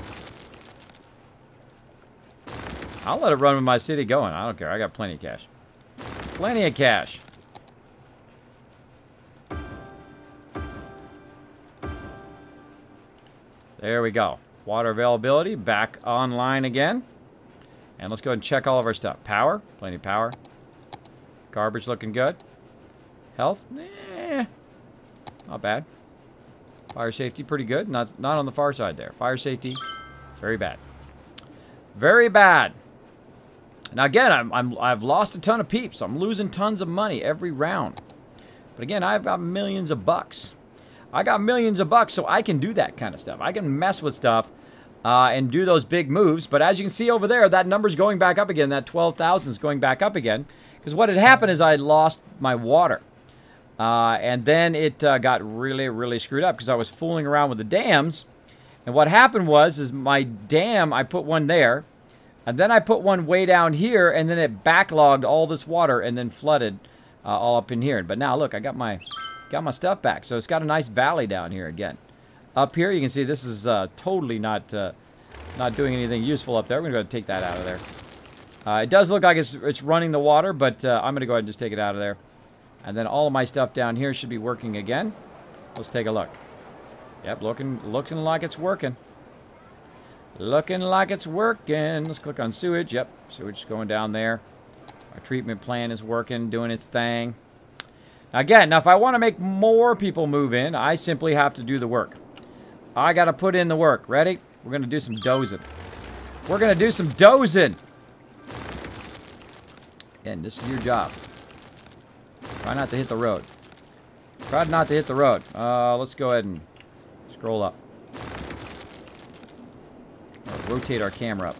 I'll let it run with my city going. I don't care. I got plenty of cash. Plenty of cash. There we go. Water availability back online again. And let's go ahead and check all of our stuff. Power. Plenty of power. Garbage looking good. Health. Not bad. Fire safety pretty good. Not on the far side there. Fire safety. Very bad. Very bad. Now again, I've lost a ton of peeps. I'm losing tons of money every round. But again, I've got millions of bucks. I got millions of bucks, so I can do that kind of stuff. I can mess with stuff and do those big moves. But as you can see over there, that number's going back up again. That 12,000 is going back up again. Because what had happened is I lost my water. And then it got really, really screwed up because I was fooling around with the dams. And what happened was my dam, I put one there. And then I put one way down here. And then it backlogged all this water and then flooded all up in here. But now, look, I got my stuff back. So it's got a nice valley down here again. Up here, you can see this is totally not doing anything useful up there. We're going to go ahead and take that out of there. It does look like it's running the water, but I'm going to go ahead and just take it out of there. And then all of my stuff down here should be working again. Let's take a look. Yep, looking like it's working. Looking like it's working. Let's click on sewage. Yep, sewage is going down there. Our treatment plant is working, doing its thing. Again, now if I want to make more people move in, I simply have to do the work. I got to put in the work. Ready? We're going to do some dozing. We're going to do some dozing. And this is your job. Try not to hit the road. Try not to hit the road. Let's go ahead and scroll up. Or rotate our camera up.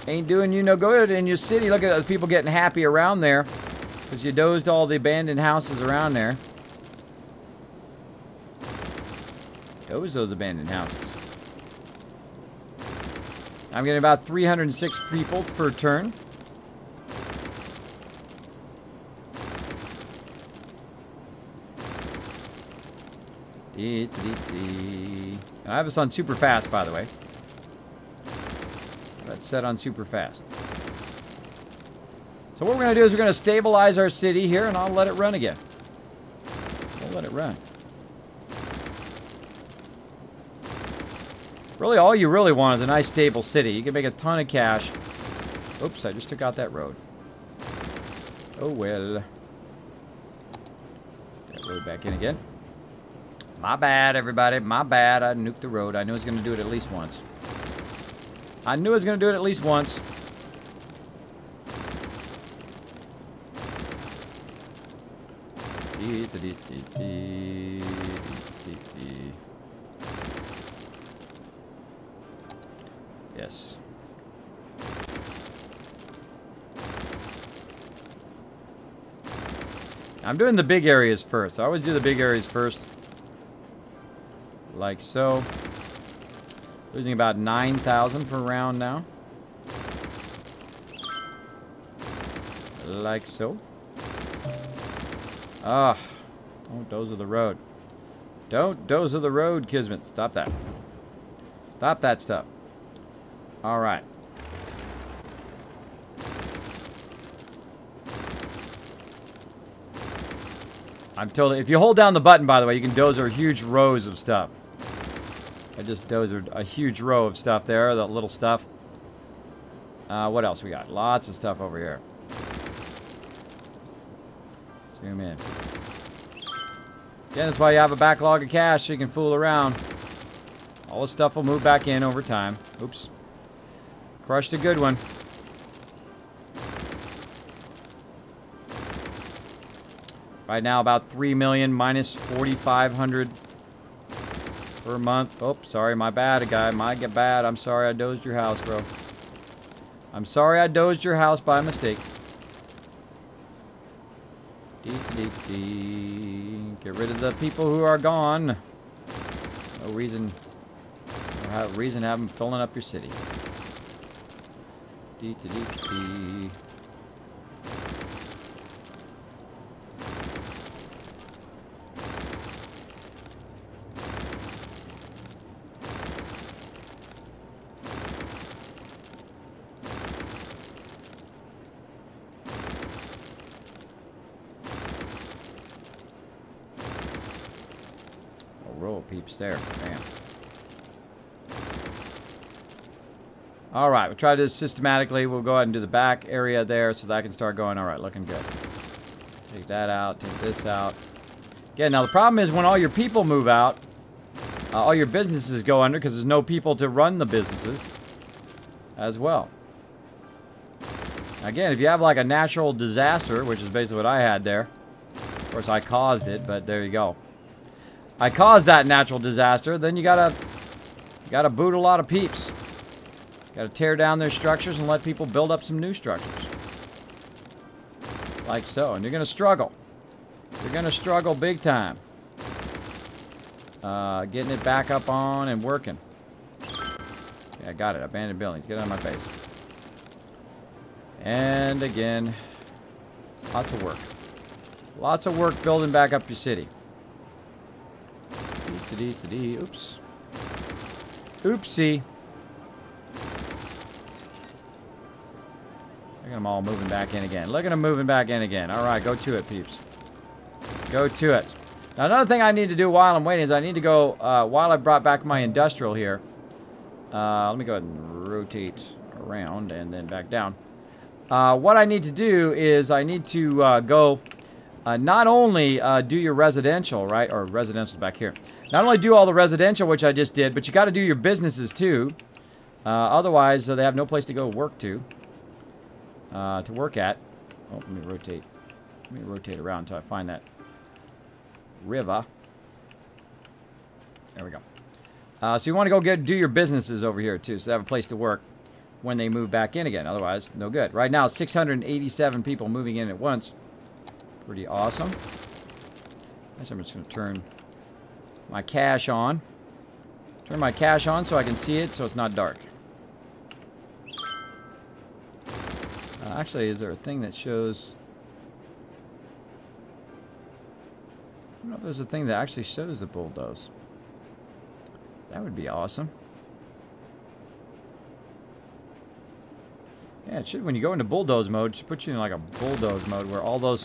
Ain't doing you no good in your city. Look at the people getting happy around there because you dozed all the abandoned houses around there. Those abandoned houses. I'm getting about 306 people per turn. And I have this on super fast, by the way. That's set on super fast. So what we're going to do is we're going to stabilize our city here, and I'll let it run again. We'll let it run. Really, all you really want is a nice, stable city. You can make a ton of cash. Oops, I just took out that road. Oh, well. That road back in again. My bad, everybody. My bad. I nuked the road. I knew I was going to do it at least once. I knew I was going to do it at least once. Yes. I'm doing the big areas first. I always do the big areas first. Like so. Losing about 9,000 per round now. Like so. Ah, don't dozer the road. Don't dozer the road, Kismet. Stop that. Stop that stuff. All right. I'm told if you hold down the button, by the way, you can dozer huge rows of stuff. I just dozered a huge row of stuff there, that little stuff. What else we got? Lots of stuff over here. Zoom in. Again, that's why you have a backlog of cash so you can fool around. All this stuff will move back in over time. Oops. Crushed a good one. Right now, about 3 million minus 4,500 per month. Oh, sorry, my bad, guy. My bad. I'm sorry I dozed your house, bro. I'm sorry I dozed your house by mistake. Get rid of the people who are gone. No reason. No reason to have them filling up your city. Row of peeps there. Bam. All right, we'll try this systematically. We'll go ahead and do the back area there so that I can start going. All right, looking good. Take that out. Take this out. Again, now the problem is when all your people move out, all your businesses go under because there's no people to run the businesses as well. Again, if you have like a natural disaster, which is basically what I had there. Of course, I caused it, but there you go. I caused that natural disaster, then you gotta boot a lot of peeps. Gotta tear down their structures and let people build up some new structures. Like so, and you're gonna struggle. You're gonna struggle big time. Getting it back up on and working. Yeah, I got it. Abandoned buildings. Get out of my face. And again, lots of work. Lots of work building back up your city. Oops. Oopsie. Look at them all moving back in again. Look at them moving back in again. All right, go to it, peeps. Go to it. Now, another thing I need to do while I'm waiting is I need to go, while I brought back my industrial here. Let me go ahead and rotate around and then back down. What I need to do is I need to go not only do your residential, right? Or residential back here. Not only do all the residential, which I just did, but you got to do your businesses too. Otherwise, they have no place to go work to work at. Oh, let me rotate. Let me rotate around until I find that river. There we go. So you want to go do your businesses over here too, so they have a place to work when they move back in again. Otherwise, no good. Right now, 687 people moving in at once. Pretty awesome. I guess I'm just going to turn my cash on. Turn my cache on so I can see it so it's not dark. Actually, is there a thing that shows... I don't know if there's a thing that actually shows the bulldoze. That would be awesome. Yeah, it should, when you go into bulldoze mode, it should put you in like a bulldoze mode where all the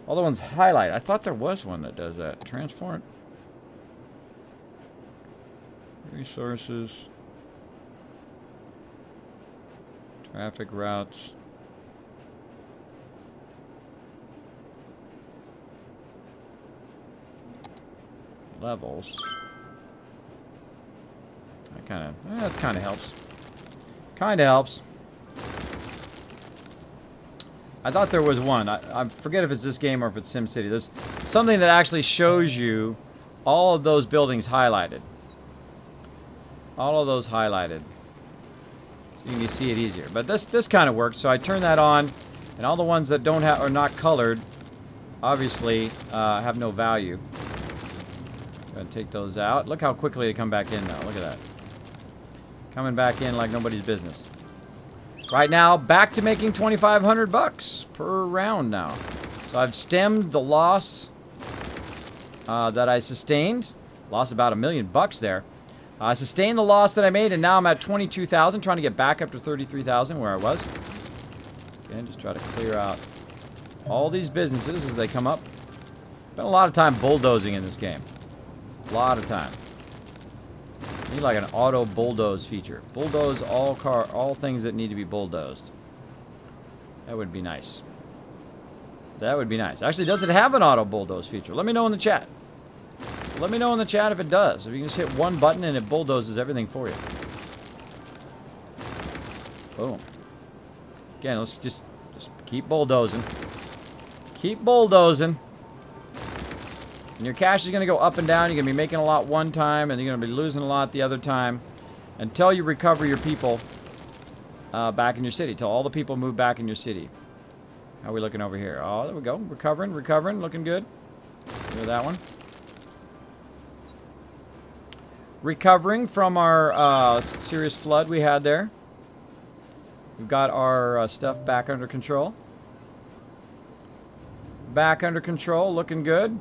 ones highlight. I thought there was one that does that. Transform. Resources. Traffic routes. Levels. That kind of helps. Kind of helps. I thought there was one. I forget if it's this game or if it's SimCity. There's something that actually shows you all of those buildings highlighted. All of those highlighted. So you can see it easier. But this kind of works. So I turn that on, and all the ones that don't have are not colored, obviously have no value. Go ahead and take those out. Look how quickly they come back in now. Look at that. Coming back in like nobody's business. Right now, back to making 2,500 bucks per round now. So I've stemmed the loss that I sustained. Lost about $1 million there. I sustained the loss that I made, and now I'm at 22,000, trying to get back up to 33,000 where I was. Again, just try to clear out all these businesses as they come up. Spent a lot of time bulldozing in this game. A lot of time. Need like an auto bulldoze feature. Bulldoze all things that need to be bulldozed. That would be nice. That would be nice. Actually, does it have an auto bulldoze feature? Let me know in the chat. Let me know in the chat if it does. If you can just hit one button and it bulldozes everything for you. Boom. Again, let's just keep bulldozing. Keep bulldozing. And your cash is going to go up and down. You're going to be making a lot one time, and you're going to be losing a lot the other time. Until you recover your people back in your city. Until all the people move back in your city. How are we looking over here? Oh, there we go. Recovering, looking good. Look at that one. Recovering from our serious flood we had there. We've got our stuff back under control. Back under control, looking good.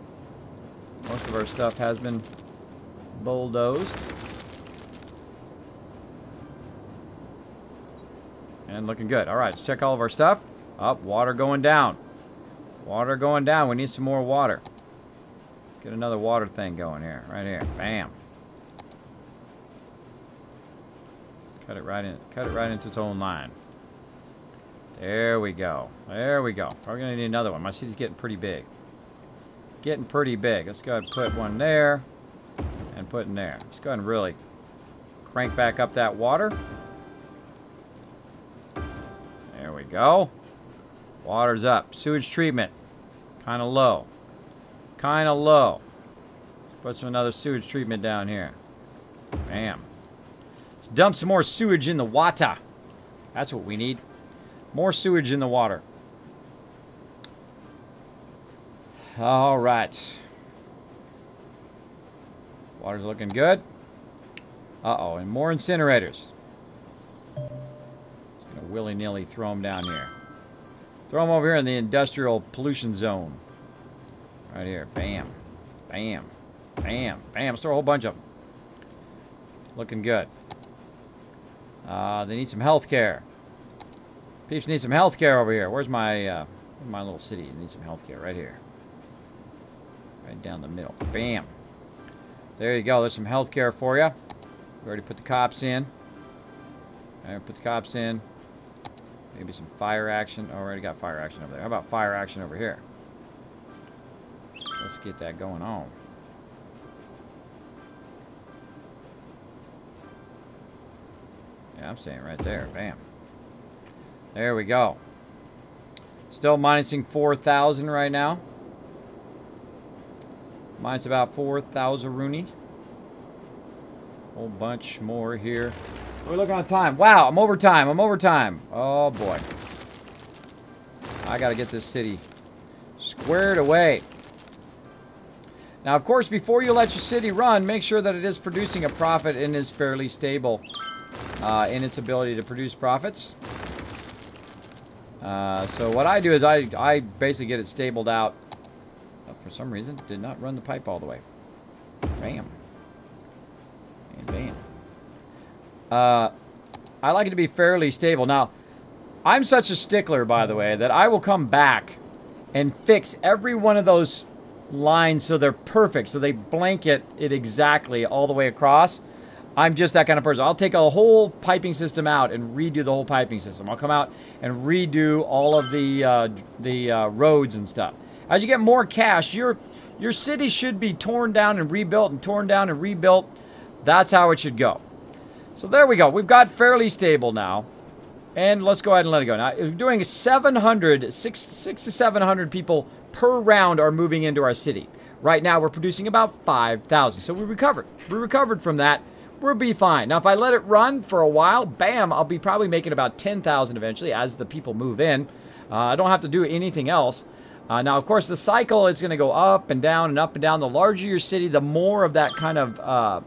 Most of our stuff has been bulldozed. And looking good. Alright, let's check all of our stuff. Up, water going down. Water going down. We need some more water. Get another water thing going here. Right here. Bam. Cut it right in. Cut it right into its own line. There we go. There we go. We're going to need another one. My city's getting pretty big. Getting pretty big. Let's go ahead and put one there. And put in there. Let's go ahead and really crank back up that water. There we go. Water's up. Sewage treatment. Kind of low. Kind of low. Let's put some another sewage treatment down here. Bam. Let's dump some more sewage in the water. That's what we need. More sewage in the water. All right. Water's looking good. Uh-oh, and more incinerators. Just gonna willy-nilly throw them down here. Throw them over here in the industrial pollution zone. Right here. Bam. Bam. Bam. Bam. Let's throw a whole bunch of them. Looking good. They need some health care. Peeps need some health care over here. Where's my little city? Need some health care right here. Right down the middle. Bam. There you go. There's some health care for you. We already put the cops in. I put the cops in. Maybe some fire action. Oh, already got fire action over there. How about fire action over here? Let's get that going on. Yeah, I'm saying right there. Bam. There we go. Still minusing 4,000 right now. Minus about 4,000 Rooney. Whole bunch more here. We're looking on time. Wow, I'm over time. I'm over time. Oh boy. I gotta get this city squared away. Now, of course, before you let your city run, make sure that it is producing a profit and is fairly stable in its ability to produce profits. So what I do is I basically get it stabled out. For some reason, did not run the pipe all the way. Bam. And bam. I like it to be fairly stable. Now, I'm such a stickler, by the way, that I will come back and fix every one of those lines so they're perfect, so they blanket it exactly all the way across. I'm just that kind of person. I'll take a whole piping system out and redo the whole piping system. I'll come out and redo all of the roads and stuff. As you get more cash, your city should be torn down and rebuilt and torn down and rebuilt. That's how it should go. So there we go. We've got fairly stable now. And let's go ahead and let it go. Now, we're doing 600 to 700 people per round are moving into our city. Right now, we're producing about 5,000. So we recovered. We recovered from that. We'll be fine. Now, if I let it run for a while, bam, I'll be probably making about 10,000 eventually as the people move in. I don't have to do anything else. Now, of course, the cycle is going to go up and down and up and down. The larger your city, the more of that kind of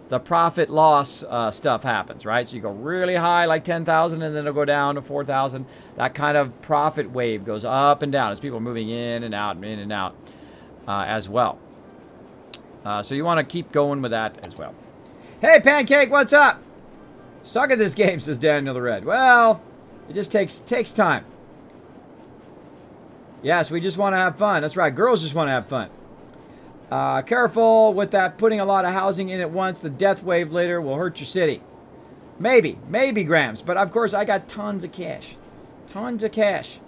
the profit loss stuff happens, right? So you go really high, like 10,000, and then it'll go down to 4,000. That kind of profit wave goes up and down as people are moving in and out as well. So you want to keep going with that as well. Hey, Pancake, what's up? Suck at this game, says Daniel the Red. Well, it just takes time. Yes, we just want to have fun. That's right. Girls just want to have fun. Careful with that, putting a lot of housing in at once. The death wave later will hurt your city. Maybe, Grams. But, of course, I got tons of cash. Tons of cash.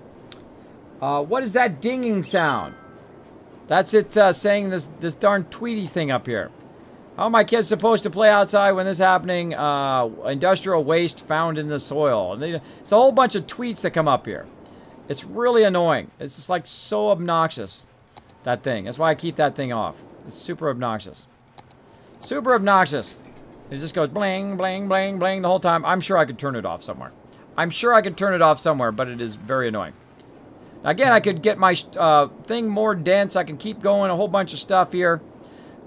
What is that dinging sound? That's it saying this darn Tweety thing up here. How are my kids supposed to play outside when this is happening? Industrial waste found in the soil. It's a whole bunch of tweets that come up here. It's really annoying. It's just like so obnoxious. That thing. That's why I keep that thing off. It's super obnoxious. Super obnoxious. It just goes bling, bling, bling, bling the whole time. I'm sure I could turn it off somewhere. I'm sure I could turn it off somewhere, but it is very annoying. Now, again, I could get my thing more dense. I can keep going a whole bunch of stuff here.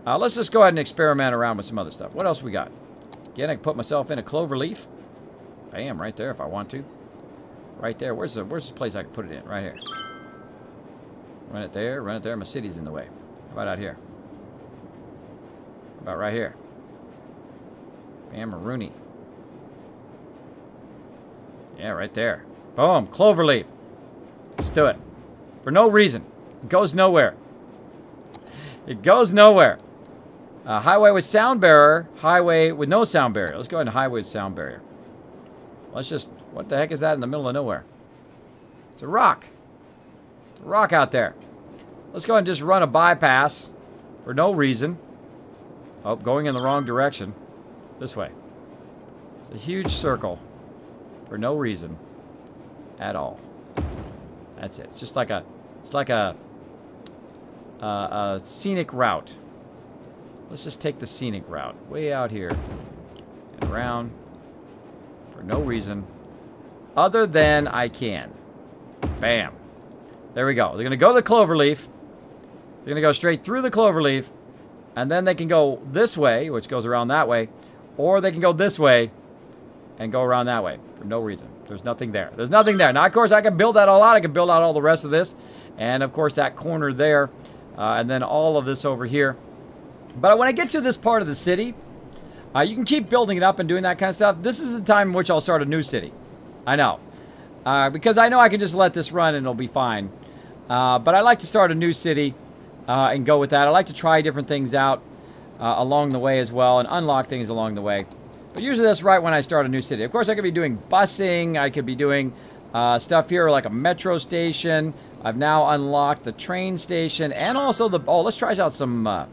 Let's just go ahead and experiment around with some other stuff. What else we got? Again, I can put myself in a clover leaf. Bam, right there if I want to. Right there. Where's this place I can put it in? Right here. Run it there, run it there. My city's in the way. How about out here? How about right here? Bam, Rooney. Yeah, right there. Boom, cloverleaf. Let's do it. For no reason. It goes nowhere. It goes nowhere. Highway with sound barrier. Highway with no sound barrier. Let's go ahead and highway with sound barrier. Let's just... What the heck is that in the middle of nowhere? It's a rock. Rock out there. Let's go ahead and just run a bypass for no reason. Oh, going in the wrong direction. This way. It's a huge circle for no reason at all. That's it. It's just like a scenic route. Let's just take the scenic route way out here and around for no reason other than I can. Bam. There we go. They're going to go to the cloverleaf. They're going to go straight through the cloverleaf. And then they can go this way, which goes around that way. Or they can go this way and go around that way for no reason. There's nothing there. There's nothing there. Now, of course, I can build that all out. I can build out all the rest of this. And, of course, that corner there. And then all of this over here. But when I get to this part of the city, you can keep building it up and doing that kind of stuff. This is the time in which I'll start a new city. I know. Because I know I can just let this run and it'll be fine. But I like to start a new city and go with that. I like to try different things out along the way as well and unlock things along the way. But usually that's right when I start a new city. Of course, I could be doing busing. I could be doing stuff here like a metro station. I've now unlocked the train station and also the... Oh, let's try out some...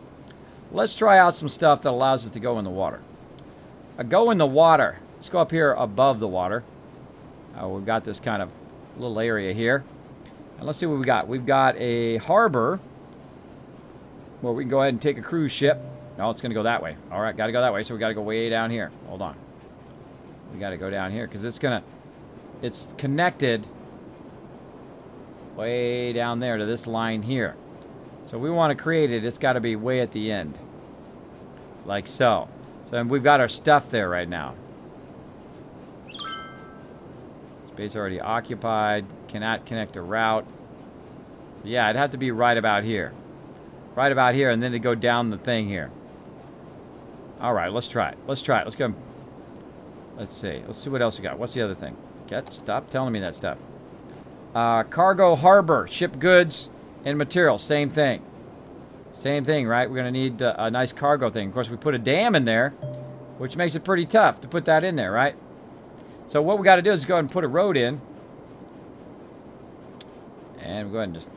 let's try out some stuff that allows us to go in the water. Go in the water. Let's go up here above the water. We've got this kind of little area here. And let's see what we got. We've got a harbor where we can go ahead and take a cruise ship. No, it's going to go that way. All right, got to go that way. So we got to go way down here. Hold on. We got to go down here because it's connected way down there to this line here. So we want to create it. It's got to be way at the end. Like so. So we've got our stuff there right now. Space already occupied. Cannot connect a route. So yeah, it'd have to be right about here. Right about here, and then to go down the thing here. Alright, let's try it. Let's try it. Let's go. Let's see. Let's see what else we got. What's the other thing? Stop telling me that stuff. Cargo harbor. Ship goods and materials. Same thing. Same thing, right? We're going to need a nice cargo thing. Of course, we put a dam in there, which makes it pretty tough to put that in there, right? So what we got to do is go ahead and put a road in. And we'll go ahead and just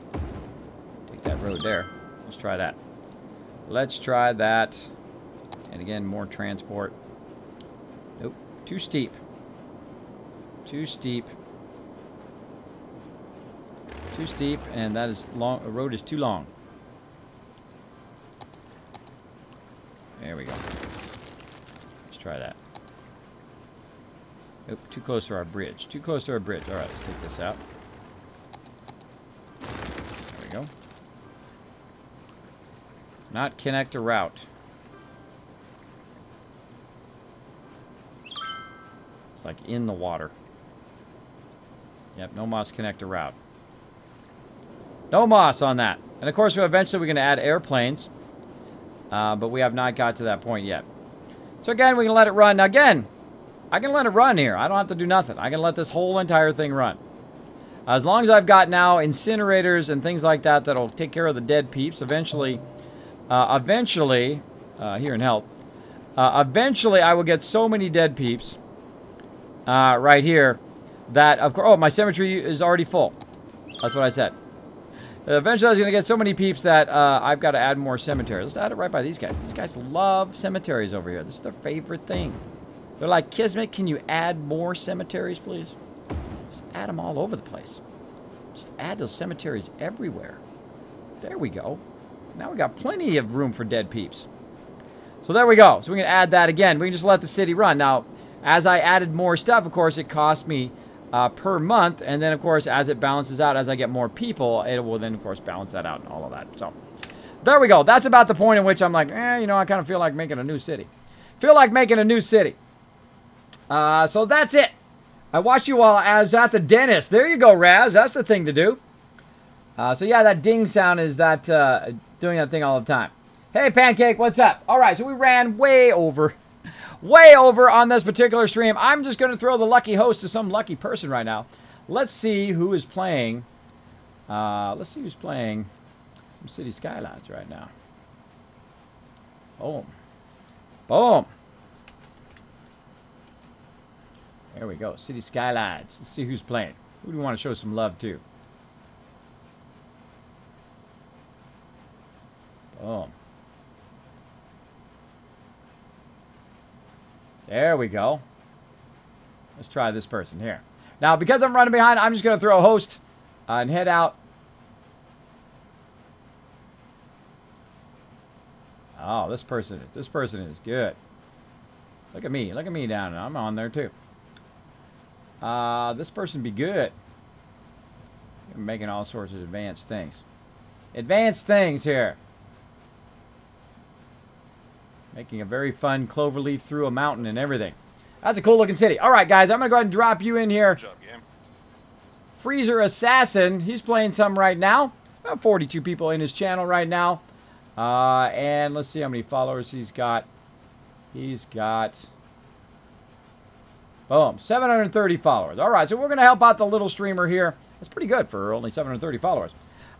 take that road there. Let's try that. Let's try that. And again, more transport. Nope. Too steep. Too steep. Too steep, and that is long. The road is too long. There we go. Let's try that. Nope, too close to our bridge. Too close to our bridge. Alright, let's take this out. There we go. Not connect a route. It's like in the water. Yep, no moss connect a route. No moss on that. And of course, eventually we're going to add airplanes. But we have not got to that point yet. So again, we can let it run. Now again, I can let it run here. I don't have to do nothing. I can let this whole entire thing run. As long as I've got now incinerators and things like that that'll take care of the dead peeps. Eventually, here in health, eventually I will get so many dead peeps right here that, of course, oh, my cemetery is already full. That's what I said. Eventually I was going to get so many peeps that I've got to add more cemeteries. Let's add it right by these guys. These guys love cemeteries over here. This is their favorite thing. They're like, Kismet, can you add more cemeteries, please? Just add them all over the place. Just add those cemeteries everywhere. There we go. Now we got plenty of room for dead peeps. So there we go. So we can add that again. We can just let the city run. Now, as I added more stuff, of course, it cost me per month. And then, of course, as it balances out, as I get more people, it will then, of course, balance that out and all of that. So there we go. That's about the point in which I'm like, you know, I kind of feel like making a new city. Feel like making a new city. So that's it. I watched you all as at the dentist. There you go, Raz. That's the thing to do. So yeah, that ding sound is that doing that thing all the time. Hey, Pancake, what's up? All right, so we ran way over on this particular stream. I'm just going to throw the lucky host to some lucky person right now. Let's see who is playing. Let's see who's playing some City Skylines right now. Boom. Boom. There we go. City Skylines. Let's see who's playing. Who do we want to show some love to? Boom. There we go. Let's try this person here. Now, because I'm running behind, I'm just going to throw a host and head out. Oh, this person is good. Look at me. Look at me down there. I'm on there too. This person be good. I'm making all sorts of advanced things. Advanced things here. Making a very fun cloverleaf through a mountain and everything. That's a cool looking city. All right, guys, I'm going to go ahead and drop you in here. Good job, game. Freezer Assassin, he's playing some right now. About 42 people in his channel right now. And let's see how many followers he's got. He's got, boom, 730 followers. All right, so we're going to help out the little streamer here. That's pretty good for only 730 followers.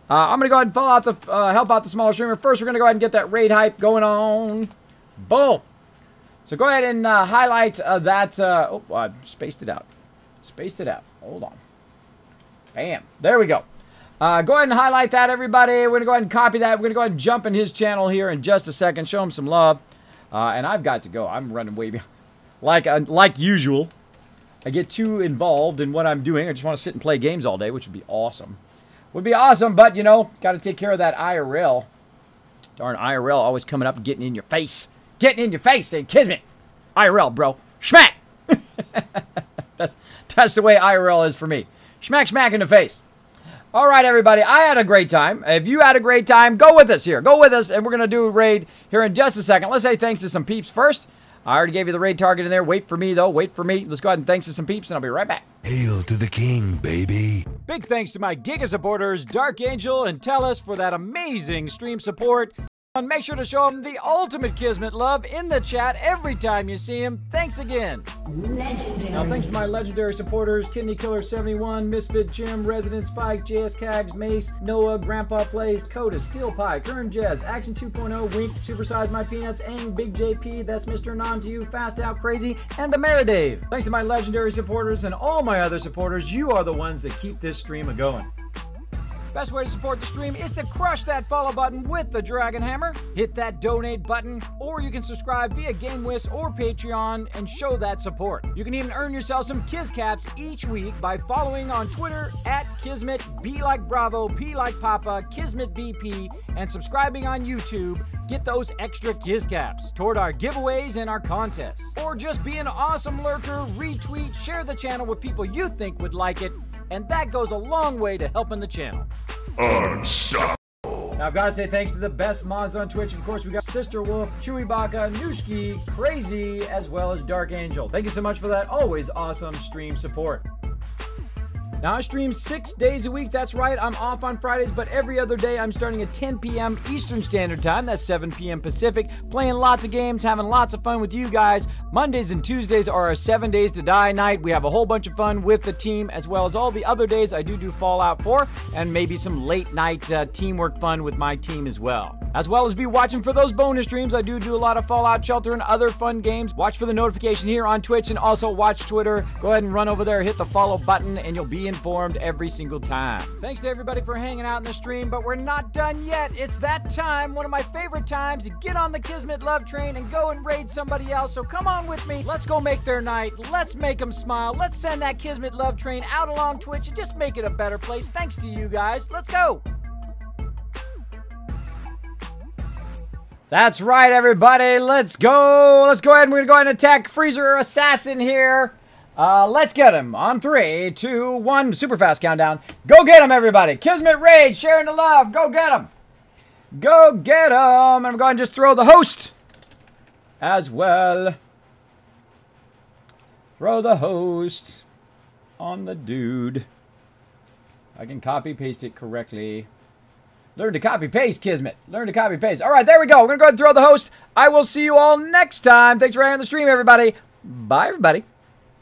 I'm going to go ahead and help out the smaller streamer. First, we're going to go ahead and get that raid hype going on. Boom. So go ahead and highlight that. Oh, I spaced it out. Spaced it out. Hold on. Bam. There we go. Go ahead and highlight that, everybody. We're going to go ahead and copy that. We're going to go ahead and jump in his channel here in just a second. Show him some love. And I've got to go. I'm running way behind. Like usual, I get too involved in what I'm doing. I just want to sit and play games all day, which would be awesome. Would be awesome, but, you know, got to take care of that IRL. Darn IRL always coming up and getting in your face. Getting in your face, saying, Kismet. IRL, bro. Schmack. That's the way IRL is for me. Schmack, schmack in the face. All right, everybody. I had a great time. If you had a great time, go with us here. Go with us, and we're going to do a raid here in just a second. Let's say thanks to some peeps first. I already gave you the raid target in there. Wait for me, though. Wait for me. Let's go ahead and thanks to some peeps, and I'll be right back. Hail to the king, baby. Big thanks to my Giga supporters, Dark Angel and Tellus, for that amazing stream support. And make sure to show them the ultimate Kismet love in the chat every time you see him. Thanks again. Legendary. Now, thanks to my legendary supporters, Kidney Killer 71, Misfit Jim, Resident Spike, JS Cags, Mace, Noah, Grandpa Plays, Coda, Steel Pie, Kern Jez, Action 2.0, Wink, Supersize My Peanuts, Ang, Big JP, That's Mr. Non to You, Fast Out Crazy, and the Dave. Thanks to my legendary supporters and all my other supporters, you are the ones that keep this stream a-going. Best way to support the stream is to crush that follow button with the Dragon Hammer, hit that donate button, or you can subscribe via GameWiz or Patreon and show that support. You can even earn yourself some Kiz Caps each week by following on Twitter at Kismet, B like Bravo, P like Papa, Kismet BP, and subscribing on YouTube. Get those extra Kiz Caps toward our giveaways and our contests. Or just be an awesome lurker, retweet, share the channel with people you think would like it, and that goes a long way to helping the channel. Unstoppable. Now, I've got to say thanks to the best mods on Twitch. Of course, we got Sister Wolf, Chewy Baka, Nushki, Crazy, as well as Dark Angel. Thank you so much for that always awesome stream support. Now, I stream 6 days a week. That's right. I'm off on Fridays, but every other day I'm starting at 10 p.m. Eastern Standard Time. That's 7 p.m. Pacific. Playing lots of games, having lots of fun with you guys. Mondays and Tuesdays are our 7 Days to Die night. We have a whole bunch of fun with the team, as well as all the other days I do Fallout 4, and maybe some late night teamwork fun with my team as well. As well as be watching for those bonus streams. I do a lot of Fallout Shelter and other fun games. Watch for the notification here on Twitch, and also watch Twitter. Go ahead and run over there, hit the follow button, and you'll be informed every single time. Thanks to everybody for hanging out in the stream, but we're not done yet. It's that time, one of my favorite times, to get on the Kismet love train and go and raid somebody else. So come on with me. Let's go make their night. Let's make them smile. Let's send that Kismet love train out along Twitch and just make it a better place. Thanks to you guys. Let's go. That's right, everybody. Let's go. Let's go ahead and we're going to go ahead and attack Freezer Assassin here. Let's get him on 3, 2, 1. Super fast countdown. Go get him, everybody. Kismet Raid, sharing the love. Go get him. Go get him. And I'm going to just throw the host as well. Throw the host on the dude. I can copy paste it correctly. Learn to copy paste, Kismet. Learn to copy paste. All right, there we go. We're going to go ahead and throw the host. I will see you all next time. Thanks for hanging on the stream, everybody. Bye, everybody.